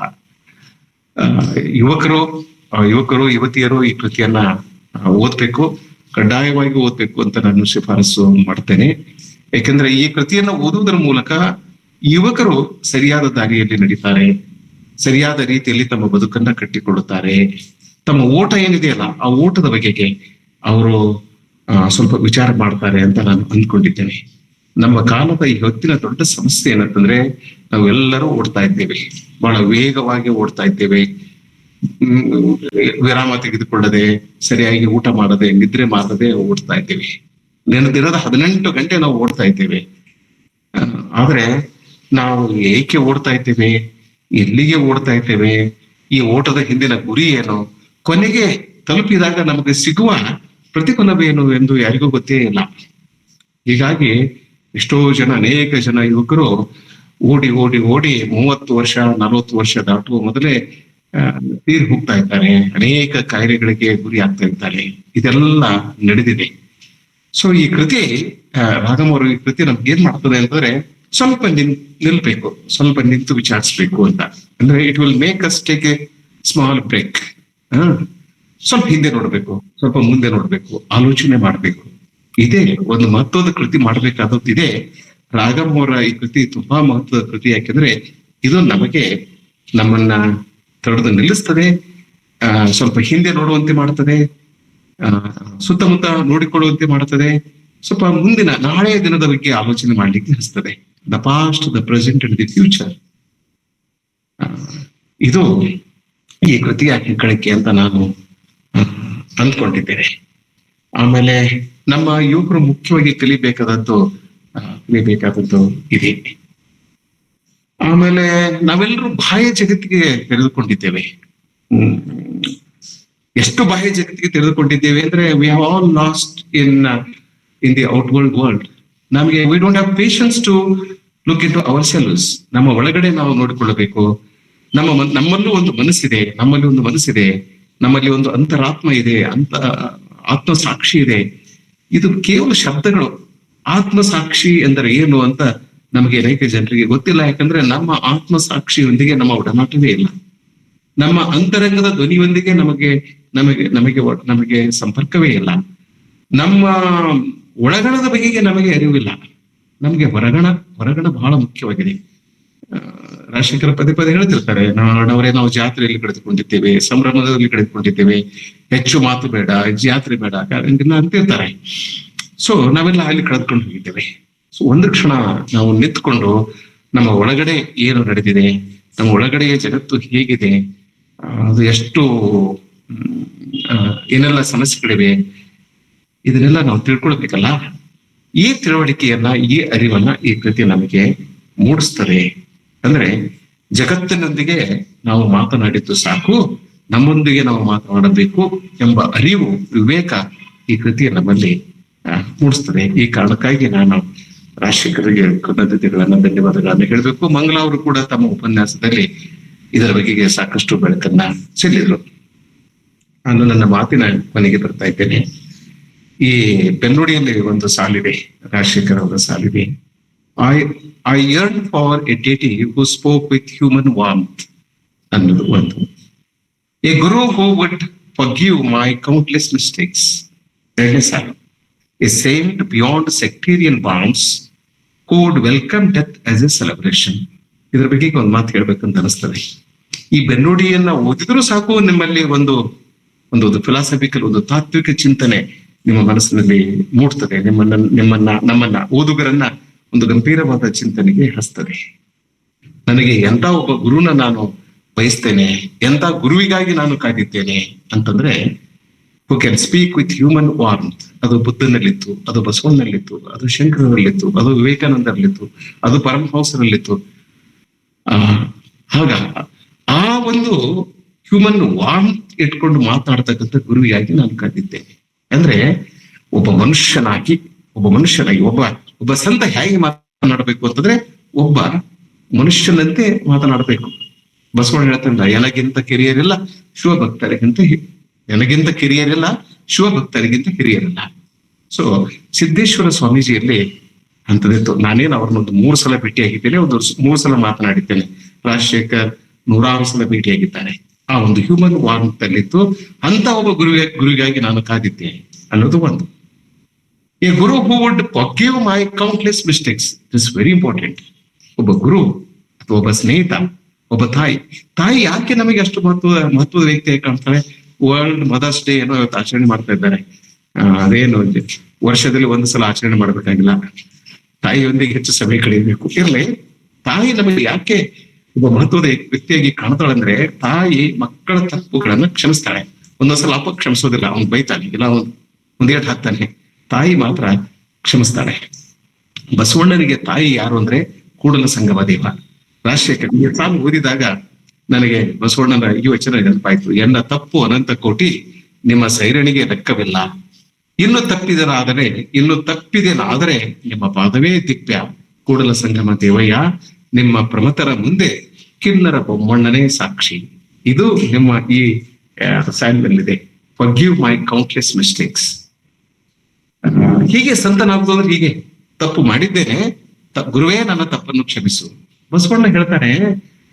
ಯುವಕರು ಯುವತಿಯರು ಈ ಕೃತಿಯನ್ನ ಓದ್ಬೇಕು. ಕಡ್ಡಾಯವಾಗಿ ಓದ್ಬೇಕು ಅಂತ ನಾನು ಶಿಫಾರಸು ಮಾಡ್ತೇನೆ. ಯಾಕಂದ್ರೆ ಈ ಕೃತಿಯನ್ನ ಓದುವುದರ ಮೂಲಕ ಯುವಕರು ಸರಿಯಾದ ದಾರಿಯಲ್ಲಿ ನಡೀತಾರೆ, ಸರಿಯಾದ ರೀತಿಯಲ್ಲಿ ತಮ್ಮ ಬದುಕನ್ನ ಕಟ್ಟಿಕೊಳ್ಳುತ್ತಾರೆ. ತಮ್ಮ ಓಟ ಏನಿದೆಯಲ್ಲ ಆ ಓಟದ ಬಗೆಗೆ ಅವರು ಸ್ವಲ್ಪ ವಿಚಾರ ಮಾಡ್ತಾರೆ ಅಂತ ನಾನು ಅಂದ್ಕೊಂಡಿದ್ದೇನೆ. ನಮ್ಮ ಕಾಲದ ಈ ಹೊತ್ತಿನ ದೊಡ್ಡ ಸಮಸ್ಯೆ ಏನಂತಂದ್ರೆ ನಾವೆಲ್ಲರೂ ಓಡ್ತಾ ಇದ್ದೇವೆ, ಬಹಳ ವೇಗವಾಗಿ ಓಡ್ತಾ ಇದ್ದೇವೆ. ವಿರಾಮ ತೆಗೆದುಕೊಳ್ಳದೆ, ಸರಿಯಾಗಿ ಊಟ ಮಾಡದೆ, ನಿದ್ರೆ ಮಾಡದೆ ಓಡ್ತಾ ಇದ್ದೇವೆ. ದಿನದ 18 ಗಂಟೆ ನಾವು ಓಡ್ತಾ ಇದ್ದೇವೆ. ಆದ್ರೆ ನಾವು ಏಕೆ ಓಡ್ತಾ ಇದ್ದೇವೆ, ಎಲ್ಲಿಗೆ ಓಡ್ತಾ ಇದ್ದೇವೆ, ಈ ಓಟದ ಹಿಂದಿನ ಗುರಿ ಏನು, ಕೊನೆಗೆ ತಲುಪಿದಾಗ ನಮಗೆ ಸಿಗುವ ಪ್ರತಿಫಲವೇನು ಎಂದು ಯಾರಿಗೂ ಗೊತ್ತೇ ಇಲ್ಲ. ಹೀಗಾಗಿ ಎಷ್ಟೋ ಜನ, ಅನೇಕ ಜನ ಯುವಕರು ಓಡಿ ಓಡಿ ಓಡಿ 30 ವರ್ಷ 40 ವರ್ಷ ದಾಟುವ ಮೊದಲೇ ತೀರಿ ಹೋಗ್ತಾ ಇದ್ದಾರೆ, ಅನೇಕ ಕಾಯಿಲೆಗಳಿಗೆ ಗುರಿ ಆಗ್ತಾ ಇದ್ದಾರೆ. ಇದೆಲ್ಲ ನಡೆದಿದೆ. ಸೊ ಈ ಕೃತಿ, ರಾಘಮ್ ಅವರು ಈ ಕೃತಿ ನಮ್ಗೆ ಏನ್ ಮಾಡ್ತದೆ ಅಂತಂದ್ರೆ ಸ್ವಲ್ಪ ನಿಲ್ಬೇಕು, ಸ್ವಲ್ಪ ನಿಂತು ವಿಚಾರಿಸ್ಬೇಕು ಅಂತ. ಅಂದ್ರೆ it will make us take a small break. ಸ್ವಲ್ಪ ಹಿಂದೆ ನೋಡ್ಬೇಕು, ಸ್ವಲ್ಪ ಮುಂದೆ ನೋಡ್ಬೇಕು, ಆಲೋಚನೆ ಮಾಡ್ಬೇಕು. ಇದೇ ಒಂದು ಮಹತ್ವದ ಕೃತಿ ಮಾಡ್ಬೇಕಾದದ್ದಿದೆ. ರಾಘಮ್ ಅವರ ಈ ಕೃತಿ ತುಂಬಾ ಮಹತ್ವದ ಕೃತಿ. ಯಾಕೆಂದ್ರೆ ಇದು ನಮಗೆ ನಮ್ಮನ್ನ ತಡೆದು ನಿಲ್ಲಿಸ್ತದೆ, ಸ್ವಲ್ಪ ಹಿಂದೆ ನೋಡುವಂತೆ ಮಾಡ್ತದೆ, ಸುತ್ತಮುತ್ತ ನೋಡಿಕೊಳ್ಳುವಂತೆ ಮಾಡ್ತದೆ, ಸ್ವಲ್ಪ ಮುಂದಿನ ನಾಳೆಯ ದಿನದ ಬಗ್ಗೆ ಆಲೋಚನೆ ಮಾಡ್ಲಿಕ್ಕೆ ಹರಿಸ್ತದೆ. The past, the present and the future. ಇದು ಈ ಕೃತಿಯ ಹೆಗ್ಗಳಿಕೆ ಅಂತ ನಾನು ಅಂದ್ಕೊಂಡಿದ್ದೇನೆ. ಆಮೇಲೆ ನಮ್ಮ ಯುವಕರು ಮುಖ್ಯವಾಗಿ ಕಲಿಬೇಕಾದದ್ದು ಇದೆ. ಆಮೇಲೆ ನಾವೆಲ್ಲರೂ ಬಾಹ್ಯ ಜಗತ್ತಿಗೆ ತೆರೆದುಕೊಂಡಿದ್ದೇವೆ. ಎಷ್ಟು ಬಾಹ್ಯ ಜಗತ್ತಿಗೆ ತೆರೆದುಕೊಂಡಿದ್ದೇವೆ ಅಂದ್ರೆ we have all lost in the out world world. ನಮಗೆ we don't have patience to look into ourselves. ನಮ್ಮ ಒಳಗಡೆ ನಾವು ನೋಡಿಕೊಳ್ಳಬೇಕು. ನಮ್ಮಲ್ಲೂ ಒಂದು ಮನಸ್ಸಿದೆ, ನಮ್ಮಲ್ಲಿ ಒಂದು ಅಂತರಾತ್ಮ ಇದೆ, ಆತ್ಮ ಸಾಕ್ಷಿ ಇದೆ. ಇದು ಕೇವಲ ಶಬ್ದಗಳು. ಆತ್ಮ ಸಾಕ್ಷಿ ಎಂದರೆ ಏನು ಅಂತ ನಮಗೆ ಅನೇಕ ಜನರಿಗೆ ಗೊತ್ತಿಲ್ಲ. ಯಾಕಂದ್ರೆ ನಮ್ಮ ಆತ್ಮ ಸಾಕ್ಷಿಯೊಂದಿಗೆ ನಮ್ಮ ಒಡನಾಟವೇ ಇಲ್ಲ. ನಮ್ಮ ಅಂತರಂಗದ ಧ್ವನಿಯೊಂದಿಗೆ ನಮಗೆ ಸಂಪರ್ಕವೇ ಇಲ್ಲ. ನಮ್ಮ ಒಳಗಣದ ಬಗೆಗೆ ನಮಗೆ ಅರಿವಿಲ್ಲ. ನಮಗೆ ಹೊರಗಣ ಬಹಳ ಮುಖ್ಯವಾಗಿದೆ. ರಾಜಶೇಖರ ಪದೇ ಪದೇ ಹೇಳ್ತಿರ್ತಾರೆ, ನಾವು ಜಾತ್ರೆಯಲ್ಲಿ ಕಳೆದುಕೊಂಡಿದ್ದೇವೆ, ಸಂಭ್ರಮದಲ್ಲಿ ಕಳೆದುಕೊಂಡಿದ್ದೇವೆ, ಹೆಚ್ಚು ಮಾತು ಬೇಡ, ಜಾತ್ರೆ ಬೇಡ ಅಂತಿರ್ತಾರೆ. ಸೊ ನಾವೆಲ್ಲ ಅಲ್ಲಿ ಕಳೆದುಕೊಂಡು ಹೋಗಿದ್ದೇವೆ. ಸೊ ಒಂದು ಕ್ಷಣ ನಾವು ನಿಂತ್ಕೊಂಡು ನಮ್ಮ ಒಳಗಡೆ ಏನು ನಡೆದಿದೆ, ನಮ್ಮ ಒಳಗಡೆಯ ಜಗತ್ತು ಹೇಗಿದೆ, ಅದು ಎಷ್ಟು ಏನೆಲ್ಲ ಸಮಸ್ಯೆಗಳಿವೆ, ಇದನ್ನೆಲ್ಲ ನಾವು ತಿಳ್ಕೊಳ್ಬೇಕಲ್ಲ. ಈ ತಿಳುವಳಿಕೆಯನ್ನ, ಈ ಅರಿವನ್ನ ಈ ಕೃತಿ ನಮಗೆ ಮೂಡಿಸ್ತದೆ. ಅಂದ್ರೆ ಜಗತ್ತಿನೊಂದಿಗೆ ನಾವು ಮಾತನಾಡಿದ್ದು ಸಾಕು, ನಮ್ಮೊಂದಿಗೆ ನಾವು ಮಾತನಾಡಬೇಕು ಎಂಬ ಅರಿವು, ವಿವೇಕ ಈ ಕೃತಿಯ ನಮ್ಮಲ್ಲಿ ಮೂಡಿಸ್ತದೆ. ಈ ಕಾರಣಕ್ಕಾಗಿ ನಾನು ರಾಜಶೇಖರಿಗೆ ಕೃತಜ್ಞತೆಗಳನ್ನ, ಧನ್ಯವಾದಗಳನ್ನ ಹೇಳಬೇಕು. ಮಂಗಲ ಅವರು ಕೂಡ ತಮ್ಮ ಉಪನ್ಯಾಸದಲ್ಲಿ ಇದರ ಬಗೆಗೆ ಸಾಕಷ್ಟು ಬೆಳಕನ್ನ ಚೆಲ್ಲಿದ್ರು. ನಾನು ನನ್ನ ಮಾತಿನ ಮನೆಗೆ ಬರ್ತಾ ಇದ್ದೇನೆ. ಈ ಬೆನ್ನುಡಿಯಲ್ಲಿ ಒಂದು ಸಾಲಿದೆ, ರಾಜಶೇಖರ್ ಅವರ ಸಾಲಿದೆ. I yearn for a deity who spoke with human warmth ಅನ್ನೋದು ಒಂದು. A guru who would forgive my countless mistakes. ಎರಡನೇ ಸಾಲು. A saint beyond sectarian bounds who would welcome death as a celebration. ಇದರ ಬಗ್ಗೆ ಒಂದು ಮಾತು ಹೇಳ್ಬೇಕಂತ ಅನಿಸ್ತದೆ. ಈ ಬೆನ್ನುಡಿಯನ್ನ ಓದಿದ್ರು ಸಾಕು, ನಿಮ್ಮಲ್ಲಿ ಒಂದು ಫಿಲಾಸಫಿಕಲ್, ಒಂದು ತಾತ್ವಿಕ ಚಿಂತನೆ ನಿಮ್ಮ ಮನಸ್ಸಿನಲ್ಲಿ ಮೂಡ್ತದೆ. ನಮ್ಮನ್ನ ಓದುಗರನ್ನ ಒಂದು ಗಂಭೀರವಾದ ಚಿಂತನೆಗೆ ಹಸ್ತದೆ. ನನಗೆ ಎಂತ ಒಬ್ಬ ಗುರುನ ನಾನು ಬಯಸ್ತೇನೆ, ಎಂತ ಗುರುವಿಗಾಗಿ ನಾನು ಕಾದಿದ್ದೇನೆ ಅಂತಂದ್ರೆ, who can speak with human ವಾರ್ಮ್ತ್. ಅದು ಬುದ್ಧನಲ್ಲಿತ್ತು, ಅದು ಬಸವಣ್ಣನಲ್ಲಿತ್ತು, ಅದು ಶಂಕರರಲ್ಲಿತ್ತು, ಅದು ವಿವೇಕಾನಂದರಲ್ಲಿತ್ತು, ಅದು ಪರಮಹಂಸರಲ್ಲಿತ್ತು. ಆಗ ಆ ಒಂದು ಹ್ಯೂಮನ್ ವಾರ್ಮ್ತ್ ಇಟ್ಕೊಂಡು ಮಾತಾಡ್ತಕ್ಕಂಥ ಗುರುವಿಗಾಗಿ ನಾನು ಕಾದಿದ್ದೇನೆ. ಅಂದ್ರೆ ಒಬ್ಬ ಮನುಷ್ಯನಾಗಿ ಒಬ್ಬ ಸಂತ ಹೇಗೆ ಮಾತನಾಡಬೇಕು ಅಂತಂದ್ರೆ, ಒಬ್ಬ ಮನುಷ್ಯನಂತೆ ಮಾತನಾಡಬೇಕು. ಬಸವಣ್ಣ ಹೇಳ್ತಾನೆ, ನನಗಿಂತ ಕಿರಿಯರಿಲ್ಲ ಶಿವಭಕ್ತರಿಗಿಂತ ಹಿರಿಯರಿಲ್ಲ. ಸೊ ಸಿದ್ದೇಶ್ವರ ಸ್ವಾಮೀಜಿಯಲ್ಲಿ ಅಂತದಿತ್ತು. ನಾನೇನು ಅವ್ರನ್ನೊಂದು 3 ಸಲ ಭೇಟಿಯಾಗಿದ್ದೇನೆ, 3 ಸಲ ಮಾತನಾಡಿದ್ದೇನೆ. ರಾಜಶೇಖರ್ 100 ಸಲ ಭೇಟಿಯಾಗಿದ್ದಾರೆ. ಆ ಒಂದು ಹ್ಯೂಮನ್ ವಾರ್ಮ್ತ್ ಅಲ್ಲಿತ್ತು. ಅಂತ ಒಬ್ಬ ಗುರುವಿಗಾಗಿ ನಾನು ಕಾದಿದ್ದೇನೆ ಅನ್ನೋದು ಒಂದು. A Guru who would forgive my countless mistakes. It is very important. ಒಬ್ಬ ಗುರು ಅಥವಾ ಒಬ್ಬ ಸ್ನೇಹಿತ, ಒಬ್ಬ ತಾಯಿ ಯಾಕೆ ನಮಗೆ ಅಷ್ಟು ಮಹತ್ವದ ವ್ಯಕ್ತಿಯಾಗಿ ಕಾಣ್ತಾಳೆ? ವರ್ಲ್ಡ್ ಮದರ್ಸ್ ಡೇ ಏನೋ ಇವತ್ತು ಆಚರಣೆ ಮಾಡ್ತಾ ಇದ್ದಾರೆ. ಅದೇನು ವರ್ಷದಲ್ಲಿ ಒಂದು ಸಲ ಆಚರಣೆ ಮಾಡ್ಬೇಕಾಗಿಲ್ಲ, ತಾಯಿಯೊಂದಿಗೆ ಹೆಚ್ಚು ಸಮಯ ಕಳೆಯಬೇಕು. ಇರ್ಲಿ, ತಾಯಿ ನಮಗೆ ಯಾಕೆ ಒಬ್ಬ ಮಹತ್ವದ ವ್ಯಕ್ತಿಯಾಗಿ ಕಾಣ್ತಾಳೆ ಅಂದ್ರೆ, ತಾಯಿ ಮಕ್ಕಳ ತಪ್ಪುಗಳನ್ನ ಕ್ಷಮಿಸ್ತಾಳೆ. ಒಂದೊಂದ್ಸಲ ಅಪ್ಪ ಕ್ಷಮಿಸೋದಿಲ್ಲ, ಅವ್ನು ಬೈತಾನೆ, ಇಲ್ಲ ಒಂದೇಟ್ ಹಾಕ್ತಾನೆ. ತಾಯಿ ಮಾತ್ರ ಕ್ಷಮಿಸ್ತಾಳೆ. ಬಸವಣ್ಣನಿಗೆ ತಾಯಿ ಯಾರು ಅಂದ್ರೆ ಕೂಡಲ ಸಂಗಮ ದೇವ. ರಾಜಶೇಖರ್ ಈ ಸಾಲು ಓದಿದಾಗ ನನಗೆ ಬಸವಣ್ಣನ ಈ ವಚನ ನೆನಪಾಯ್ತು. ಎನ್ನ ತಪ್ಪು ಅನಂತ ಕೋಟಿ, ನಿಮ್ಮ ಸೈರಣಿಗೆ ಲೆಕ್ಕವಿಲ್ಲ. ಇನ್ನು ತಪ್ಪಿದೇನಾದರೆ ನಿಮ್ಮ ಪಾದವೇ ದಿವ್ಯ. ಕೂಡಲ ಸಂಗಮ ದೇವಯ್ಯ, ನಿಮ್ಮ ಪ್ರಮತರ ಮುಂದೆ ಕಿನ್ನರ ಬೊಮ್ಮಣ್ಣನೇ ಸಾಕ್ಷಿ. ಇದು ನಿಮ್ಮ ಈ ಸಾಲಿನಲ್ಲಿದೆ. Forgive my countless mistakes. ಹೀಗೆ ಸಂತನಾಗುವುದು ಅಂದ್ರೆ ಹೀಗೆ, ತಪ್ಪು ಮಾಡಿದ್ದೇನೆ, ಗುರುವೇ ನನ್ನ ತಪ್ಪನ್ನು ಕ್ಷಮಿಸು. ಬಸವಣ್ಣ ಹೇಳ್ತಾರೆ,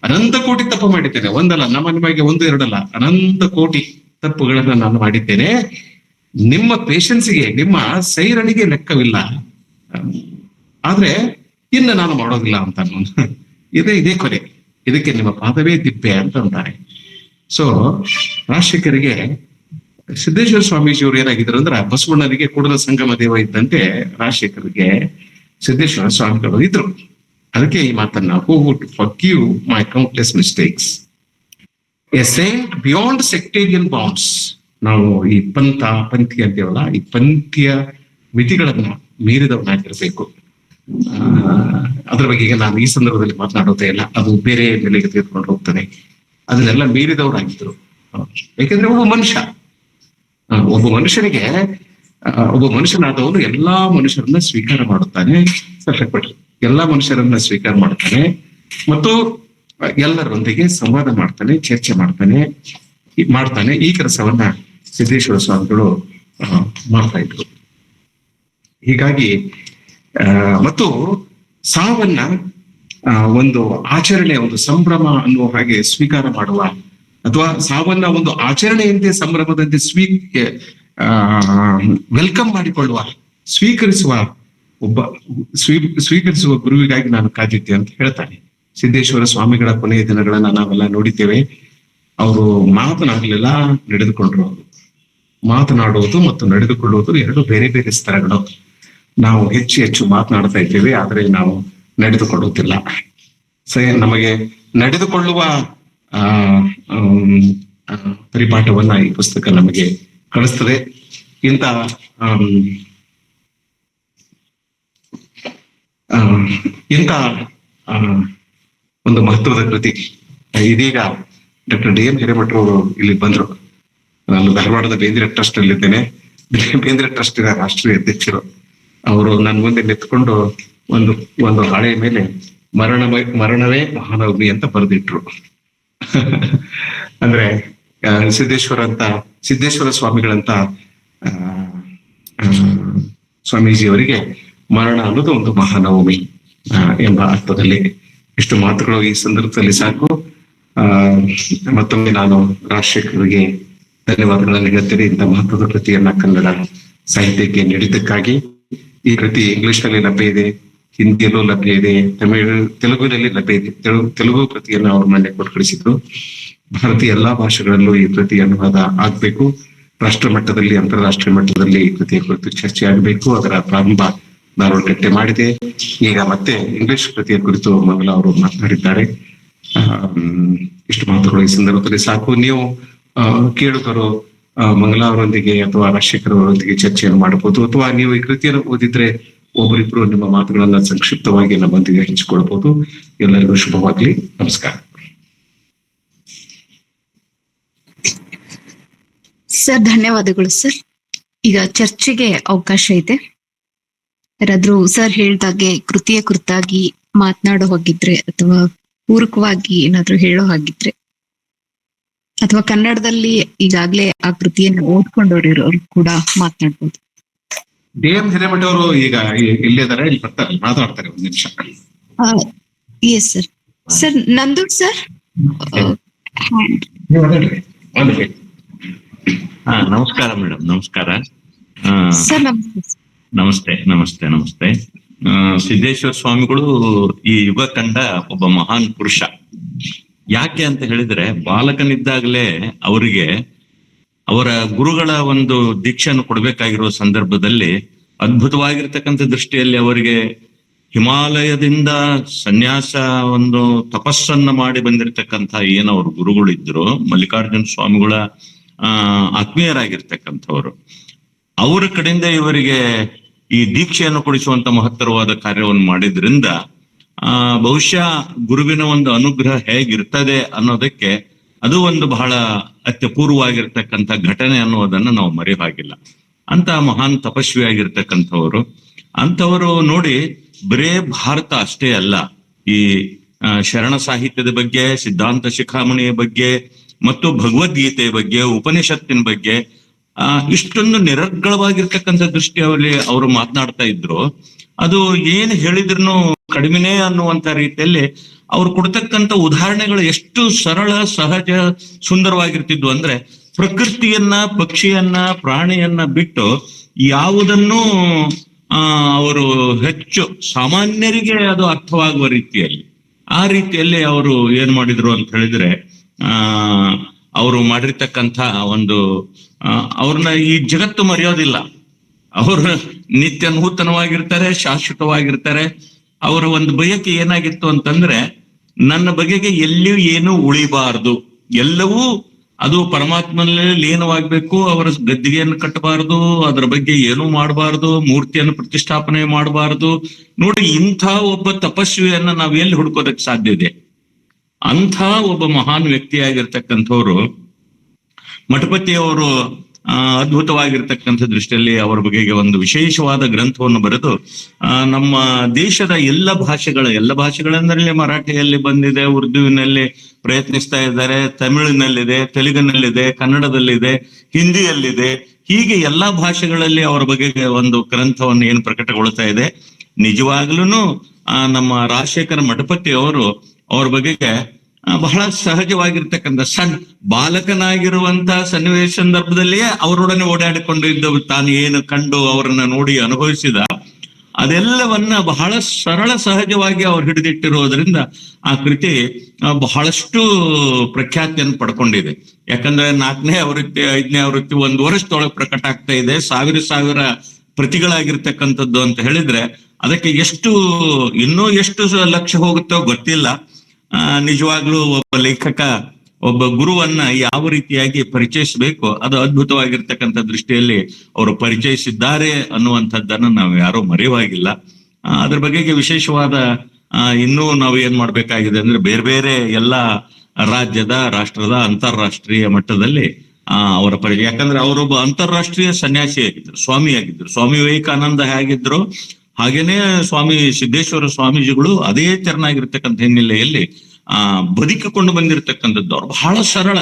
ಅನಂತ ಕೋಟಿ ತಪ್ಪು ಮಾಡಿದ್ದೇನೆ, ಒಂದಲ್ಲ, ನಿಮಗೆ ಒಂದು ಎರಡಲ್ಲ, ಅನಂತ ಕೋಟಿ ತಪ್ಪುಗಳನ್ನ ನಾನು ಮಾಡಿದ್ದೇನೆ. ನಿಮ್ಮ ಪೇಷನ್ಸ್ಗೆ, ನಿಮ್ಮ ಸೈರಣಿಗೆ ಲೆಕ್ಕವಿಲ್ಲ, ಆದ್ರೆ ಇನ್ನು ನಾನು ಮಾಡೋದಿಲ್ಲ ಅಂತ ಇದೇ ಕೊನೆ, ಇದಕ್ಕೆ ನಿಮ್ಮ ಪಾದವೇ ದಿಬ್ಬೆ ಅಂತ ಅಂತಾರೆ. ಸೊ ರಾಜಶೇಖರಿಗೆ ಸಿದ್ದೇಶ್ವರ ಸ್ವಾಮೀಜಿಯವರು ಏನಾಗಿದ್ರು ಅಂದ್ರೆ, ಬಸವಣ್ಣನಿಗೆ ಕೂಡಲ ಸಂಗಮ ದೇವ ಇದ್ದಂತೆ ರಾಜಶೇಖರಿಗೆ ಸಿದ್ದೇಶ್ವರ ಸ್ವಾಮಿಗಳು ಇದ್ರು. ಅದಕ್ಕೆ ಈ ಮಾತನ್ನ, who would forgive my countless mistakes, a saint beyond sectarian bounds. ನಾವು ಈ ಪಂಥಿ ಅಂತೀವಲ್ಲ, ಈ ಪಂಥೀಯ ಮಿತಿಗಳನ್ನ ಮೀರಿದವನಾಗಿರ್ಬೇಕು. ಅದ್ರ ಬಗ್ಗೆ ಈಗ ನಾನು ಈ ಸಂದರ್ಭದಲ್ಲಿ ಮಾತನಾಡೋದೇ ಇಲ್ಲ, ಅದು ಬೇರೆ ಬೆಲೆಗೆ ತೆಗೆದುಕೊಂಡು ಹೋಗ್ತದೆ. ಅದನ್ನೆಲ್ಲ ಮೀರಿದವರಾಗಿದ್ರು. ಯಾಕೆಂದ್ರೆ ಒಬ್ಬ ಮನುಷ್ಯನಾದವನು ಎಲ್ಲಾ ಮನುಷ್ಯರನ್ನ ಸ್ವೀಕಾರ ಮಾಡುತ್ತಾನೆ, ಎಲ್ಲಾ ಮನುಷ್ಯರನ್ನ ಸ್ವೀಕಾರ ಮಾಡ್ತಾನೆ ಮತ್ತು ಎಲ್ಲರೊಂದಿಗೆ ಸಂವಾದ ಮಾಡ್ತಾನೆ, ಚರ್ಚೆ ಮಾಡ್ತಾನೆ. ಈ ಕೆಲಸವನ್ನ ಸಿದ್ದೇಶ್ವರ ಸ್ವಾಮಿಗಳು ಮಾಡ್ತಾ ಇದ್ರು. ಹೀಗಾಗಿ ಮತ್ತು ಸಾವನ್ನ ಒಂದು ಆಚರಣೆ, ಒಂದು ಸಂಭ್ರಮ ಅನ್ನುವ ಹಾಗೆ ಸ್ವೀಕಾರ ಮಾಡುವ, ಅಥವಾ ಸಾವನ್ನ ಒಂದು ಆಚರಣೆಯಂತೆ, ಸಂಭ್ರಮದಂತೆ ವೆಲ್ಕಮ್ ಮಾಡಿಕೊಳ್ಳುವ, ಸ್ವೀಕರಿಸುವ ಗುರುವಿಗಾಗಿ ನಾನು ಕಾದಿದ್ದೆ ಅಂತ ಹೇಳ್ತಾನೆ. ಸಿದ್ದೇಶ್ವರ ಸ್ವಾಮಿಗಳ ಕೊನೆಯ ದಿನಗಳನ್ನ ನಾವೆಲ್ಲ ನೋಡಿದ್ದೇವೆ. ಅವರು ಮಾತನಾಡಲಿಲ್ಲ, ನಡೆದುಕೊಂಡ್ರು. ಅವರು ಮಾತನಾಡುವುದು ಮತ್ತು ನಡೆದುಕೊಳ್ಳುವುದು ಎರಡು ಬೇರೆ ಬೇರೆ ಸ್ತರಗಳು. ನಾವು ಹೆಚ್ಚು ಮಾತನಾಡ್ತಾ ಇದ್ದೇವೆ, ಆದ್ರೆ ನಾವು ನಡೆದುಕೊಳ್ಳುತ್ತಿಲ್ಲ. ನಮಗೆ ನಡೆದುಕೊಳ್ಳುವ ಪರಿಪಾಠವನ್ನ ಈ ಪುಸ್ತಕ ನಮಗೆ ಕಳಿಸ್ತದೆ. ಇಂಥ ಒಂದು ಮಹತ್ವದ ಕೃತಿ. ಇದೀಗ ಡಾಕ್ಟರ್ ಡಿ ಎಂ ಹಿರೇಮಠರವರು ಇಲ್ಲಿ ಬಂದ್ರು. ನಾನು ಧಾರವಾಡದ ಬೇಂದ್ರೆ ಟ್ರಸ್ಟ್ ಅಲ್ಲಿ ಇದ್ದೇನೆ. ಬೇಂದ್ರೆ ಟ್ರಸ್ಟ್ ರಾಷ್ಟ್ರೀಯ ಅಧ್ಯಕ್ಷರು. ಅವರು ನನ್ನ ಮುಂದೆ ನಿಂತ್ಕೊಂಡು ಒಂದು ಹಾಳೆಯ ಮೇಲೆ ಮರಣವೇ ಮಹಾನವಮಿ ಅಂತ ಬರೆದಿಟ್ರು. ಅಂದ್ರೆ ಸಿದ್ದೇಶ್ವರ ಸ್ವಾಮಿಗಳಂತ ಸ್ವಾಮೀಜಿಯವರಿಗೆ ಮರಣ ಅನ್ನೋದು ಒಂದು ಮಹಾನವಮಿ ಎಂಬ ಅರ್ಥದಲ್ಲಿ. ಇಷ್ಟು ಮಾತುಗಳು ಈ ಸಂದರ್ಭದಲ್ಲಿ ಸಾಕು. ಮತ್ತೊಮ್ಮೆ ನಾನು ರಾಜಶೇಖರ್ಗೆ ಧನ್ಯವಾದಗಳನ್ನು ಹೇಳ್ತೇನೆ. ಇಂಥ ಮಹತ್ವದ ಕೃತಿಯನ್ನ ಕನ್ನಡ ಸಾಹಿತ್ಯಕ್ಕೆ ನೀಡಿದ್ದಕ್ಕಾಗಿ. ಈ ಕೃತಿ ಇಂಗ್ಲಿಷ್ ನಲ್ಲಿ ಲಭ್ಯ ಇದೆ, ಹಿಂದಿಯಲ್ಲೂ ಲಭ್ಯ ಇದೆ, ತೆಲುಗುನಲ್ಲಿ ಲಭ್ಯ ಇದೆ. ತೆಲುಗು ಕೃತಿಯನ್ನು ಅವರು ಮೊನ್ನೆ ಕೊಟ್ಟು ಕಳಿಸಿದ್ರು. ಭಾರತೀಯ ಎಲ್ಲಾ ಭಾಷೆಗಳಲ್ಲೂ ಈ ಕೃತಿ ಅನುವಾದ ಆಗ್ಬೇಕು. ರಾಷ್ಟ್ರ ಮಟ್ಟದಲ್ಲಿ, ಅಂತಾರಾಷ್ಟ್ರೀಯ ಮಟ್ಟದಲ್ಲಿ ಈ ಕೃತಿಯ ಕುರಿತು ಚರ್ಚೆ ಆಗಬೇಕು. ಅದರ ಪ್ರಾರಂಭ ಧಾರವಾಡಕಟ್ಟೆ ಮಾಡಿದೆ. ಈಗ ಮತ್ತೆ ಇಂಗ್ಲಿಷ್ ಕೃತಿಯ ಕುರಿತು ಮಂಗಲ ಅವರು ಮಾತನಾಡಿದ್ದಾರೆ. ಇಷ್ಟು ಮಾತುಗಳು ಈ ಸಂದರ್ಭದಲ್ಲಿ ಸಾಕು. ನೀವು ಕೇಳುಗರು ಮಂಗಲ ಅವರೊಂದಿಗೆ ಅಥವಾ ರಾಜಶೇಖರ್ ಅವರೊಂದಿಗೆ ಚರ್ಚೆಯನ್ನು ಮಾಡಬಹುದು, ಅಥವಾ ನೀವು ಈ ಕೃತಿಯನ್ನು ಓದಿದ್ರೆ ಒಬ್ಬರಿಬ್ರು ನಿಮ್ಮ ಮಾತುಗಳನ್ನ ಸಂಕ್ಷಿಪ್ತವಾಗಿ ನಮ್ಮೊಂದಿಗೆ ಹಂಚಿಕೊಳ್ಬಹುದು. ಎಲ್ಲರಿಗೂ ಶುಭವಾಗ್ಲಿ. ನಮಸ್ಕಾರ. ಸರ್, ಧನ್ಯವಾದಗಳು ಸರ್. ಈಗ ಚರ್ಚೆಗೆ ಅವಕಾಶ ಇದೆ. ಯಾರಾದ್ರೂ ಸರ್ ಹೇಳ್ದಾಗೆ ಕೃತಿಯ ಕುರಿತಾಗಿ ಮಾತನಾಡೋ ಹಾಗಿದ್ರೆ, ಅಥವಾ ಪೂರಕವಾಗಿ ಏನಾದ್ರೂ ಹೇಳೋ ಹಾಗಿದ್ರೆ, ಅಥವಾ ಕನ್ನಡದಲ್ಲಿ ಈಗಾಗ್ಲೇ ಆ ಕೃತಿಯನ್ನು ಓದ್ಕೊಂಡವ್ರು ಕೂಡ ಮಾತನಾಡ್ಬೋದು. ಡಿ ಎಂ ಹಿರೇಮಠ ಅವರು ಈಗ ಇಲ್ಲಿದ್ದಾರೆ, ಇಲ್ಲಿ ಬರ್ತಾರೆ, ಮಾತಾಡ್ತಾರೆ. ಒಂದ್ ನಿಮಿಷ. Yes sir. ಸರ್ ನಂದು ಸರ್. ನಮಸ್ಕಾರ ಮೇಡಮ್. ನಮಸ್ಕಾರ ಸರ್. ನಮಸ್ತೆ. ನಮಸ್ತೆ ನಮಸ್ತೆ ನಮಸ್ತೆ. ಸಿದ್ದೇಶ್ವರ ಸ್ವಾಮಿಗಳು ಈ ಯುಗ ಕಂಡ ಒಬ್ಬ ಮಹಾನ್ ಪುರುಷ. ಯಾಕೆ ಅಂತ ಹೇಳಿದ್ರೆ, ಬಾಲಕನಿದ್ದಾಗಲೇ ಅವರಿಗೆ ಅವರ ಗುರುಗಳ ಒಂದು ದೀಕ್ಷೆಯನ್ನು ಕೊಡ್ಬೇಕಾಗಿರುವ ಸಂದರ್ಭದಲ್ಲಿ ಅದ್ಭುತವಾಗಿರ್ತಕ್ಕಂಥ ದೃಷ್ಟಿಯಲ್ಲಿ ಅವರಿಗೆ ಹಿಮಾಲಯದಿಂದ ಸನ್ಯಾಸ ಒಂದು ತಪಸ್ಸನ್ನ ಮಾಡಿ ಬಂದಿರತಕ್ಕಂಥ ಏನು ಅವ್ರ ಗುರುಗಳಿದ್ರು, ಮಲ್ಲಿಕಾರ್ಜುನ ಸ್ವಾಮಿಗಳ ಆತ್ಮೀಯರಾಗಿರ್ತಕ್ಕಂಥವ್ರು, ಅವರ ಕಡೆಯಿಂದ ಇವರಿಗೆ ಈ ದೀಕ್ಷೆಯನ್ನು ಕೊಡಿಸುವಂತ ಮಹತ್ತರವಾದ ಕಾರ್ಯವನ್ನು ಮಾಡಿದ್ರಿಂದ ಬಹುಶಃ ಗುರುವಿನ ಒಂದು ಅನುಗ್ರಹ ಹೇಗಿರ್ತದೆ ಅನ್ನೋದಕ್ಕೆ ಅದು ಒಂದು ಬಹಳ ಅತ್ಯಪೂರ್ವವಾಗಿರ್ತಕ್ಕಂಥ ಘಟನೆ ಅನ್ನೋದನ್ನ ನಾವು ಮರೆಯ ಹಾಗಿಲ್ಲ. ಅಂತ ಮಹಾನ್ ತಪಸ್ವಿ ಆಗಿರ್ತಕ್ಕಂಥವ್ರು. ಅಂಥವರು ನೋಡಿ, ಬರೇ ಭಾರತ ಅಷ್ಟೇ ಅಲ್ಲ, ಈ ಶರಣ ಸಾಹಿತ್ಯದ ಬಗ್ಗೆ, ಸಿದ್ಧಾಂತ ಶಿಖಾಮಣಿಯ ಬಗ್ಗೆ ಮತ್ತು ಭಗವದ್ಗೀತೆಯ ಬಗ್ಗೆ, ಉಪನಿಷತ್ತಿನ ಬಗ್ಗೆ ಇಷ್ಟೊಂದು ನಿರರ್ಗಳವಾಗಿರ್ತಕ್ಕಂಥ ದೃಷ್ಟಿಯಲ್ಲಿ ಅವರು ಮಾತನಾಡ್ತಾ ಇದ್ರು. ಅದು ಏನು ಹೇಳಿದ್ರು ಕಡಿಮೆನೇ ಅನ್ನುವಂತ ರೀತಿಯಲ್ಲಿ ಅವ್ರು ಕೊಡ್ತಕ್ಕಂಥ ಉದಾಹರಣೆಗಳು ಎಷ್ಟು ಸರಳ, ಸಹಜ, ಸುಂದರವಾಗಿರ್ತಿದ್ವು ಅಂದ್ರೆ, ಪ್ರಕೃತಿಯನ್ನ, ಪಕ್ಷಿಯನ್ನ, ಪ್ರಾಣಿಯನ್ನ ಬಿಟ್ಟು ಯಾವುದನ್ನು ಅವರು ಹೆಚ್ಚು ಸಾಮಾನ್ಯರಿಗೆ ಅದು ಅರ್ಥವಾಗುವ ರೀತಿಯಲ್ಲಿ, ಆ ರೀತಿಯಲ್ಲಿ ಅವರು ಏನ್ ಮಾಡಿದ್ರು ಅಂತ ಹೇಳಿದ್ರೆ, ಅವರು ಮಾಡಿರ್ತಕ್ಕಂಥ ಒಂದು ಅವ್ರನ್ನ ಈ ಜಗತ್ತು ಮರೆಯೋದಿಲ್ಲ. ಅವರು ನಿತ್ಯ ನೂತನವಾಗಿರ್ತಾರೆ, ಶಾಶ್ವತವಾಗಿರ್ತಾರೆ. ಅವರ ಒಂದು ಬಯಕೆ ಏನಾಗಿತ್ತು ಅಂತಂದ್ರೆ, ನನ್ನ ಬಗೆಗೆ ಎಲ್ಲಿಯೂ ಏನು ಉಳಿಬಾರ್ದು, ಎಲ್ಲವೂ ಅದು ಪರಮಾತ್ಮನಲ್ಲಿ ಲೀನವಾಗ್ಬೇಕು, ಅವರ ಗದ್ದಿಗೆಯನ್ನು ಕಟ್ಟಬಾರದು, ಅದರ ಬಗ್ಗೆ ಏನೂ ಮಾಡಬಾರ್ದು, ಮೂರ್ತಿಯನ್ನು ಪ್ರತಿಷ್ಠಾಪನೆ ಮಾಡಬಾರ್ದು. ನೋಡಿ, ಇಂಥ ಒಬ್ಬ ತಪಸ್ವಿಯನ್ನ ನಾವ್ ಎಲ್ಲಿ ಹುಡ್ಕೋದಕ್ಕೆ ಸಾಧ್ಯ ಇದೆ? ಅಂಥ ಒಬ್ಬ ಮಹಾನ್ ವ್ಯಕ್ತಿಯಾಗಿರ್ತಕ್ಕಂಥವ್ರು ಮಠಪತಿಯವರು ಅದ್ಭುತವಾಗಿರ್ತಕ್ಕಂಥ ದೃಷ್ಟಿಯಲ್ಲಿ ಅವರ ಬಗೆಗೆ ಒಂದು ವಿಶೇಷವಾದ ಗ್ರಂಥವನ್ನು ಬರೆದು ನಮ್ಮ ದೇಶದ ಎಲ್ಲ ಭಾಷೆಗಳೆಂದರೆ ಮರಾಠಿಯಲ್ಲಿ ಬಂದಿದೆ, ಉರ್ದುವಿನಲ್ಲಿ ಪ್ರಯತ್ನಿಸ್ತಾ ಇದ್ದಾರೆ, ತಮಿಳಿನಲ್ಲಿದೆ, ತೆಲುಗಿನಲ್ಲಿದೆ, ಕನ್ನಡದಲ್ಲಿದೆ, ಹಿಂದಿಯಲ್ಲಿದೆ, ಹೀಗೆ ಎಲ್ಲಾ ಭಾಷೆಗಳಲ್ಲಿ ಅವರ ಬಗೆಗೆ ಒಂದು ಗ್ರಂಥವನ್ನು ಏನು ಪ್ರಕಟಗೊಳ್ತಾ ಇದೆ. ನಿಜವಾಗ್ಲೂ ನಮ್ಮ ರಾಜಶೇಖರ ಮಠಪತಿಯವರು ಅವ್ರ ಬಗೆಗೆ ಬಹಳ ಸಹಜವಾಗಿರ್ತಕ್ಕಂಥ ಬಾಲಕನಾಗಿರುವಂತ ಸನ್ನಿವೇಶ ಸಂದರ್ಭದಲ್ಲಿಯೇ ಅವರೊಡನೆ ಓಡಾಡಿಕೊಂಡು ಇದ್ದವು, ತಾನು ಏನು ಕಂಡು ಅವರನ್ನ ನೋಡಿ ಅನುಭವಿಸಿದ ಅದೆಲ್ಲವನ್ನ ಬಹಳ ಸರಳ ಸಹಜವಾಗಿ ಅವ್ರು ಹಿಡಿದಿಟ್ಟಿರೋದ್ರಿಂದ ಆ ಕೃತಿ ಬಹಳಷ್ಟು ಪ್ರಖ್ಯಾತಿಯನ್ನು ಪಡ್ಕೊಂಡಿದೆ. ಯಾಕಂದ್ರೆ 4ನೇ ಆವೃತ್ತಿ, 5ನೇ ಆವೃತ್ತಿ 1 ವರ್ಷದೊಳಗೆ ಪ್ರಕಟ ಆಗ್ತಾ ಇದೆ. ಸಾವಿರ ಪ್ರತಿಗಳಾಗಿರ್ತಕ್ಕಂಥದ್ದು ಅಂತ ಹೇಳಿದ್ರೆ ಅದಕ್ಕೆ ಇನ್ನೂ ಎಷ್ಟು ಲಕ್ಷ ಹೋಗುತ್ತೋ ಗೊತ್ತಿಲ್ಲ. ನಿಜವಾಗ್ಲೂ ಒಬ್ಬ ಲೇಖಕ ಒಬ್ಬ ಗುರುವನ್ನ ಯಾವ ರೀತಿಯಾಗಿ ಪರಿಚಯಿಸಬೇಕು, ಅದು ಅದ್ಭುತವಾಗಿರ್ತಕ್ಕಂಥ ದೃಷ್ಟಿಯಲ್ಲಿ ಅವರು ಪರಿಚಯಿಸಿದ್ದಾರೆ ಅನ್ನುವಂಥದ್ದನ್ನು ನಾವು ಯಾರೂ ಮರೆಯುವಾಗಿಲ್ಲ. ಅದ್ರ ಬಗೆಗೆ ವಿಶೇಷವಾದ ಇನ್ನೂ ನಾವು ಏನ್ ಮಾಡ್ಬೇಕಾಗಿದೆ ಅಂದ್ರೆ, ಬೇರೆ ಬೇರೆ ಎಲ್ಲ ರಾಜ್ಯದ, ರಾಷ್ಟ್ರದ, ಅಂತಾರಾಷ್ಟ್ರೀಯ ಮಟ್ಟದಲ್ಲಿ ಅವರ ಪರಿಚಯ. ಯಾಕಂದ್ರೆ ಅವರೊಬ್ಬ ಅಂತಾರಾಷ್ಟ್ರೀಯ ಸನ್ಯಾಸಿ ಆಗಿದ್ರು, ಸ್ವಾಮಿಯಾಗಿದ್ರು. ಸ್ವಾಮಿ ವಿವೇಕಾನಂದ ಹೇಗಿದ್ರು ಹಾಗೇನೆ ಸ್ವಾಮಿ ಸಿದ್ದೇಶ್ವರ ಸ್ವಾಮೀಜಿಗಳು ಅದೇ ತೆರನಾಗಿರ್ತಕ್ಕಂಥ ಹಿನ್ನೆಲೆಯಲ್ಲಿ ಬದುಕಿಕೊಂಡು ಬಂದಿರತಕ್ಕಂಥದ್ದು. ಅವ್ರು ಬಹಳ ಸರಳ.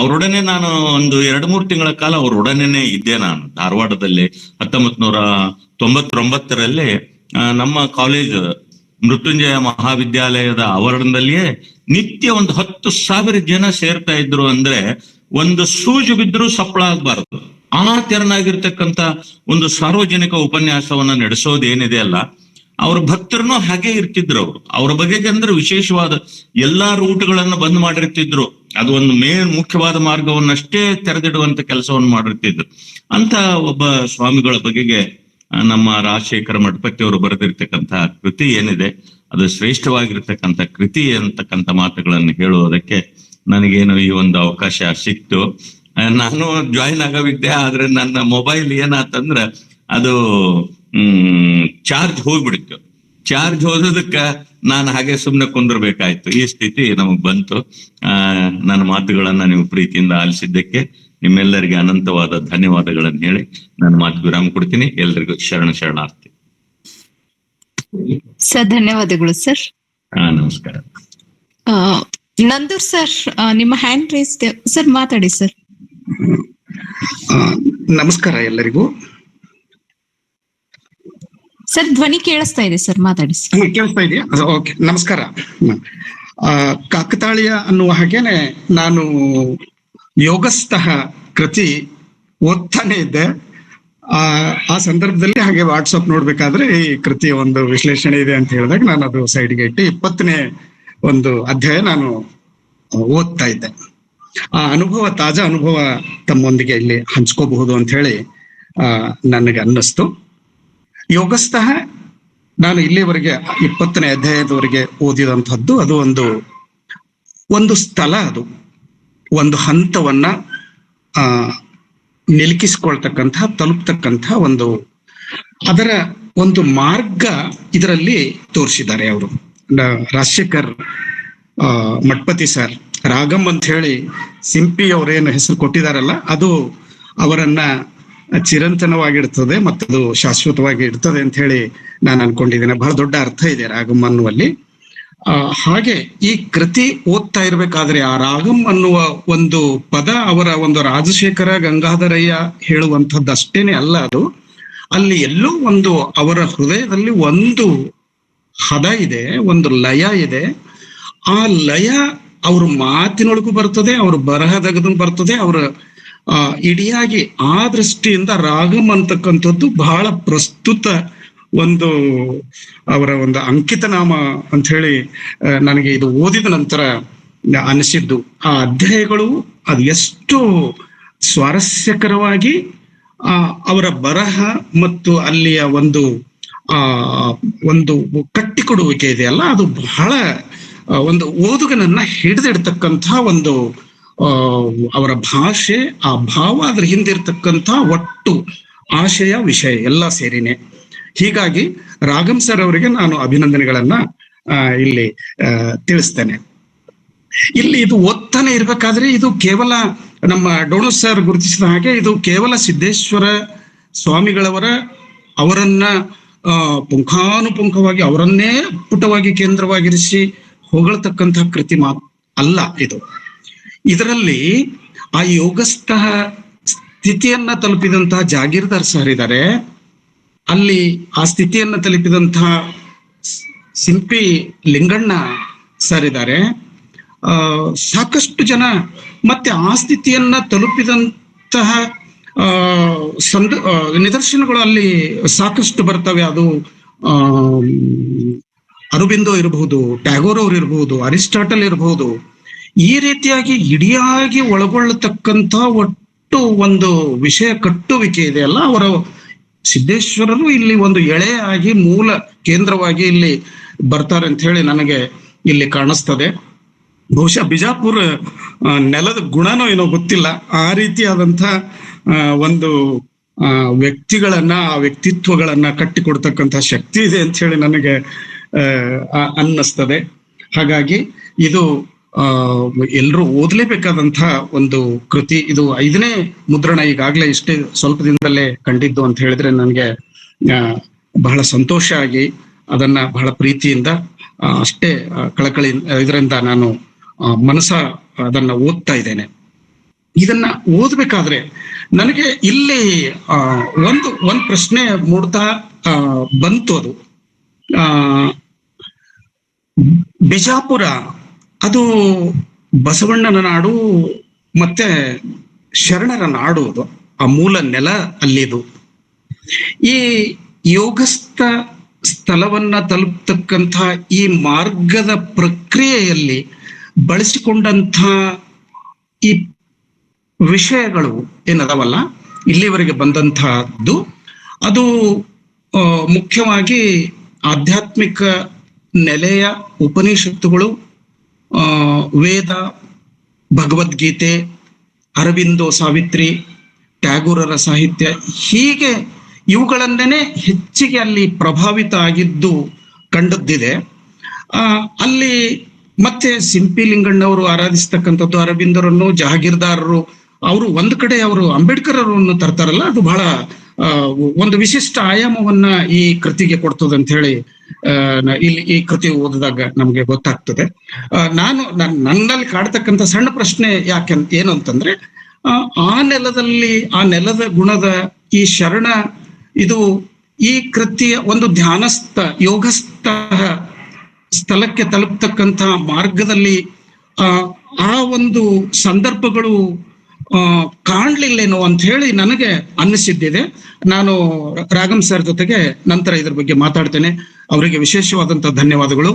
ಅವರೊಡನೆ ನಾನು ಒಂದು 2-3 ತಿಂಗಳ ಕಾಲ ಅವರೊಡನೆ ಇದ್ದೆ. ನಾನು ಧಾರವಾಡದಲ್ಲಿ 1999ರಲ್ಲಿ ನಮ್ಮ ಕಾಲೇಜ್ ಮೃತ್ಯುಂಜಯ ಮಹಾವಿದ್ಯಾಲಯದ ಆವರಣದಲ್ಲಿಯೇ ನಿತ್ಯ ಒಂದು 10,000 ಜನ ಸೇರ್ತಾ ಇದ್ರು. ಅಂದ್ರೆ ಒಂದು ಸೂಜು ಬಿದ್ದರೂ ಸಪ್ಪಳ ಆಗ್ಬಾರ್ದು, ಆ ತೆರನಾಗಿರ್ತಕ್ಕಂಥ ಒಂದು ಸಾರ್ವಜನಿಕ ಉಪನ್ಯಾಸವನ್ನ ನಡೆಸೋದೇನಿದೆ ಅಲ್ಲ, ಅವ್ರ ಭಕ್ತರನ್ನು ಹಾಗೆ ಇರ್ತಿದ್ರು. ಅವ್ರ ಬಗೆಗೆ ಅಂದ್ರೆ ವಿಶೇಷವಾದ ಎಲ್ಲಾ ರೂಟ್ಗಳನ್ನು ಬಂದ್ ಮಾಡಿರ್ತಿದ್ರು. ಅದು ಒಂದು ಮುಖ್ಯವಾದ ಮಾರ್ಗವನ್ನಷ್ಟೇ ತೆರೆದಿಡುವಂತ ಕೆಲಸವನ್ನು ಮಾಡಿರ್ತಿದ್ರು. ಅಂತ ಒಬ್ಬ ಸ್ವಾಮಿಗಳ ಬಗೆಗೆ ನಮ್ಮ ರಾಜಶೇಖರ ಮಠಪತಿಯವರು ಬರೆದಿರ್ತಕ್ಕಂಥ ಕೃತಿ ಏನಿದೆ, ಅದು ಶ್ರೇಷ್ಠವಾಗಿರ್ತಕ್ಕಂಥ ಕೃತಿ ಅಂತಕ್ಕಂಥ ಮಾತುಗಳನ್ನು ಹೇಳುವುದಕ್ಕೆ ನನಗೇನು ಈ ಒಂದು ಅವಕಾಶ ಸಿಕ್ತು. ನಾನು ಜಾಯಿನ್ ಆಗವಿದ್ದೆ, ಆದ್ರೆ ನನ್ನ ಮೊಬೈಲ್ ಏನಾತಂದ್ರ ಅದು ಚಾರ್ಜ್ ಹೋಗ್ಬಿಡ್ತು. ಚಾರ್ಜ್ ಹೋದದಕ್ಕ ನಾನು ಹಾಗೆ ಸುಮ್ಮನೆ ಕುಂದಿರ್ಬೇಕಾಯ್ತು. ಈ ಸ್ಥಿತಿ ನಮಗ್ ಬಂತು. ನನ್ನ ಮಾತುಗಳನ್ನ ನೀವು ಪ್ರೀತಿಯಿಂದ ಆಲಿಸಿದ್ದಕ್ಕೆ ನಿಮ್ಮೆಲ್ಲರಿಗೆ ಅನಂತವಾದ ಧನ್ಯವಾದಗಳನ್ನು ಹೇಳಿ ನನ್ನ ಮಾತು ವಿರಾಮ ಕೊಡ್ತೀನಿ. ಎಲ್ರಿಗೂ ಶರಣಾರ್ಥಿ. ಸರ್, ಧನ್ಯವಾದಗಳು ಸರ್. ನಮಸ್ಕಾರ. ನಂದೂರ್ ಸರ್, ನಿಮ್ಮ ಹ್ಯಾಂಡ್ ರೈಸ್ ಸರ್, ಮಾತಾಡಿ ಸರ್. ನಮಸ್ಕಾರ ಎಲ್ಲರಿಗೂ. ಸರ್, ಧ್ವನಿ ಕೇಳಿಸ್ತಾ ಇದೆ ಸರ್, ಮಾತಾಡಿ ಸರ್. ಕೇಳಿಸ್ತಾ ಇದೆಯಾ? ಓಕೆ, ನಮಸ್ಕಾರ. ಕಾಕತಾಳೀಯ ಅನ್ನುವ ಹಾಗೇನೆ ನಾನು ಯೋಗಸ್ಥಃ ಕೃತಿ ಓದ್ತಾನೆ ಇದ್ದೆ. ಆ ಆ ಸಂದರ್ಭದಲ್ಲಿ ಹಾಗೆ ವಾಟ್ಸಪ್ ನೋಡ್ಬೇಕಾದ್ರೆ ಈ ಕೃತಿಯ ಒಂದು ವಿಶ್ಲೇಷಣೆ ಇದೆ ಅಂತ ಹೇಳಿದಾಗ ನಾನು ಅದು ಸೈಡ್ಗೆ ಇಟ್ಟು 20ನೇ ಒಂದು ಅಧ್ಯಾಯ ನಾನು ಓದ್ತಾ ಇದ್ದೆ. ಆ ಅನುಭವ, ತಾಜಾ ಅನುಭವ ತಮ್ಮೊಂದಿಗೆ ಇಲ್ಲಿ ಹಂಚ್ಕೋಬಹುದು ಅಂತ ಹೇಳಿ ನನಗೆ ಅನ್ನಿಸ್ತು. ಯೋಗಸ್ಥಃ ನಾನು ಇಲ್ಲಿವರೆಗೆ 20ನೇ ಅಧ್ಯಾಯದವರೆಗೆ ಓದಿದಂಥದ್ದು ಅದು ಒಂದು ಸ್ಥಳ, ಅದು ಒಂದು ಹಂತವನ್ನ ನಿಲುಕಿಸ್ಕೊಳ್ತಕ್ಕಂತಹ, ತಲುಪ್ತಕ್ಕಂತಹ ಅದರ ಒಂದು ಮಾರ್ಗ ಇದರಲ್ಲಿ ತೋರಿಸಿದ್ದಾರೆ ಅವರು. ರಾಜಶೇಖರ್ ಮಠಪತಿ ಸರ್ ರಾಗಂ ಅಂತ ಹೇಳಿ ಸಿಂಪಿ ಅವರೇನು ಹೆಸರು ಕೊಟ್ಟಿದಾರಲ್ಲ, ಅದು ಅವರನ್ನ ಚಿರಂತನವಾಗಿರ್ತದೆ ಮತ್ತದು ಶಾಶ್ವತವಾಗಿ ಇರ್ತದೆ ಅಂತ ಹೇಳಿ ನಾನು ಅನ್ಕೊಂಡಿದ್ದೇನೆ. ಬಹಳ ದೊಡ್ಡ ಅರ್ಥ ಇದೆ ರಾಗಂ ಅನ್ನುವಲ್ಲಿ. ಹಾಗೆ ಈ ಕೃತಿ ಓದ್ತಾ ಇರ್ಬೇಕಾದ್ರೆ ಆ ರಾಗಂ ಅನ್ನುವ ಒಂದು ಪದ ಅವರ ಒಂದು ರಾಜಶೇಖರ ಗಂಗಾಧರಯ್ಯ ಹೇಳುವಂಥದ್ದು ಅಷ್ಟೇನೆ ಅಲ್ಲ, ಅದು ಅಲ್ಲಿ ಎಲ್ಲೋ ಅವರ ಹೃದಯದಲ್ಲಿ ಒಂದು ಹದ ಇದೆ, ಒಂದು ಲಯ ಇದೆ. ಆ ಲಯ ಅವ್ರ ಮಾತಿನೊಳಗೂ ಬರ್ತದೆ, ಅವ್ರ ಬರಹದಗದು ಬರ್ತದೆ. ಅವರ ಇಡಿಯಾಗಿ ಆ ದೃಷ್ಟಿಯಿಂದ ರಾಗಂ ಅಂತಕ್ಕಂಥದ್ದು ಬಹಳ ಪ್ರಸ್ತುತ ಅವರ ಒಂದು ಅಂಕಿತ ನಾಮ ಅಂತ ಹೇಳಿ ನನಗೆ ಇದು ಓದಿದ ನಂತರ ಅನಿಸಿದ್ದು. ಆ ಅಧ್ಯಾಯಗಳು ಅದು ಎಷ್ಟು ಸ್ವಾರಸ್ಯಕರವಾಗಿ ಅವರ ಬರಹ ಮತ್ತು ಅಲ್ಲಿಯ ಒಂದು ಕಟ್ಟಿಕೊಡುವಿಕೆ ಇದೆಯಲ್ಲ, ಅದು ಬಹಳ ಒಂದು ಓದುಗನನ್ನ ಹಿಡಿದಿಡ್ತಕ್ಕಂಥ ಅವರ ಭಾಷೆ, ಆ ಭಾವ, ಅದ್ರ ಹಿಂದಿರ್ತಕ್ಕಂಥ ಒಟ್ಟು ಆಶಯ, ವಿಷಯ ಎಲ್ಲ ಸೇರಿನೇ. ಹೀಗಾಗಿ ರಾಗಂ ಸರ್ ಅವರಿಗೆ ನಾನು ಅಭಿನಂದನೆಗಳನ್ನ ಇಲ್ಲಿ ತಿಳಿಸ್ತೇನೆ. ಇಲ್ಲಿ ಇದು ಓದ್ತಾನೆ ಇರ್ಬೇಕಾದ್ರೆ ಇದು ಕೇವಲ ನಮ್ಮ ಡೋಣು ಸರ್ ಗುರುತಿಸಿದ ಹಾಗೆ ಇದು ಕೇವಲ ಸಿದ್ದೇಶ್ವರ ಅವರನ್ನ ಪುಂಖಾನುಪುಂಖವಾಗಿ ಅವರನ್ನೇ ಪುಟವಾಗಿ ಕೇಂದ್ರವಾಗಿರಿಸಿ ಹೊಗಳ್ತಕ್ಕಂತಹ ಕೃತಿ ಅಲ್ಲ ಇದು. ಇದರಲ್ಲಿ ಆ ಯೋಗಸ್ಥ ಸ್ಥಿತಿಯನ್ನ ತಲುಪಿದಂತಹ ಜಾಗೀರ್ದಾರ್ ಸರ್ ಇದ್ದಾರೆ, ಅಲ್ಲಿ ಆ ಸ್ಥಿತಿಯನ್ನ ತಲುಪಿದಂತಹ ಸಿಂಪಿ ಲಿಂಗಣ್ಣ ಸರ್ ಇದ್ದಾರೆ, ಸಾಕಷ್ಟು ಜನ ಮತ್ತೆ ಆ ಸ್ಥಿತಿಯನ್ನ ತಲುಪಿದಂತಹ ನಿದರ್ಶನಗಳು ಅಲ್ಲಿ ಸಾಕಷ್ಟು ಬರ್ತವೆ. ಅದು ಅರಬಿಂದೋ ಇರಬಹುದು, ಟ್ಯಾಗೋರ್ ಅವ್ರು ಇರಬಹುದು, ಅರಿಸ್ಟಾಟಲ್ ಇರಬಹುದು. ಈ ರೀತಿಯಾಗಿ ಇಡಿಯಾಗಿ ಒಳಗೊಳ್ಳತಕ್ಕಂಥ ಒಟ್ಟು ಒಂದು ವಿಷಯ ಕಟ್ಟುವಿಕೆ ಇದೆಯಲ್ಲ, ಅವರ ಸಿದ್ದೇಶ್ವರರು ಇಲ್ಲಿ ಒಂದು ಎಳೆಯಾಗಿ ಮೂಲ ಕೇಂದ್ರವಾಗಿ ಇಲ್ಲಿ ಬರ್ತಾರೆ ಅಂತ ಹೇಳಿ ನನಗೆ ಇಲ್ಲಿ ಕಾಣಿಸ್ತದೆ. ಬಹುಶಃ ಬಿಜಾಪುರ ನೆಲದ ಗುಣನೋ ಏನೋ ಗೊತ್ತಿಲ್ಲ, ಆ ರೀತಿಯಾದಂಥ ಒಂದು ವ್ಯಕ್ತಿಗಳನ್ನ, ಆ ವ್ಯಕ್ತಿತ್ವಗಳನ್ನ ಕಟ್ಟಿಕೊಡ್ತಕ್ಕಂಥ ಶಕ್ತಿ ಇದೆ ಅಂತ ಹೇಳಿ ನನಗೆ ಅನ್ನಿಸ್ತದೆ. ಹಾಗಾಗಿ ಇದು ಎಲ್ಲರೂ ಓದ್ಲೇಬೇಕಾದಂತಹ ಒಂದು ಕೃತಿ. ಇದು 5ನೇ ಮುದ್ರಣ, ಈಗಾಗಲೇ ಇಷ್ಟೇ ಸ್ವಲ್ಪ ದಿನದಲ್ಲೇ ಕಂಡಿದ್ದು ಅಂತ ಹೇಳಿದ್ರೆ ನನಗೆ ಬಹಳ ಸಂತೋಷ ಆಗಿ ಅದನ್ನ ಬಹಳ ಪ್ರೀತಿಯಿಂದ ಅಷ್ಟೇ ಕಳಕಳಿ ಇದರಿಂದ ನಾನು ಮನಸ ಅದನ್ನ ಓದ್ತಾ ಇದ್ದೇನೆ. ಇದನ್ನ ಓದ್ಬೇಕಾದ್ರೆ ನನಗೆ ಇಲ್ಲಿ ಒಂದು ಪ್ರಶ್ನೆ ಮೂಡ್ತಾ ಬಂತು. ಅದು ಬಿಜಾಪುರ ಅದು ಬಸವಣ್ಣನ ನಾಡು ಮತ್ತೆ ಶರಣರ ನಾಡು, ಅದು ಆ ಮೂಲ ನೆಲ ಅಲ್ಲಿದು. ಈ ಯೋಗಸ್ಥ ಸ್ಥಳವನ್ನ ತಲುಪತಕ್ಕಂಥ ಈ ಮಾರ್ಗದ ಪ್ರಕ್ರಿಯೆಯಲ್ಲಿ ಬಳಸಿಕೊಂಡಂಥ ಈ ವಿಷಯಗಳು ಏನದವಲ್ಲ, ಇಲ್ಲಿವರೆಗೆ ಬಂದಂತಹದ್ದು, ಅದು ಮುಖ್ಯವಾಗಿ ಆಧ್ಯಾತ್ಮಿಕ ನೆಲೆಯ ಉಪನಿಷತ್ತುಗಳು, ವೇದ, ಭಗವದ್ಗೀತೆ, ಅರವಿಂದೋ ಸಾವಿತ್ರಿ, ಟ್ಯಾಗೋರರ ಸಾಹಿತ್ಯ, ಹೀಗೆ ಇವುಗಳನ್ನೇ ಹೆಚ್ಚಿಗೆ ಅಲ್ಲಿ ಪ್ರಭಾವಿತ ಆಗಿದ್ದು ಕಂಡದ್ದಿದೆ. ಅಲ್ಲಿ ಮತ್ತೆ ಸಿಂಪಿ ಲಿಂಗಣ್ಣವರು ಆರಾಧಿಸ್ತಕ್ಕಂಥದ್ದು ಅರವಿಂದರನ್ನು, ಜಹಾಗೀರ್ದಾರರು, ಅವರು ಒಂದು ಕಡೆ ಅವರು ಅಂಬೇಡ್ಕರ್ ಅವರನ್ನು ತರ್ತಾರಲ್ಲ, ಅದು ಬಹಳ ಒಂದು ವಿಶಿಷ್ಟ ಆಯಾಮವನ್ನ ಈ ಕೃತಿಗೆ ಕೊಡ್ತದೆ ಅಂತ ಹೇಳಿ ಇಲ್ಲಿ ಈ ಕೃತಿ ಓದಿದಾಗ ನಮ್ಗೆ ಗೊತ್ತಾಗ್ತದೆ. ನನ್ನಲ್ಲಿ ಕಾಡ್ತಕ್ಕಂಥ ಸಣ್ಣ ಪ್ರಶ್ನೆ ಏನು ಅಂತಂದ್ರೆ, ಆ ನೆಲದಲ್ಲಿ, ಆ ನೆಲದ ಗುಣದ ಈ ಶರಣ, ಇದು ಈ ಕೃತಿಯ ಒಂದು ಧ್ಯಾನಸ್ಥ ಯೋಗಸ್ಥ ಸ್ಥಳಕ್ಕೆ ತಲುಪತಕ್ಕಂಥ ಮಾರ್ಗದಲ್ಲಿ ಆ ಒಂದು ಸಂದರ್ಭಗಳು ಕಾಣ್ಲಿಲ್ಲೇನೋ ಅಂತ ಹೇಳಿ ನನಗೆ ಅನ್ನಿಸಿದ್ದಿದೆ. ನಾನು ರಾಗಂ ಸರ್ ಜೊತೆಗೆ ನಂತರ ಇದ್ರ ಬಗ್ಗೆ ಮಾತಾಡ್ತೇನೆ. ಅವರಿಗೆ ವಿಶೇಷವಾದಂತಹ ಧನ್ಯವಾದಗಳು.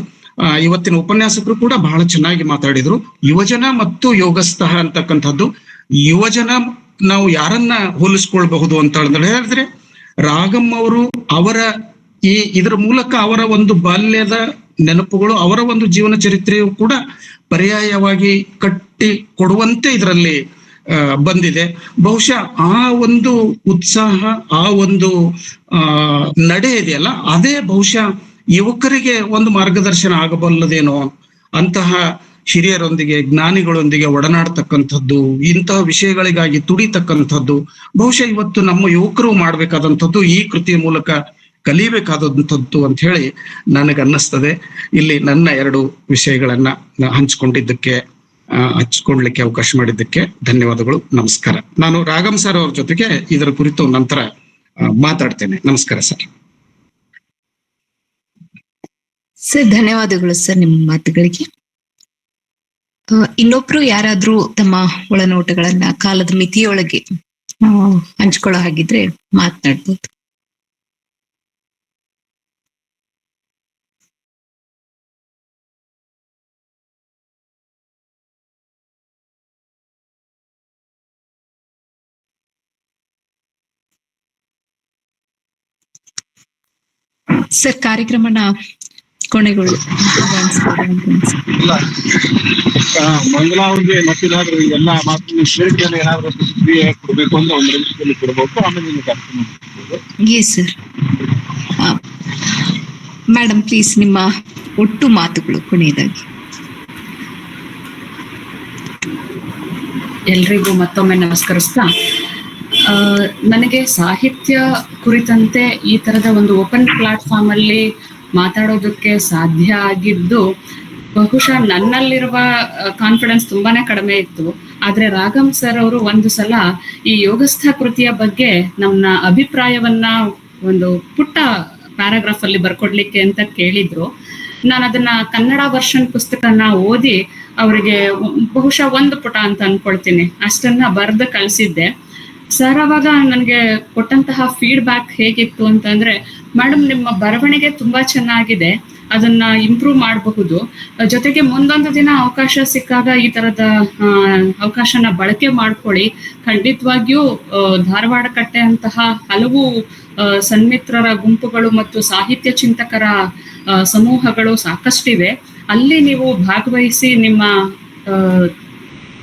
ಇವತ್ತಿನ ಉಪನ್ಯಾಸಕರು ಕೂಡ ಬಹಳ ಚೆನ್ನಾಗಿ ಮಾತಾಡಿದ್ರು. ಯುವಜನ ಮತ್ತು ಯೋಗಸ್ಥಃ ಅಂತಕ್ಕಂಥದ್ದು, ಯುವಜನ ನಾವು ಯಾರನ್ನ ಹೋಲಿಸ್ಕೊಳ್ಬಹುದು ಅಂತ ಹೇಳಿದ್ರೆ ರಾಗಂ ಅವರು ಅವರ ಇದರ ಮೂಲಕ ಅವರ ಒಂದು ಬಾಲ್ಯದ ನೆನಪುಗಳು, ಅವರ ಒಂದು ಜೀವನ ಚರಿತ್ರೆಯು ಕೂಡ ಪರ್ಯಾಯವಾಗಿ ಕಟ್ಟಿ ಕೊಡುವಂತೆ ಇದರಲ್ಲಿ ಬಂದಿದೆ. ಬಹುಶಃ ಆ ಒಂದು ಉತ್ಸಾಹ, ಆ ಒಂದು ನಡೆ ಇದೆಯಲ್ಲ, ಅದೇ ಬಹುಶಃ ಯುವಕರಿಗೆ ಒಂದು ಮಾರ್ಗದರ್ಶನ ಆಗಬಲ್ಲದೇನೋ. ಅಂತಹ ಹಿರಿಯರೊಂದಿಗೆ, ಜ್ಞಾನಿಗಳೊಂದಿಗೆ ಒಡನಾಡ್ತಕ್ಕಂಥದ್ದು, ಇಂತಹ ವಿಷಯಗಳಿಗಾಗಿ ತುಡಿತಕ್ಕಂಥದ್ದು ಬಹುಶಃ ಇವತ್ತು ನಮ್ಮ ಯುವಕರು ಮಾಡ್ಬೇಕಾದಂಥದ್ದು, ಈ ಕೃತಿಯ ಮೂಲಕ ಕಲಿಬೇಕಾದಂಥದ್ದು ಅಂತ ಹೇಳಿ ನನಗನ್ನಿಸ್ತದೆ. ಇಲ್ಲಿ ನನ್ನ 2 ವಿಷಯಗಳನ್ನ ಹಂಚ್ಕೊಳ್ಲಿಕ್ಕೆ ಅವಕಾಶ ಮಾಡಿದ್ದಕ್ಕೆ ಧನ್ಯವಾದಗಳು. ನಮಸ್ಕಾರ. ನಾನು ರಾಗಂ ಸರ್ ಅವ್ರ ಜೊತೆಗೆ ಇದರ ಕುರಿತು ನಂತರ ಮಾತಾಡ್ತೇನೆ. ನಮಸ್ಕಾರ ಸರ್. ಸರ್ ಧನ್ಯವಾದಗಳು ಸರ್ ನಿಮ್ಮ ಮಾತುಗಳಿಗೆ. ಇನ್ನೊಬ್ರು ಯಾರಾದ್ರೂ ತಮ್ಮ ಒಳನೋಟಗಳನ್ನ ಕಾಲದ ಮಿತಿಯೊಳಗೆ ಹಂಚ್ಕೊಳ್ಳೋ ಹಾಗಿದ್ರೆ ಮಾತನಾಡ್ಬೋದು. ಸರ್ ಕಾರ್ಯಕ್ರಮನ ಕೊನೆಗಳು ಇಲ್ಲ, ಮಂಗಲಾವ್ರಿಗೆ ಮತ್ತಿಲ್ಲಾದ್ರೂ ಎಲ್ಲ ಮಾತು ಶ್ರೇಣಿಯಲ್ಲಿ ಏನಾದ್ರೂ ಪ್ರತಿಕ್ರಿಯೆ ಕೊಡ್ಬೇಕು ಅಂತ 1 ನಿಮಿಷದಲ್ಲಿ ಕೊಡ್ಬೇಕು. ಆಮೇಲೆ ನೀವು ಕಾರ್ಯಕ್ರಮ ಮಾಡ್ಬೋದು. Yes sir. ಮೇಡಮ್ ಪ್ಲೀಸ್ ನಿಮ್ಮ ಒಟ್ಟು ಮಾತುಗಳು ಕೊನೆಯದಾಗಿ. ಎಲ್ರಿಗೂ ಮತ್ತೊಮ್ಮೆ ನಮಸ್ಕರಿಸ್ತಾ, ನನಗೆ ಸಾಹಿತ್ಯ ಕುರಿತಂತೆ ಈ ತರದ ಒಂದು ಓಪನ್ ಪ್ಲಾಟ್ಫಾರ್ಮ್ ಅಲ್ಲಿ ಮಾತಾಡೋದಕ್ಕೆ ಸಾಧ್ಯ ಆಗಿದ್ದು ಬಹುಶಃ ನನ್ನಲ್ಲಿರುವ ಕಾನ್ಫಿಡೆನ್ಸ್ ತುಂಬಾನೇ ಕಡಿಮೆ ಇತ್ತು. ಆದ್ರೆ ರಾಗಂ ಸರ್ ಅವರು ಒಂದು ಸಲ ಈ ಯೋಗಸ್ಥ ಕೃತಿಯ ಬಗ್ಗೆ ನಮ್ಮ ಅಭಿಪ್ರಾಯವನ್ನ ಒಂದು ಪುಟ್ಟ ಪ್ಯಾರಾಗ್ರಾಫ್ ಅಲ್ಲಿ ಬರ್ಕೊಡ್ಲಿಕ್ಕೆ ಅಂತ ಕೇಳಿದ್ರು. ನಾನು ಅದನ್ನ ಕನ್ನಡ ವರ್ಷನ್ ಪುಸ್ತಕನ ಓದಿ ಅವರಿಗೆ ಬಹುಶಃ 1 ಪುಟ ಅಂತ ಅನ್ಕೊಳ್ತೀನಿ ಅಷ್ಟನ್ನ ಬರೆದು ಕಳ್ಸಿದ್ದೆ. ಸರ್ ಅವಾಗ ನನಗೆ ಕೊಟ್ಟಂತಹ ಫೀಡ್ಬ್ಯಾಕ್ ಹೇಗಿತ್ತು ಅಂತಂದ್ರೆ, ಮೇಡಮ್ ನಿಮ್ಮ ಬರವಣಿಗೆ ತುಂಬಾ ಚೆನ್ನಾಗಿದೆ, ಅದನ್ನ ಇಂಪ್ರೂವ್ ಮಾಡಬಹುದು, ಜೊತೆಗೆ ಮುಂದೊಂದು ದಿನ ಅವಕಾಶ ಸಿಕ್ಕಾಗ ಈ ತರದ ಅವಕಾಶನ ಬಳಕೆ ಮಾಡ್ಕೊಳ್ಳಿ. ಖಂಡಿತವಾಗಿಯೂ ಧಾರವಾಡ ಕಟ್ಟೆ ಅಂತಹ ಹಲವು ಸನ್ಮಿತ್ರರ ಗುಂಪುಗಳು ಮತ್ತು ಸಾಹಿತ್ಯ ಚಿಂತಕರ ಸಮೂಹಗಳು ಸಾಕಷ್ಟಿವೆ, ಅಲ್ಲಿ ನೀವು ಭಾಗವಹಿಸಿ ನಿಮ್ಮ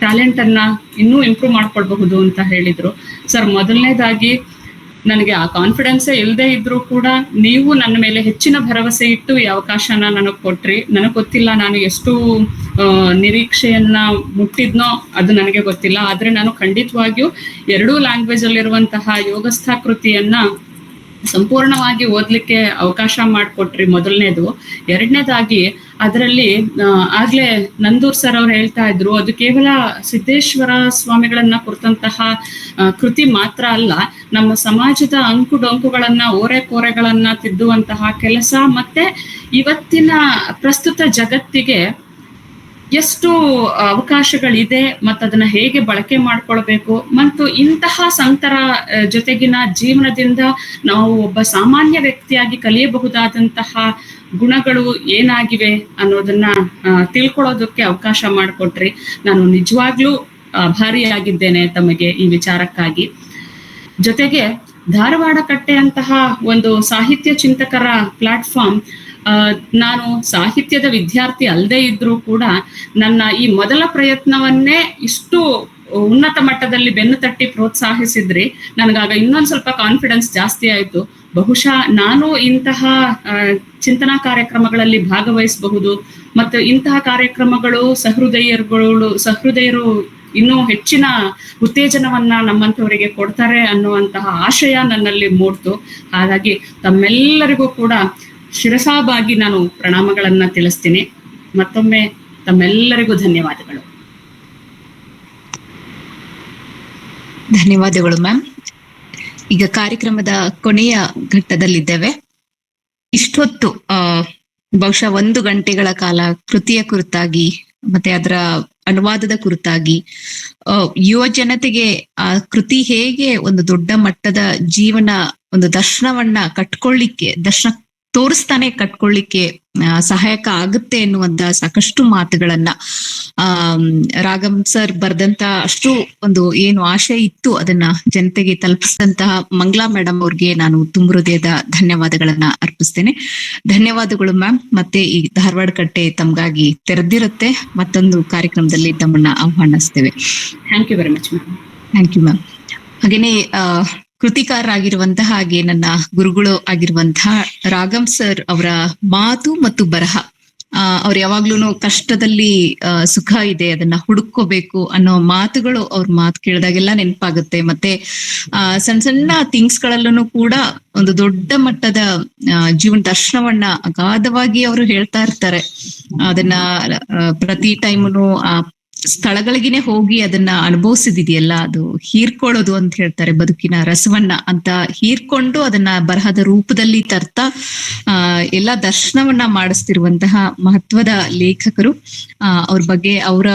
ಟ್ಯಾಲೆಂಟ್ ಅನ್ನ ಇನ್ನೂ ಇಂಪ್ರೂವ್ ಮಾಡ್ಕೊಳ್ಬಹುದು ಅಂತ ಹೇಳಿದ್ರು. ಸರ್ ಮೊದಲನೇದಾಗಿ ನನಗೆ ಆ ಕಾನ್ಫಿಡೆನ್ಸೇ ಇಲ್ಲದೆ ಇದ್ರೂ ಕೂಡ ನೀವು ನನ್ನ ಮೇಲೆ ಹೆಚ್ಚಿನ ಭರವಸೆ ಇಟ್ಟು ಈ ಅವಕಾಶನ ನನಗೆ ಕೊಟ್ರಿ. ನನಗೆ ಗೊತ್ತಿಲ್ಲ ನಾನು ಎಷ್ಟು ನಿರೀಕ್ಷೆಯನ್ನ ಮುಟ್ಟಿದ್ನೋ ಅದು ನನಗೆ ಗೊತ್ತಿಲ್ಲ, ಆದ್ರೆ ನಾನು ಖಂಡಿತವಾಗಿಯೂ 2 ಲ್ಯಾಂಗ್ವೇಜ್ ಅಲ್ಲಿರುವಂತಹ ಯೋಗಸ್ಥ ಕೃತಿಯನ್ನ ಸಂಪೂರ್ಣವಾಗಿ ಓದ್ಲಿಕ್ಕೆ ಅವಕಾಶ ಮಾಡಿಕೊಟ್ರಿ ಮೊದಲನೇದು. 2ನೇದಾಗಿ ಅದರಲ್ಲಿ ಆಗ್ಲೇ ನಂದೂರ್ ಸರ್ ಅವ್ರು ಹೇಳ್ತಾ ಇದ್ರು, ಅದು ಕೇವಲ ಸಿದ್ದೇಶ್ವರ ಸ್ವಾಮಿಗಳನ್ನ ಕುರಿತಂತಹ ಕೃತಿ ಮಾತ್ರ ಅಲ್ಲ, ನಮ್ಮ ಸಮಾಜದ ಅಂಕುಡೊಂಕುಗಳನ್ನ, ಓರೆಕೋರೆಗಳನ್ನ ತಿದ್ದುವಂತಹ ಕೆಲಸ, ಮತ್ತೆ ಇವತ್ತಿನ ಪ್ರಸ್ತುತ ಜಗತ್ತಿಗೆ ಎಷ್ಟು ಅವಕಾಶಗಳಿದೆ ಮತ್ತು ಅದನ್ನ ಹೇಗೆ ಬಳಕೆ ಮಾಡ್ಕೊಳ್ಬೇಕು, ಮತ್ತು ಇಂತಹ ಸಂತರ ಜೊತೆಗಿನ ಜೀವನದಿಂದ ನಾವು ಒಬ್ಬ ಸಾಮಾನ್ಯ ವ್ಯಕ್ತಿಯಾಗಿ ಕಲಿಯಬಹುದಾದಂತಹ ಗುಣಗಳು ಏನಾಗಿವೆ ಅನ್ನೋದನ್ನ ತಿಳ್ಕೊಳ್ಳೋದಕ್ಕೆ ಅವಕಾಶ ಮಾಡಿಕೊಟ್ರಿ. ನಾನು ನಿಜವಾಗ್ಲೂ ಆಭಾರಿಯಾಗಿದ್ದೇನೆ ತಮಗೆ ಈ ವಿಚಾರಕ್ಕಾಗಿ. ಜೊತೆಗೆ ಧಾರವಾಡ ಕಟ್ಟೆ ಅಂತಹ ಒಂದು ಸಾಹಿತ್ಯ ಚಿಂತಕರ ಪ್ಲಾಟ್ಫಾರ್ಮ್, ನಾನು ಸಾಹಿತ್ಯದ ವಿದ್ಯಾರ್ಥಿ ಅಲ್ಲದೆ ಇದ್ರೂ ಕೂಡ ನನ್ನ ಈ ಮೊದಲ ಪ್ರಯತ್ನವನ್ನೇ ಇಷ್ಟು ಉನ್ನತ ಮಟ್ಟದಲ್ಲಿ ಬೆನ್ನು ತಟ್ಟಿ ಪ್ರೋತ್ಸಾಹಿಸಿದ್ರಿ. ನನಗಾಗ ಇನ್ನೊಂದು ಸ್ವಲ್ಪ ಕಾನ್ಫಿಡೆನ್ಸ್ ಜಾಸ್ತಿ ಆಯ್ತು. ಬಹುಶಃ ನಾನು ಇಂತಹ ಚಿಂತನಾ ಕಾರ್ಯಕ್ರಮಗಳಲ್ಲಿ ಭಾಗವಹಿಸಬಹುದು ಮತ್ತು ಇಂತಹ ಕಾರ್ಯಕ್ರಮಗಳು ಸಹೃದಯರು ಇನ್ನೂ ಹೆಚ್ಚಿನ ಉತ್ತೇಜನವನ್ನ ನಮ್ಮಂಥವರಿಗೆ ಕೊಡ್ತಾರೆ ಅನ್ನುವಂತಹ ಆಶಯ ನನ್ನಲ್ಲಿ ಮೂಡ್ತು. ಹಾಗಾಗಿ ತಮ್ಮೆಲ್ಲರಿಗೂ ಕೂಡ ಶಿರಸಾಬಾಗಿ ನಾನು ಪ್ರಣಾಮಗಳನ್ನ ತಿಳಿಸ್ತೀನಿ. ಮತ್ತೊಮ್ಮೆ ತಮ್ಮೆಲ್ಲರಿಗೂ ಧನ್ಯವಾದಗಳು. ಧನ್ಯವಾದಗಳು ಮ್ಯಾಮ್. ಈಗ ಕಾರ್ಯಕ್ರಮದ ಕೊನೆಯ ಘಟ್ಟದಲ್ಲಿದ್ದೇವೆ. ಇಷ್ಟೊತ್ತು ಬಹುಶಃ 1 ಗಂಟೆಗಳ ಕಾಲ ಕೃತಿಯ ಕುರಿತಾಗಿ ಮತ್ತೆ ಅದರ ಅನುವಾದದ ಕುರಿತಾಗಿ ಯುವ ಜನತೆಗೆ ಆ ಕೃತಿ ಹೇಗೆ ಒಂದು ದೊಡ್ಡ ಮಟ್ಟದ ಜೀವನ ಒಂದು ದರ್ಶನವನ್ನ ದರ್ಶನ ತೋರಿಸ್ತಾನೆ ಕಟ್ಕೊಳ್ಳಿಕ್ಕೆ ಸಹಾಯಕ ಆಗುತ್ತೆ ಎನ್ನುವಂತ ಸಾಕಷ್ಟು ಮಾತುಗಳನ್ನ ರಾಗಂ ಸರ್ ಬರ್ದಂತ ಅಷ್ಟು ಒಂದು ಏನು ಆಶಯ ಇತ್ತು ಅದನ್ನ ಜನತೆಗೆ ತಲುಪಿಸಿದಂತಹ ಮಂಗಳಾ ಮೇಡಮ್ ಅವ್ರಿಗೆ ನಾನು ತುಂಬ ಹೃದಯದ ಧನ್ಯವಾದಗಳನ್ನ ಅರ್ಪಿಸ್ತೇನೆ. ಧನ್ಯವಾದಗಳು ಮ್ಯಾಮ್. ಮತ್ತೆ ಈ ಧಾರವಾಡ ಕಟ್ಟೆ ತಮ್ಗಾಗಿ ತೆರೆದಿರುತ್ತೆ. ಮತ್ತೊಂದು ಕಾರ್ಯಕ್ರಮದಲ್ಲಿ ತಮ್ಮನ್ನ ಆಹ್ವಾನಿಸ್ತೇವೆ. Thank you very much ma'am. Thank you ma'am. ಹಾಗೇನೆ ಕೃತಿಕಾರರಾಗಿರುವಂತಹ ಹಾಗೆ ನನ್ನ ಗುರುಗಳು ಆಗಿರುವಂತಹ ರಾಗಂ ಸರ್ ಅವರ ಮಾತು ಮತ್ತು ಬರಹ, ಅವ್ರು ಯಾವಾಗ್ಲೂ ಕಷ್ಟದಲ್ಲಿ ಸುಖ ಇದೆ, ಅದನ್ನ ಹುಡುಕೋಬೇಕು ಅನ್ನೋ ಮಾತುಗಳು ಅವ್ರ ಮಾತು ಕೇಳಿದಾಗೆಲ್ಲ ನೆನಪಾಗುತ್ತೆ. ಮತ್ತೆ ಸಣ್ಣ ಸಣ್ಣ ಥಿಂಗ್ಸ್ ಗಳಲ್ಲೂ ಕೂಡ ಒಂದು ದೊಡ್ಡ ಮಟ್ಟದ ಜೀವನ ದರ್ಶನವನ್ನ ಅಗಾಧವಾಗಿ ಅವರು ಹೇಳ್ತಾ ಇರ್ತಾರೆ. ಅದನ್ನ ಪ್ರತಿ ಟೈಮ್ನು ಸ್ಥಳಗಳಿಗೆನೆ ಹೋಗಿ ಅದನ್ನ ಅನುಭವಿಸಿದಿದೆಯಲ್ಲ, ಅದು ಹೀರ್ಕೊಳ್ಳೋದು ಅಂತ ಹೇಳ್ತಾರೆ, ಬದುಕಿನ ರಸವನ್ನ ಅಂತ ಹೀರ್ಕೊಂಡು ಅದನ್ನ ಬರಹದ ರೂಪದಲ್ಲಿ ತರ್ತಾ ಎಲ್ಲಾ ದರ್ಶನವನ್ನ ಮಾಡಿಸ್ತಿರುವಂತಹ ಮಹತ್ವದ ಲೇಖಕರು. ಅವ್ರ ಬಗ್ಗೆ ಅವರ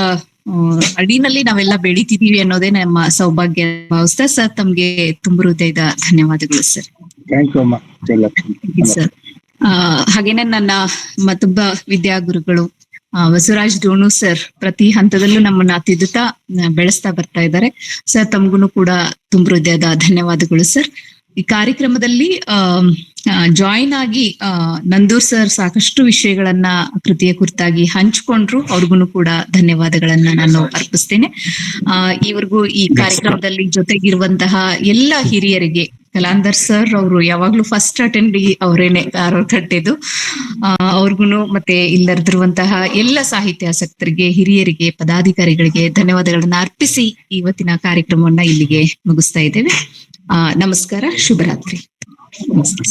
ಅಡಿನಲ್ಲಿ ನಾವೆಲ್ಲ ಬೆಳಿತಿದೀವಿ ಅನ್ನೋದೇ ನಮ್ಮ ಸೌಭಾಗ್ಯ ಭಾವಿಸ್ತಾ ಸರ್, ತಮ್ಗೆ ತುಂಬ ಹೃದಯದ ಧನ್ಯವಾದಗಳು ಸರ್. ಥ್ಯಾಂಕ್ ಯು ಅಮ್ಮ ಜಯಲಕ್ಷ್ಮಿ ಸರ್. ಹಾಗೇನೆ ನನ್ನ ಮತ್ತೊಬ್ಬ ವಿದ್ಯಾಗುರುಗಳು ಬಸವರಾಜ್ ಡೋಣು ಸರ್ ಪ್ರತಿ ಹಂತದಲ್ಲೂ ನಮ್ಮನ್ನ ತಿದ್ದುತ್ತಾ ಬೆಳೆಸ್ತಾ ಬರ್ತಾ ಇದ್ದಾರೆ. ಸರ್, ತಮ್ಗೂ ಕೂಡ ತುಂಬ ಹೃದಯದ ಧನ್ಯವಾದಗಳು ಸರ್. ಈ ಕಾರ್ಯಕ್ರಮದಲ್ಲಿ ಜಾಯಿನ್ ಆಗಿ ನಂದೂರ್ ಸರ್ ಸಾಕಷ್ಟು ವಿಷಯಗಳನ್ನ ಕೃತಿಯ ಕುರಿತಾಗಿ ಹಂಚ್ಕೊಂಡ್ರು. ಅವ್ರಿಗೂ ಕೂಡ ಧನ್ಯವಾದಗಳನ್ನ ನಾನು ಅರ್ಪಿಸ್ತೇನೆ. ಇವರಿಗೂ ಈ ಕಾರ್ಯಕ್ರಮದಲ್ಲಿ ಜೊತೆಗಿರುವಂತಹ ಎಲ್ಲ ಹಿರಿಯರಿಗೆ, ಕಲಾಂದರ್ ಸರ್ ಅವರು ಯಾವಾಗ್ಲೂ ಫಸ್ಟ್ ಅಟೆಂಡ್ ಅವರೇನೆ ಧಾರವಾಡ ಕಟ್ಟೆದು, ಅವ್ರಿಗೂ ಮತ್ತೆ ಇಲ್ಲದಿರುವಂತಹ ಎಲ್ಲ ಸಾಹಿತ್ಯಾಸಕ್ತರಿಗೆ, ಹಿರಿಯರಿಗೆ, ಪದಾಧಿಕಾರಿಗಳಿಗೆ ಧನ್ಯವಾದಗಳನ್ನ ಅರ್ಪಿಸಿ ಇವತ್ತಿನ ಕಾರ್ಯಕ್ರಮವನ್ನ ಇಲ್ಲಿಗೆ ಮುಗಿಸ್ತಾ ಇದ್ದೇವೆ. ನಮಸ್ಕಾರ, ಶುಭರಾತ್ರಿ. ನಮಸ್ತೆ.